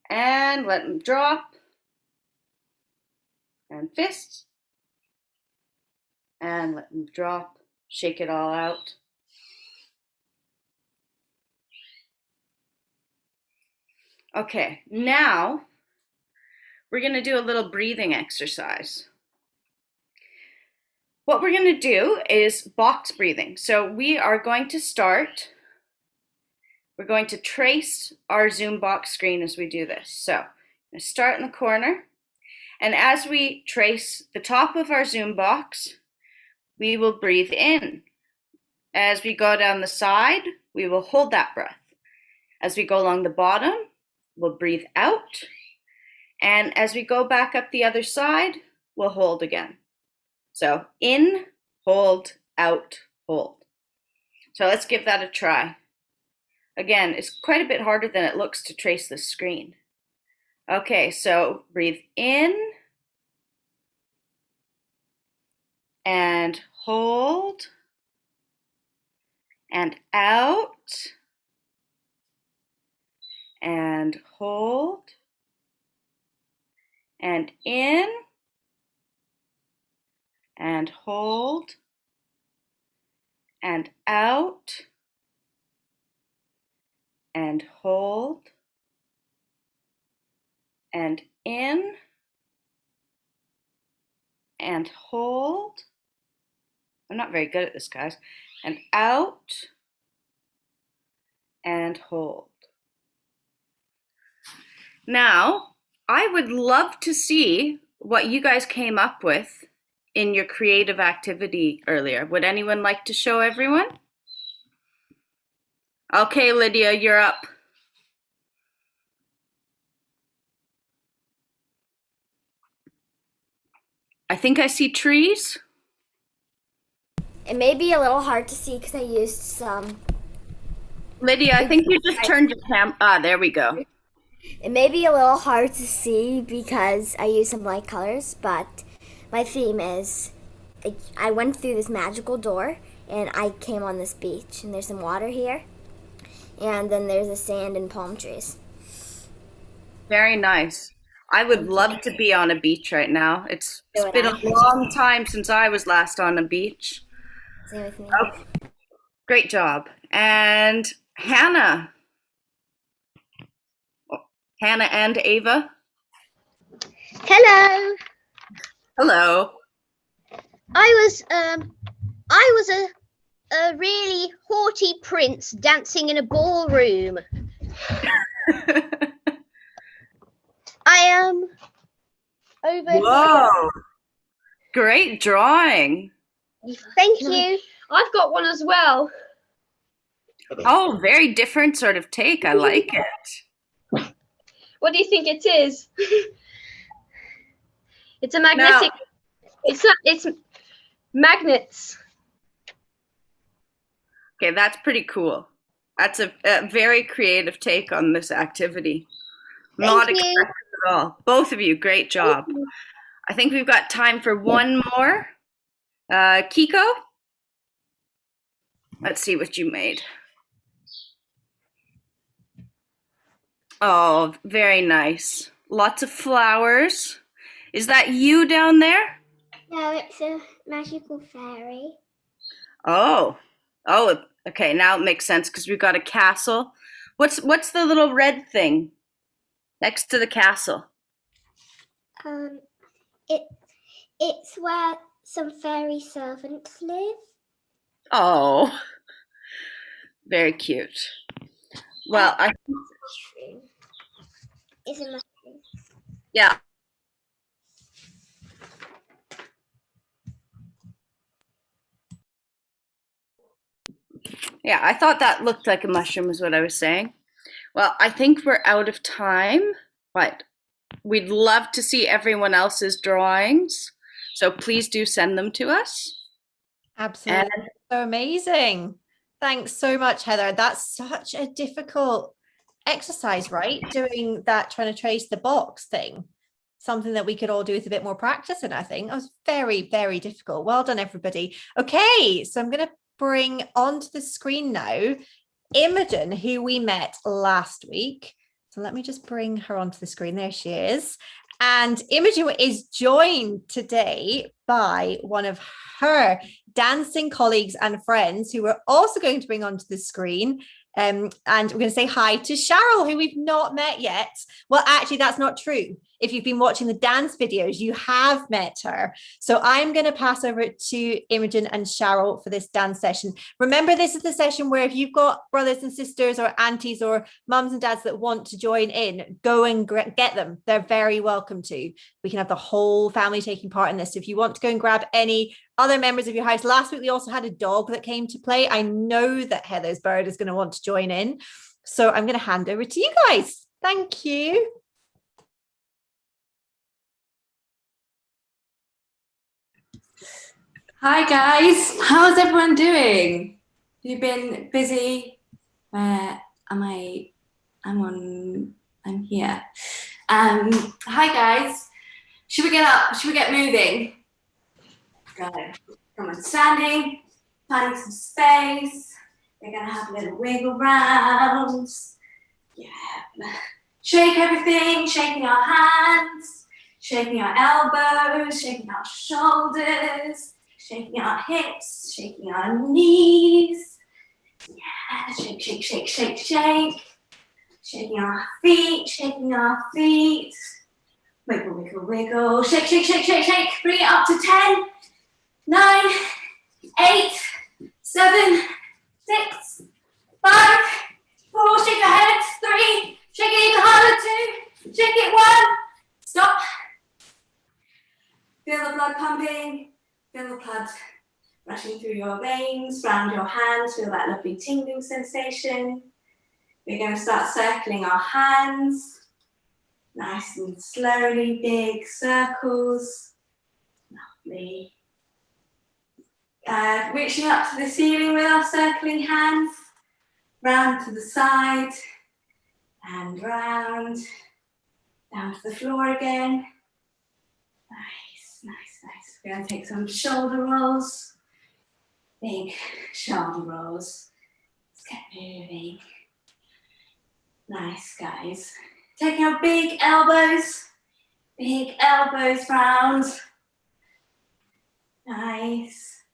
and let them drop. And fists, and let them drop. Shake it all out. Okay, now we're going to do a little breathing exercise. What we're going to do is box breathing. So we are going to start, we're going to trace our Zoom box screen as we do this. So I'm going to start in the corner, and as we trace the top of our Zoom box, we will breathe in. As we go down the side, we will hold that breath. As we go along the bottom, we'll breathe out. And as we go back up the other side, we'll hold again. So in, hold, out, hold. So let's give that a try. Again, it's quite a bit harder than it looks to trace the screen. Okay, so breathe in and hold and out and hold and in and hold and out and hold and in and hold. I'm not very good at this, guys. And out and hold. Now, I would love to see what you guys came up with in your creative activity earlier. Would anyone like to show everyone? Okay, Lydia, you're up. I think I see trees. It may be a little hard to see because I used some. Lydia, I think you just turned your cam. Ah, there we go. It may be a little hard to see because I used some light colors, but my theme is I went through this magical door and I came on this beach, and there's some water here, and then there's the sand and palm trees. Very nice. I would love to be on a beach right now. It's been a long time since I was last on a beach. Same with me. Oh, great job. And Hannah. Hannah and Ava. Hello. Hello. I was a really haughty prince dancing in a ballroom. I am over Whoa. Great drawing. here. Thank you. I've got one as well. Oh, very different sort of take. I like it. What do you think it is? It's a magnetic. It's magnets. Okay, that's pretty cool. That's a very creative take on this activity. Thank Not you. expected at all. Both of you, great job. I think we've got time for one more. Kiko, let's see what you made. Oh, very nice. Lots of flowers. Is that you down there? No, it's a magical fairy. Oh, okay. Now it makes sense because we've got a castle. What's the little red thing next to the castle? It's where some fairy servants live. Oh, very cute. Well, I Mushroom. It's a mushroom. yeah. Yeah, I thought that looked like a mushroom is what I was saying. Well, I think we're out of time, but we'd love to see everyone else's drawings. So please do send them to us. Absolutely. So amazing. Thanks so much, Heather. That's such a difficult exercise, right? Doing that, trying to trace the box thing. Something that we could all do with a bit more practice. And I think that was very, very difficult. Well done, everybody. Okay, so I'm going to bring onto the screen now Imogen, who we met last week. So let me just bring her onto the screen. There she is. And Imogen is joined today by one of her dancing colleagues and friends who we're also going to bring onto the screen. And we're going to say hi to Sharol, who we've not met yet. Well, actually, that's not true. If you've been watching the dance videos, you have met her. So I'm going to pass over to Imogen and Sharol for this dance session. Remember, this is the session where if you've got brothers and sisters or aunties or mums and dads that want to join in, go and get them. They're very welcome to. We can have the whole family taking part in this. So if you want to go and grab any other members of your house. Last week, we also had a dog that came to play. I know that Heather's bird is going to want to join in. So I'm going to hand over to you guys. Thank you. Hi guys, how's everyone doing? You've been busy? Where am I? I'm here. Hi guys. Should we get up? Should we get moving? Go. Come on, standing, finding some space. We're gonna have a little wiggle rounds. Yeah. Shake everything, shaking our hands, shaking our elbows, shaking our shoulders, shaking our hips, shaking our knees. Yeah, shake, shake, shake, shake, shake. Shaking our feet, shaking our feet. Wiggle, wiggle, wiggle. Shake, shake, shake, shake, shake. Bring it up to 10, 9, 8, 7, 6, 5, 4. Shake your head. 3. Shake it even harder. 2. Shake it. 1. Stop. Feel the blood pumping. Feel the blood rushing through your veins, round your hands. Feel that lovely tingling sensation. We're going to start circling our hands. Nice and slowly, big circles. Lovely. Reaching up to the ceiling with our circling hands. Round to the side. And round. Down to the floor again. Nice, nice, nice. We're going to take some shoulder rolls. Big shoulder rolls. Let's get moving. Nice, guys. Taking our big elbows round. Nice.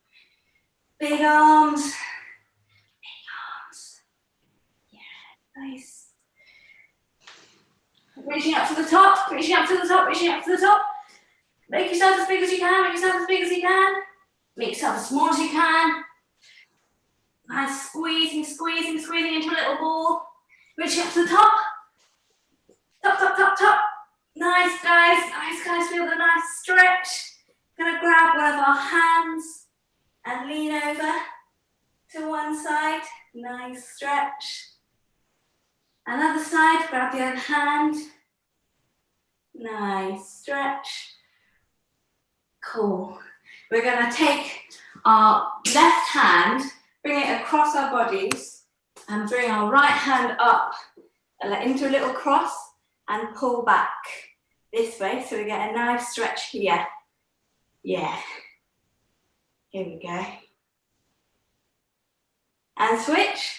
Big arms. Yeah, nice. Reaching up to the top, reaching up to the top, reaching up to the top. Make yourself as big as you can, make yourself as big as you can. Make yourself as small as you can. Nice, squeezing, squeezing, squeezing into a little ball. Reaching up to the top. Top, top, top, top. Nice, guys. Nice, guys. Feel the nice stretch. Gonna grab one of our hands and lean over to one side. Nice stretch. Another side. Grab the other hand. Nice stretch. Cool. We're gonna take our left hand, bring it across our bodies, and bring our right hand up into a little cross and pull back this way. So we get a nice stretch here. Yeah. Here we go. And switch.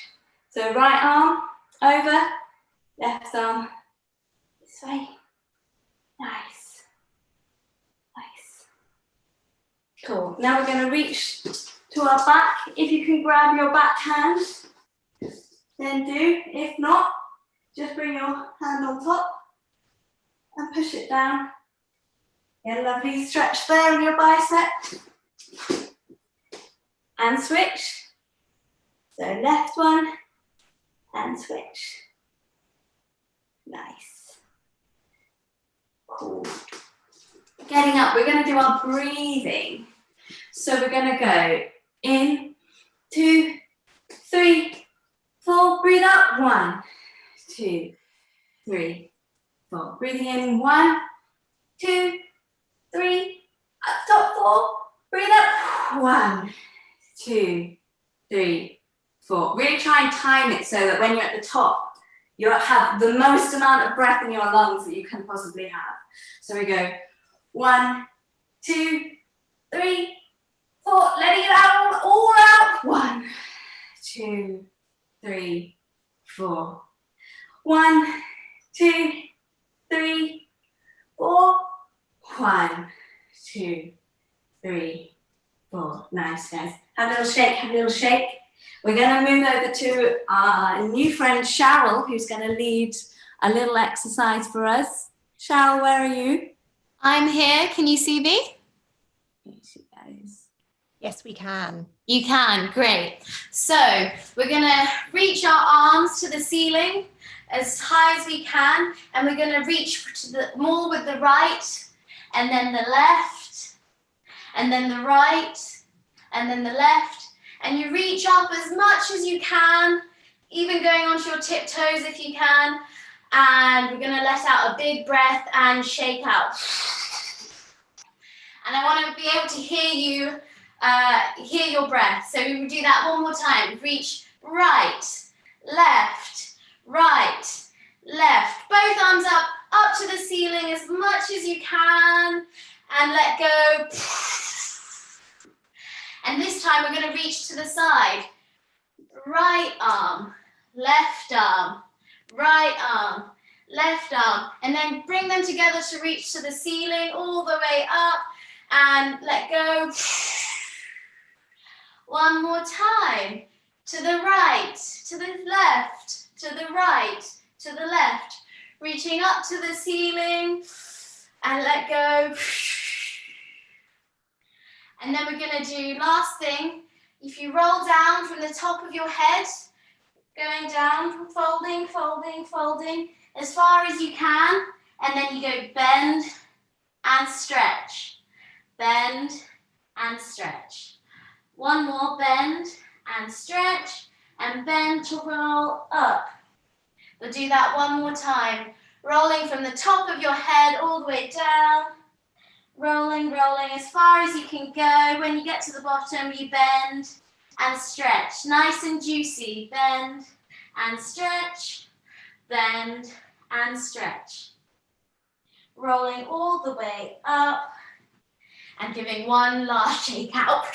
So right arm over, left arm this way. Nice. Nice. Cool. Now we're going to reach to our back. If you can grab your back hand, then do. If not, just bring your hand on top and push it down. Get a lovely stretch there in your bicep. And switch. So left one and switch. Nice. Cool. Getting up, we're going to do our breathing. So we're going to go in, 2, 3, 4. Breathe out. 1, 2, 3, 4. Breathing in. 1, 2, 3. Up top. 4. Breathe out. 1, 2, 3, 4. Really try and time it so that when you're at the top, you have the most amount of breath in your lungs that you can possibly have. So we go 1, 2, 3, 4. Letting it out, all out. 1, 2, 3, 4. 1, 2, 3, 4. 1, 2, 3, 4. Nice, guys. Have a little shake, have a little shake. We're going to move over to our new friend Sharol, who's going to lead a little exercise for us. Sharol, where are you? I'm here. Can you see me? Yes, you guys. Yes, we can. You can. Great. So we're going to reach our arms to the ceiling as high as we can, and we're going to reach to more with the right, and then the left, and then the right, and then the left. And you reach up as much as you can, even going onto your tiptoes if you can. And we're going to let out a big breath and shake out. And I want to be able to hear your breath. So we will do that one more time. Reach right, left, right, left. Both arms up to the ceiling as much as you can. And let go. And this time we're going to reach to the side. Right arm, left arm, right arm, left arm. And then bring them together to reach to the ceiling all the way up and let go. One more time. To the right, to the left, to the right, to the left. Reaching up to the ceiling and let go. And then we're going to do last thing. If you roll down from the top of your head, going down, folding, folding, folding, as far as you can. And then you go bend and stretch. Bend and stretch. One more, bend and stretch, and bend to roll up. We'll do that one more time. Rolling from the top of your head all the way down. Rolling, rolling as far as you can go. When you get to the bottom, you bend and stretch. Nice and juicy. Bend and stretch. Bend and stretch. Rolling all the way up and giving one last shake out.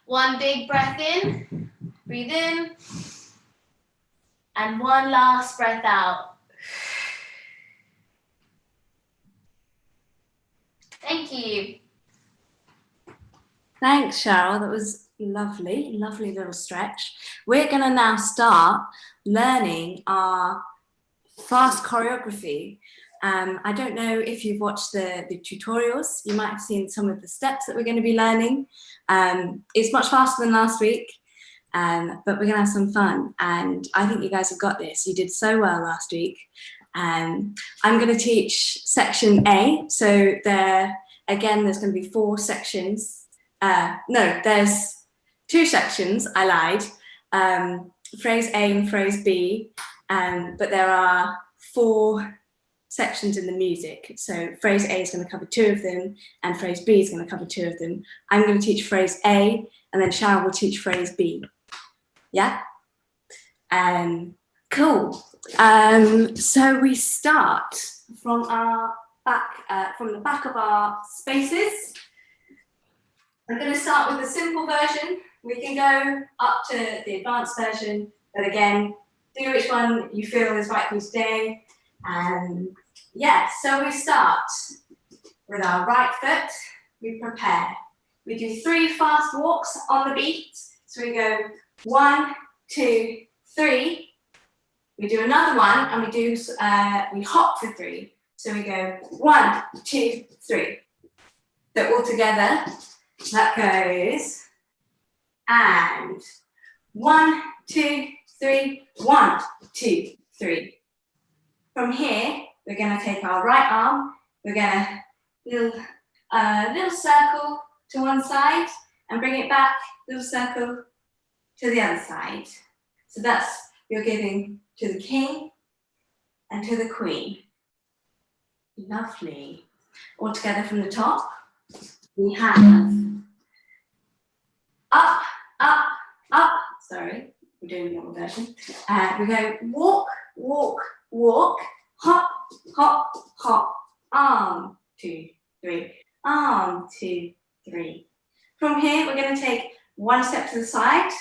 One big breath in. Breathe in. And one last breath out. Thank you. Thanks, Sharol. That was lovely, lovely little stretch. We're going to now start learning our fast choreography. I don't know if you've watched the tutorials. You might have seen some of the steps that we're going to be learning. It's much faster than last week, but we're going to have some fun. And I think you guys have got this. You did so well last week. I'm going to teach section A. So there's going to be 4 sections. No, there's 2 sections. I lied. Phrase A and phrase B. But there are 4 sections in the music. So phrase A is going to cover 2 of them, and phrase B is going to cover 2 of them. I'm going to teach phrase A, and then Sharol will teach phrase B. Yeah? Cool. So we start from our back, from the back of our spaces. I'm going to start with the simple version. We can go up to the advanced version, but again, do which one you feel is right for you today. Yeah, so we start with our right foot. We prepare. We do 3 fast walks on the beat. So we go 1, 2, 3. We do another one, and we hop for 3. So we go 1, 2, 3. So all together, that goes, and 1, 2, 3, 1, 2, 3. From here, we're going to take our right arm, we're going to little circle to one side and bring it back, little circle to the other side. So that's, you're giving to the king and to the queen. Lovely. All together from the top, we have up, up, up. Sorry, we're doing the normal version. We go walk, walk, walk, hop, hop, hop, arm, 2, 3, arm, 2, 3. From here, we're going to take 1 step to the side,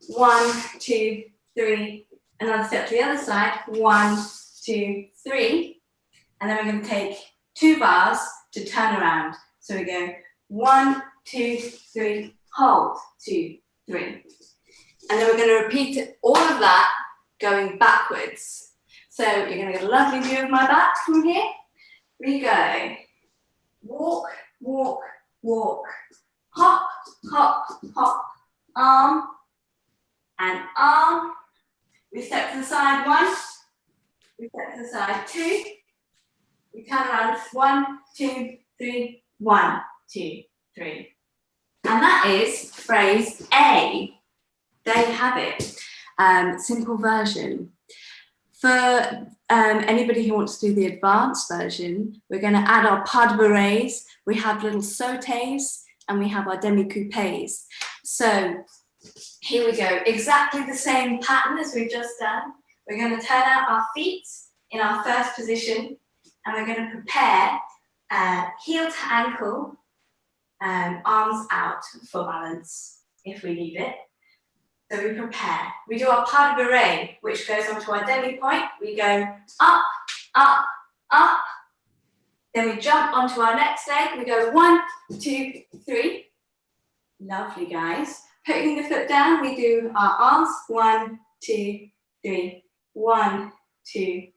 1, 2, 3, another step to the other side, 1, 2, 3, and then we're going to take 2 bars to turn around. So we go 1, 2, 3, hold, 2, 3. And then we're going to repeat all of that going backwards. So you're going to get a lovely view of my back from here. We go walk, walk, walk, hop, hop, hop, arm and arm. We step to the side 1, we step to the side 2, we turn around 1, 2, 3, 1, 2, 3. And that is phrase A. There you have it. Simple version. For anybody who wants to do the advanced version, we're going to add our pas de bourrées. We have little sautés and we have our demi-coupés. So here we go. Exactly the same pattern as we've just done. We're going to turn out our feet in our first position and we're going to prepare heel to ankle, arms out for balance if we need it. So we prepare. We do our pas de bourrée, which goes onto our demi point. We go up, up, up. Then we jump onto our next leg. We go 1, 2, 3. Lovely, guys. Putting the foot down, we do our arms. 1, 2, 3. 1, 2,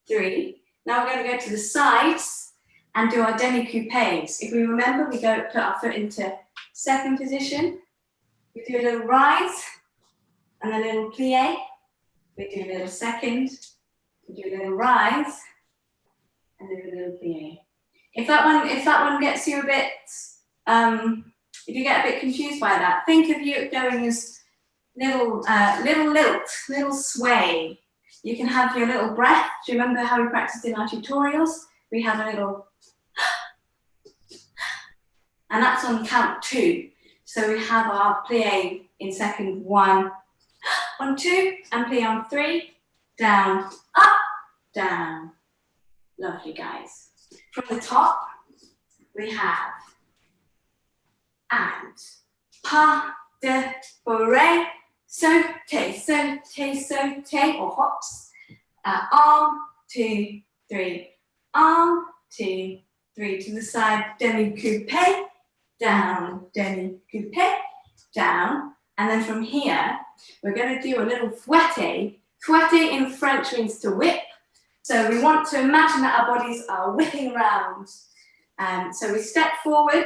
3. Now we're going to go to the sides and do our demi-coupés. If we remember, we go put our foot into second position. We do a little rise and a little plie. We do a little second. We do a little rise and then a little plie. If that one gets you a bit, if you get a bit confused by that, think of you going as little lilt, little sway. You can have your little breath. Do you remember how we practiced in our tutorials? We have a little, and that's on count 2. So we have our plie in second 1, on 2, and plie on 3, down, up, down. Lovely, guys. From the top, we have and pas de bourrée, sauté, sauté, sauté, or hops. Arm, 2, 3, arm, 2, 3 to the side, demi-coupé, down, demi-coupé, down. And then from here, we're going to do a little fouette. Fouette in French means to whip. So we want to imagine that our bodies are whipping around. So we step forward,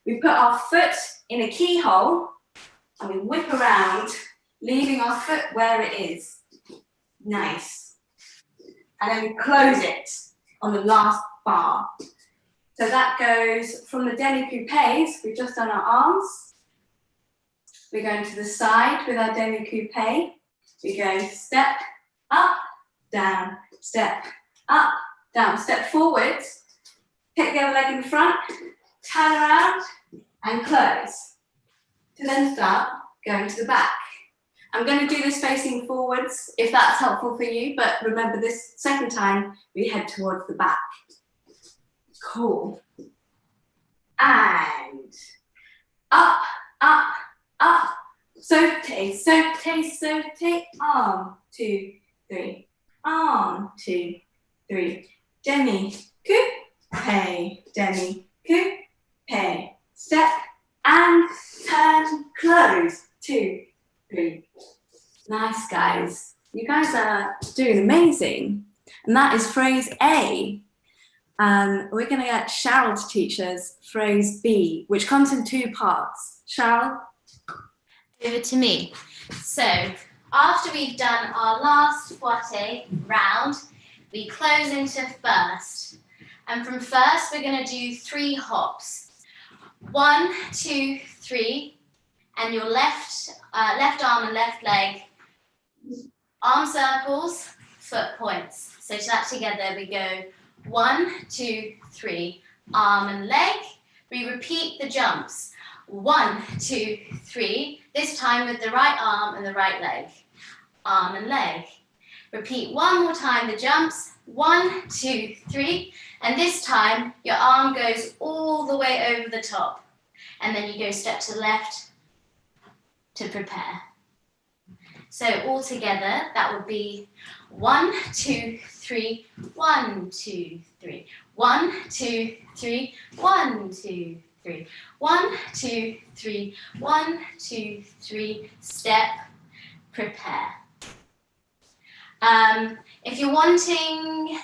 we put our foot in a keyhole, and we whip around, leaving our foot where it is. Nice. And then we close it on the last bar. So that goes from the demi-coupés, we've just done our arms. We're going to the side with our demi-coupé. We go step, up, down, step, up, down, step forwards, pick the other leg in the front, turn around and close. To then start going to the back. I'm going to do this facing forwards if that's helpful for you, but remember this second time we head towards the back. Cool. And up, up, up. Saute, saute, saute. Arm, 2, 3. Arm, 2, 3. Demi, coupe, demi, coupe. Step and turn, close. 2, 3. Nice, guys. You guys are doing amazing. And that is phrase A. We're going to get Sharol to teach us phrase B, which comes in 2 parts. Sharol? Over to me. So, after we've done our last foite round, we close into first. And from first, we're going to do 3 hops. 1, 2, 3. And your left arm and left leg, arm circles, foot points. So to that together we go 1, 2, 3, arm and leg. We repeat the jumps. 1, 2, 3, this time with the right arm and the right leg. Arm and leg. Repeat one more time the jumps. 1, 2, 3, and this time your arm goes all the way over the top. And then you go step to the left to prepare. So all together that would be 1, 2, 3, 1, 2, 3. 1, 2, 3, 1, 2, 3. 1, 2, 3, 1, 2, 3. Step, prepare. If you're wanting,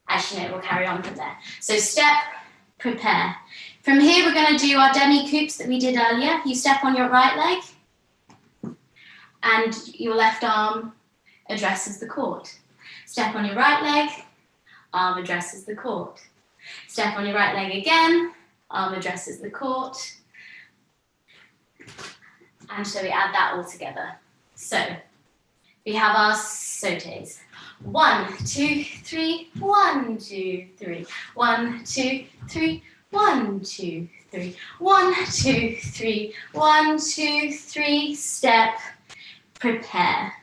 actually no, we'll carry on from there. So step, prepare. From here we're going to do our demi-coupes that we did earlier. You step on your right leg and your left arm addresses the court. Step on your right leg, arm addresses the court. Step on your right leg again, arm addresses the court. And so we add that all together. So we have our sautes. 1, 2, 3, 1, 2, 3. 1, 2, 3, 1, 2, 3. 1, 2, 3, 1, 2, 3. Step, prepare.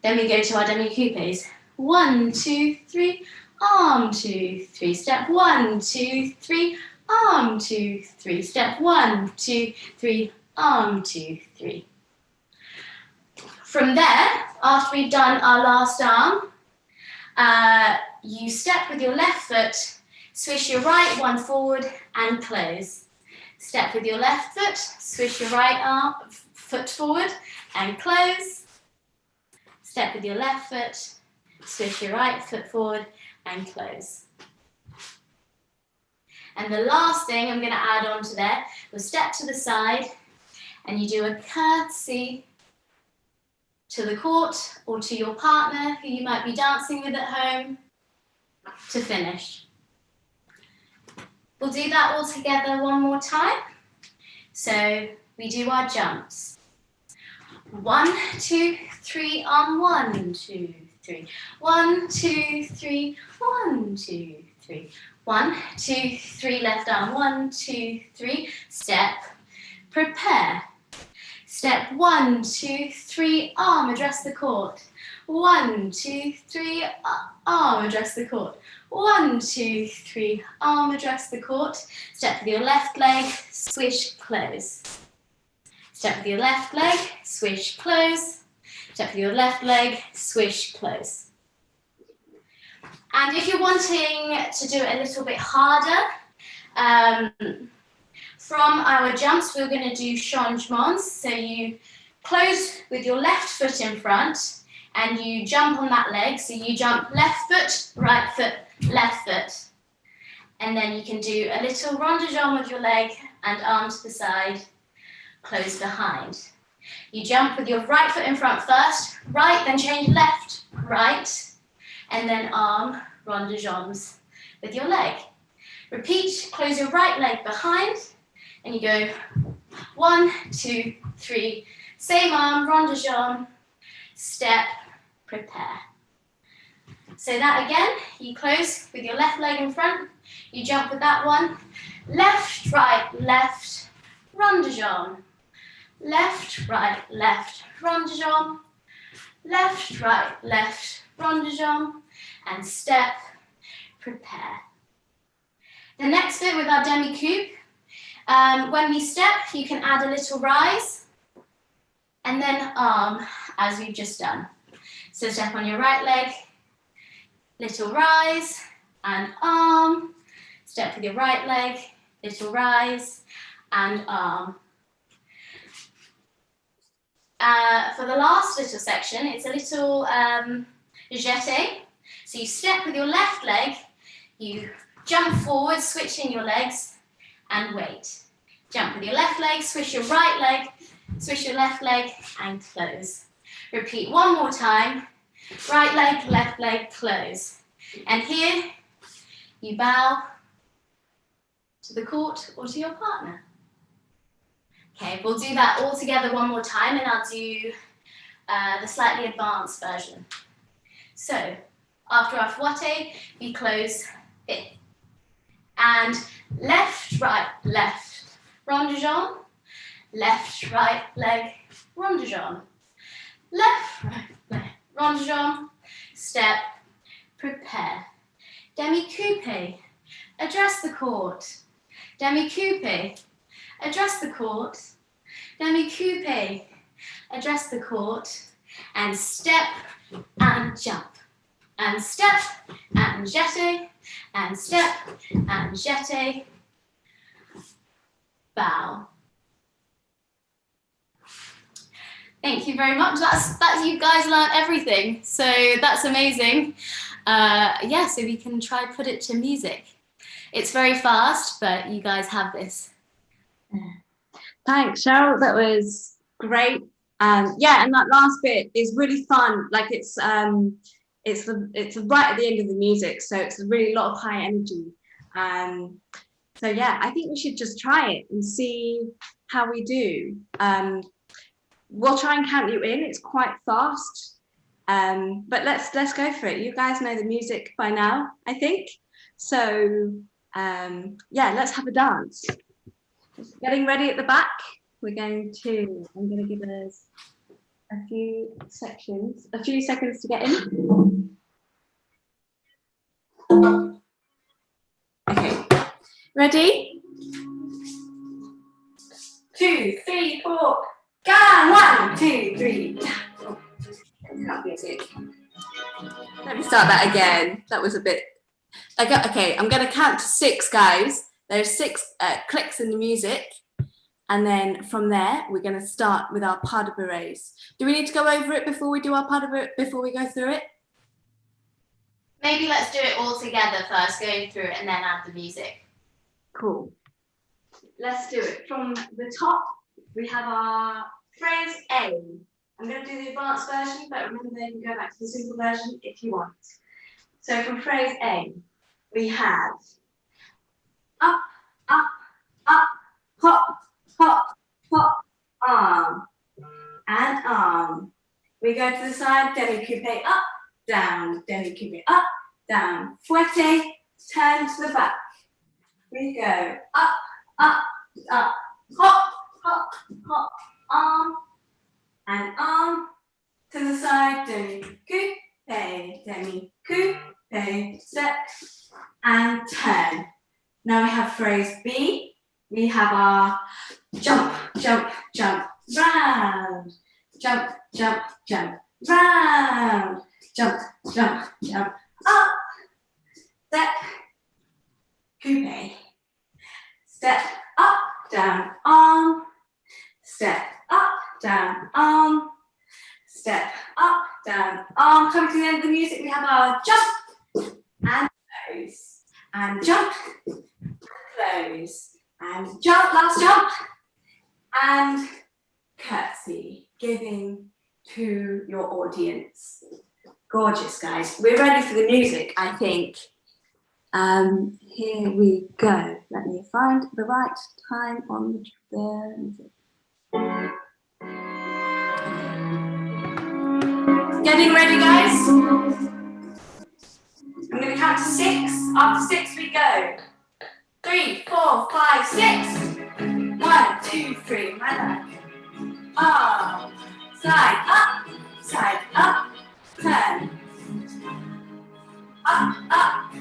Then we go to our demi-coupes. 1, 2, 3, arm, 2, 3. Step 1, 2, 3, arm, 2, 3. Step 1, 2, 3, arm, 2, 3. From there, after we've done our last arm, you step with your left foot, swish your right one forward and close. Step with your left foot, swish your right foot forward and close. Step with your left foot, swish your right foot forward and close. And the last thing I'm going to add on to there, we'll step to the side and you do a curtsy to the court or to your partner who you might be dancing with at home to finish. We'll do that all together one more time. So we do our jumps. 1, 2, 3 on 1, 2, 3. 1, 2, 3, 1, 2, 3. 1, 2, 3, left arm, 1, 2, 3. Step, prepare. Step 1, 2, 3, arm, address the court. 1, 2, 3, arm, address the court. 1, 2, 3, arm, address the court. Step with your left leg, swish, close. Step with your left leg, swish, close. Step with your left leg, swish, close. And if you're wanting to do it a little bit harder, from our jumps, we're going to do changements. So you close with your left foot in front and you jump on that leg. So you jump left foot, right foot, left foot. And then you can do a little rond de jambe with your leg and arm to the side, close behind. You jump with your right foot in front first, right, then change left, right, and then arm, rond de jambes with your leg. Repeat, close your right leg behind, and you go 1, 2, 3, same arm, rond de jambe, step, prepare. So that again, you close with your left leg in front, you jump with that one, left, right, left, rond de jambe, left, right, left, rond de jambe, left, right, left, rond de jambe, and step, prepare. The next bit with our demi-coupe, when we step, you can add a little rise, and then arm, as we've just done. So step on your right leg, little rise, and arm. Step with your right leg, little rise, and arm. For the last little section, it's a little jeté. So you step with your left leg, you jump forward, switching your legs, and wait. Jump with your left leg, switch your right leg, switch your left leg, and close. Repeat one more time. Right leg, left leg, close. And here, you bow to the court or to your partner. Okay, we'll do that all together one more time, and I'll do the slightly advanced version. So, after our fouette, we close it. And left, right, left, rond de jambe. Left, right, leg, rond de jambe. Left, right, leg, rond de jambe. Step, prepare. Demi-coupe, address the court. Demi-coupe, address the court. Demi-coupe, address the court. And step and jump. And step and jeté. And step and jeté. Bow. Thank you very much. That's you guys learned everything. So that's amazing. Yeah, so we can try put it to music. It's very fast, but you guys have this. Thanks, Sharol. That was great. Yeah, and that last bit is really fun. Like it's right at the end of the music, so it's a really lot of high energy. So yeah, I think we should just try it and see how we do. We'll try and count you in. It's quite fast, but let's go for it. You guys know the music by now, I think. So yeah, let's have a dance. Just getting ready at the back. I'm going to give us a few seconds to get in. Okay, ready? 2, 3, 4. Go! 1, 2, 3. Music. Let me start that again. That was a bit. Okay, I'm going to count to 6, guys. There's 6 clicks in the music, and then from there we're going to start with our pas de bourrées. Do we need to go over it before we do our pas de bourrées, before we go through it? Maybe let's do it all together first, going through it, and then add the music. Cool. Let's do it. From the top, we have our phrase A. I'm going to do the advanced version, but remember you can go back to the simple version if you want. So from phrase A, we have up, up, up, hop, hop, hop, arm, and arm. We go to the side, demi-coupe up, down, demi-coupe up, down, fouette, turn to the back. We go up, up, up, hop, hop, hop, arm, and arm, to the side, demi-coupe, demi-coupe, step, and turn. Now we have phrase B. We have our jump, jump, jump, round, jump, jump, jump, round, jump, jump, jump, up, step, coupe, step, up, down, arm, step, up, down, arm, step, up, down, arm. Coming to the end of the music, we have our jump and close, and jump, close, and jump, last jump, and curtsy, giving to your audience. Gorgeous, guys. We're ready for the music, I think. Here we go. Let me find the right time on the music. Getting ready, guys? I'm going to count to 6. After 6 we go. 3, 4, 5, 6. 1, 2, 3. My back. Up. Side up. Turn. Up.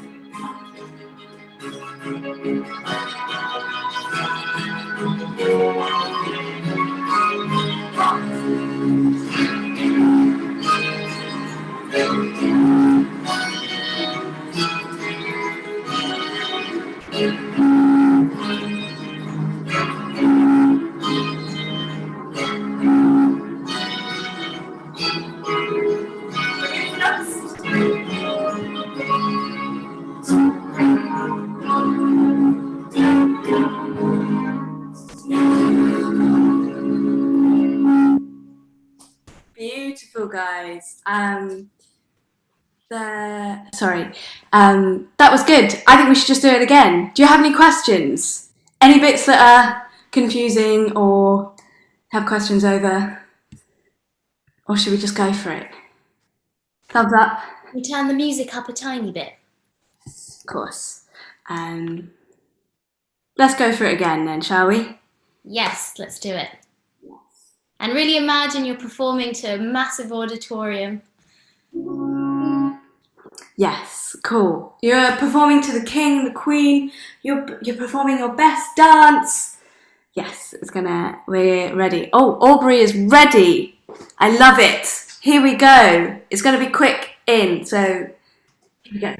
Beautiful, guys. That was good. I think we should just do it again. Do you have any questions? Any bits that are confusing or have questions over? Or should we just go for it? Thumbs up. We turn the music up a tiny bit. Of course. Let's go for it again then, shall we? Yes, let's do it. And really imagine you're performing to a massive auditorium. Yes, cool. You're performing to the king, the queen. You're performing your best dance. Yes, we're ready. Oh, Aubrey is ready. I love it. Here we go. It's gonna be quick in, so here we go.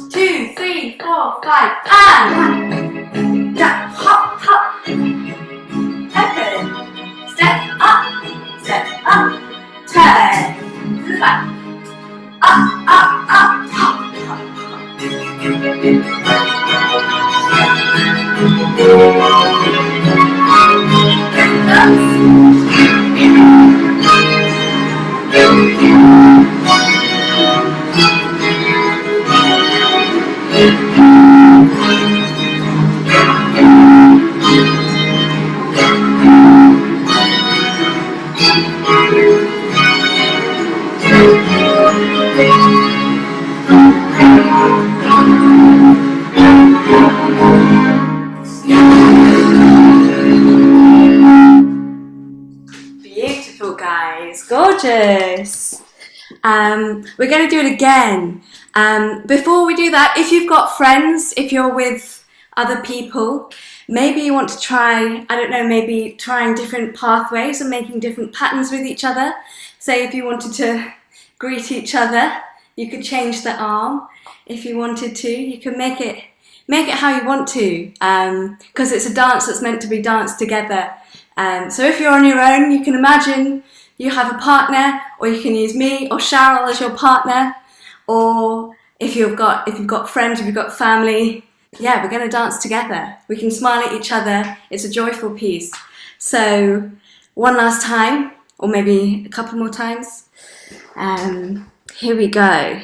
2, 3, 4, 5, and jump, hop, hop. Okay. Step up, turn to the back. Up, hop, hop, hop. Beautiful, guys. Gorgeous. We're going to do it again. Before we do that, if you've got friends, if you're with other people, maybe you want to try, I don't know, maybe trying different pathways and making different patterns with each other. Say if you wanted to greet each other, you could change the arm. If you wanted to, you can make it how you want to, because it's a dance that's meant to be danced together. So if you're on your own, you can imagine you have a partner, or you can use me or Sharol as your partner, or if you've got friends, if you've got family, yeah, we're going to dance together. We can smile at each other. It's a joyful piece. So one last time, or maybe a couple more times. Here we go.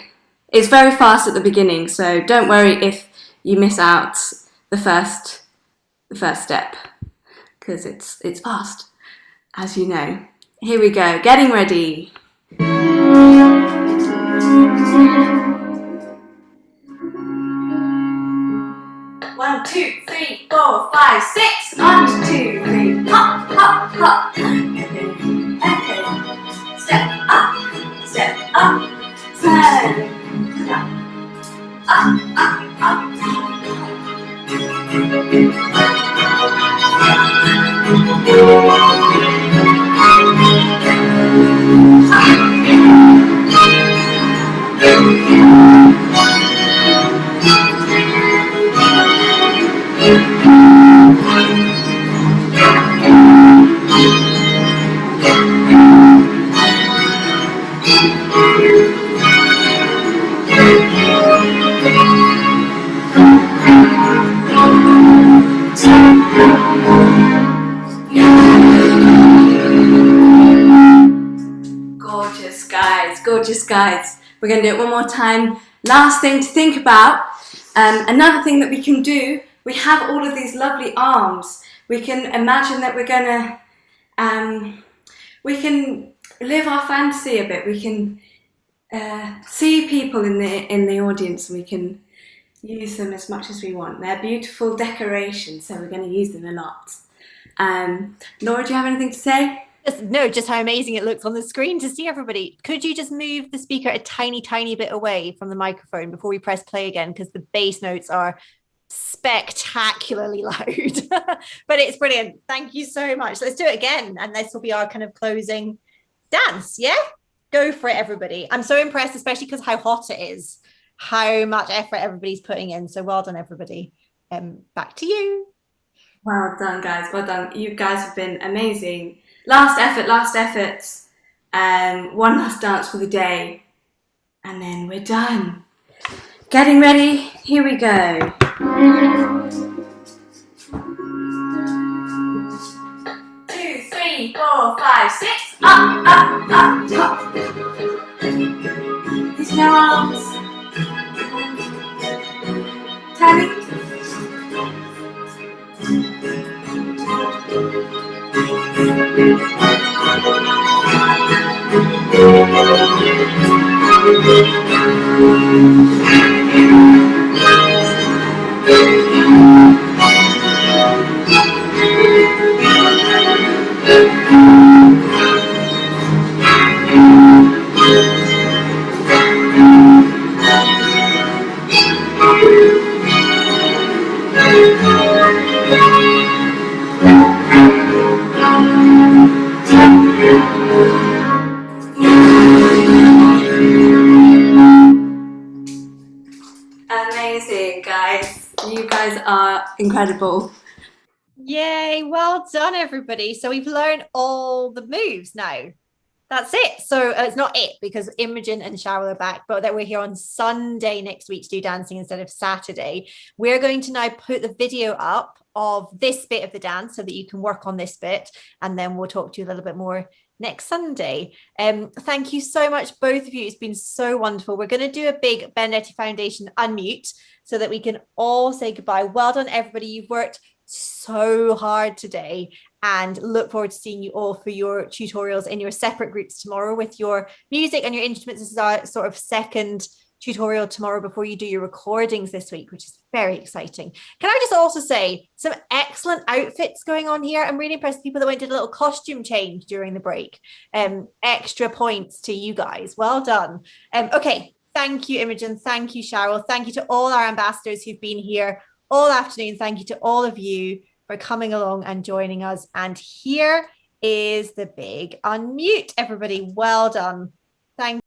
It's very fast at the beginning, so don't worry if you miss out the first step, because it's fast, as you know. Here we go, getting ready. 1, 2, 3, 4, 5, 6. 1, 2, 3, hop, hop, hop. Okay. Step up, turn. Up. Gorgeous guys. We're going to do it one more time. Last thing to think about. Another thing that we can do, we have all of these lovely arms. We can imagine that we're going to, we can live our fantasy a bit. We can see people in the audience, and we can use them as much as we want. They're beautiful decorations, so we're going to use them a lot. Laura, do you have anything to say? Just how amazing it looks on the screen to see everybody. Could you just move the speaker a tiny bit away from the microphone before we press play again? Because the bass notes are spectacularly loud. But it's brilliant. Thank you so much. Let's do it again. And this will be our kind of closing dance. Yeah? Go for it, everybody. I'm so impressed, especially because how hot it is, how much effort everybody's putting in. So well done, everybody. Back to you. Well done, guys. Well done. You guys have been amazing. Last effort. One last dance for the day. And then we're done. Getting ready. Here we go. 2, 3, 4, 5, 6. Up, up, up, up. Use your arms. Turning. Amazing, guys. You guys are incredible. Yay, well done, everybody. So we've learned all the moves now. That's it. So it's not it, because Imogen and Sharol are back, but that we're here on Sunday next week to do dancing instead of Saturday. We're going to now put the video up of this bit of the dance so that you can work on this bit, and then we'll talk to you a little bit more next Sunday. Thank you so much, both of you. It's been so wonderful. We're going to do a big Benedetti Foundation unmute so that we can all say goodbye. Well done, everybody. You've worked so hard today, and look forward to seeing you all for your tutorials in your separate groups tomorrow with your music and your instruments. This is our sort of second tutorial tomorrow before you do your recordings this week, which is very exciting. Can I just also say some excellent outfits going on here? I'm really impressed with people that went and did a little costume change during the break. Extra points to you guys. Well done. Okay, thank you, Imogen. Thank you, Sharol. Thank you to all our ambassadors who've been here all afternoon. Thank you to all of you for coming along and joining us. And here is the big unmute, everybody. Well done. Thank you.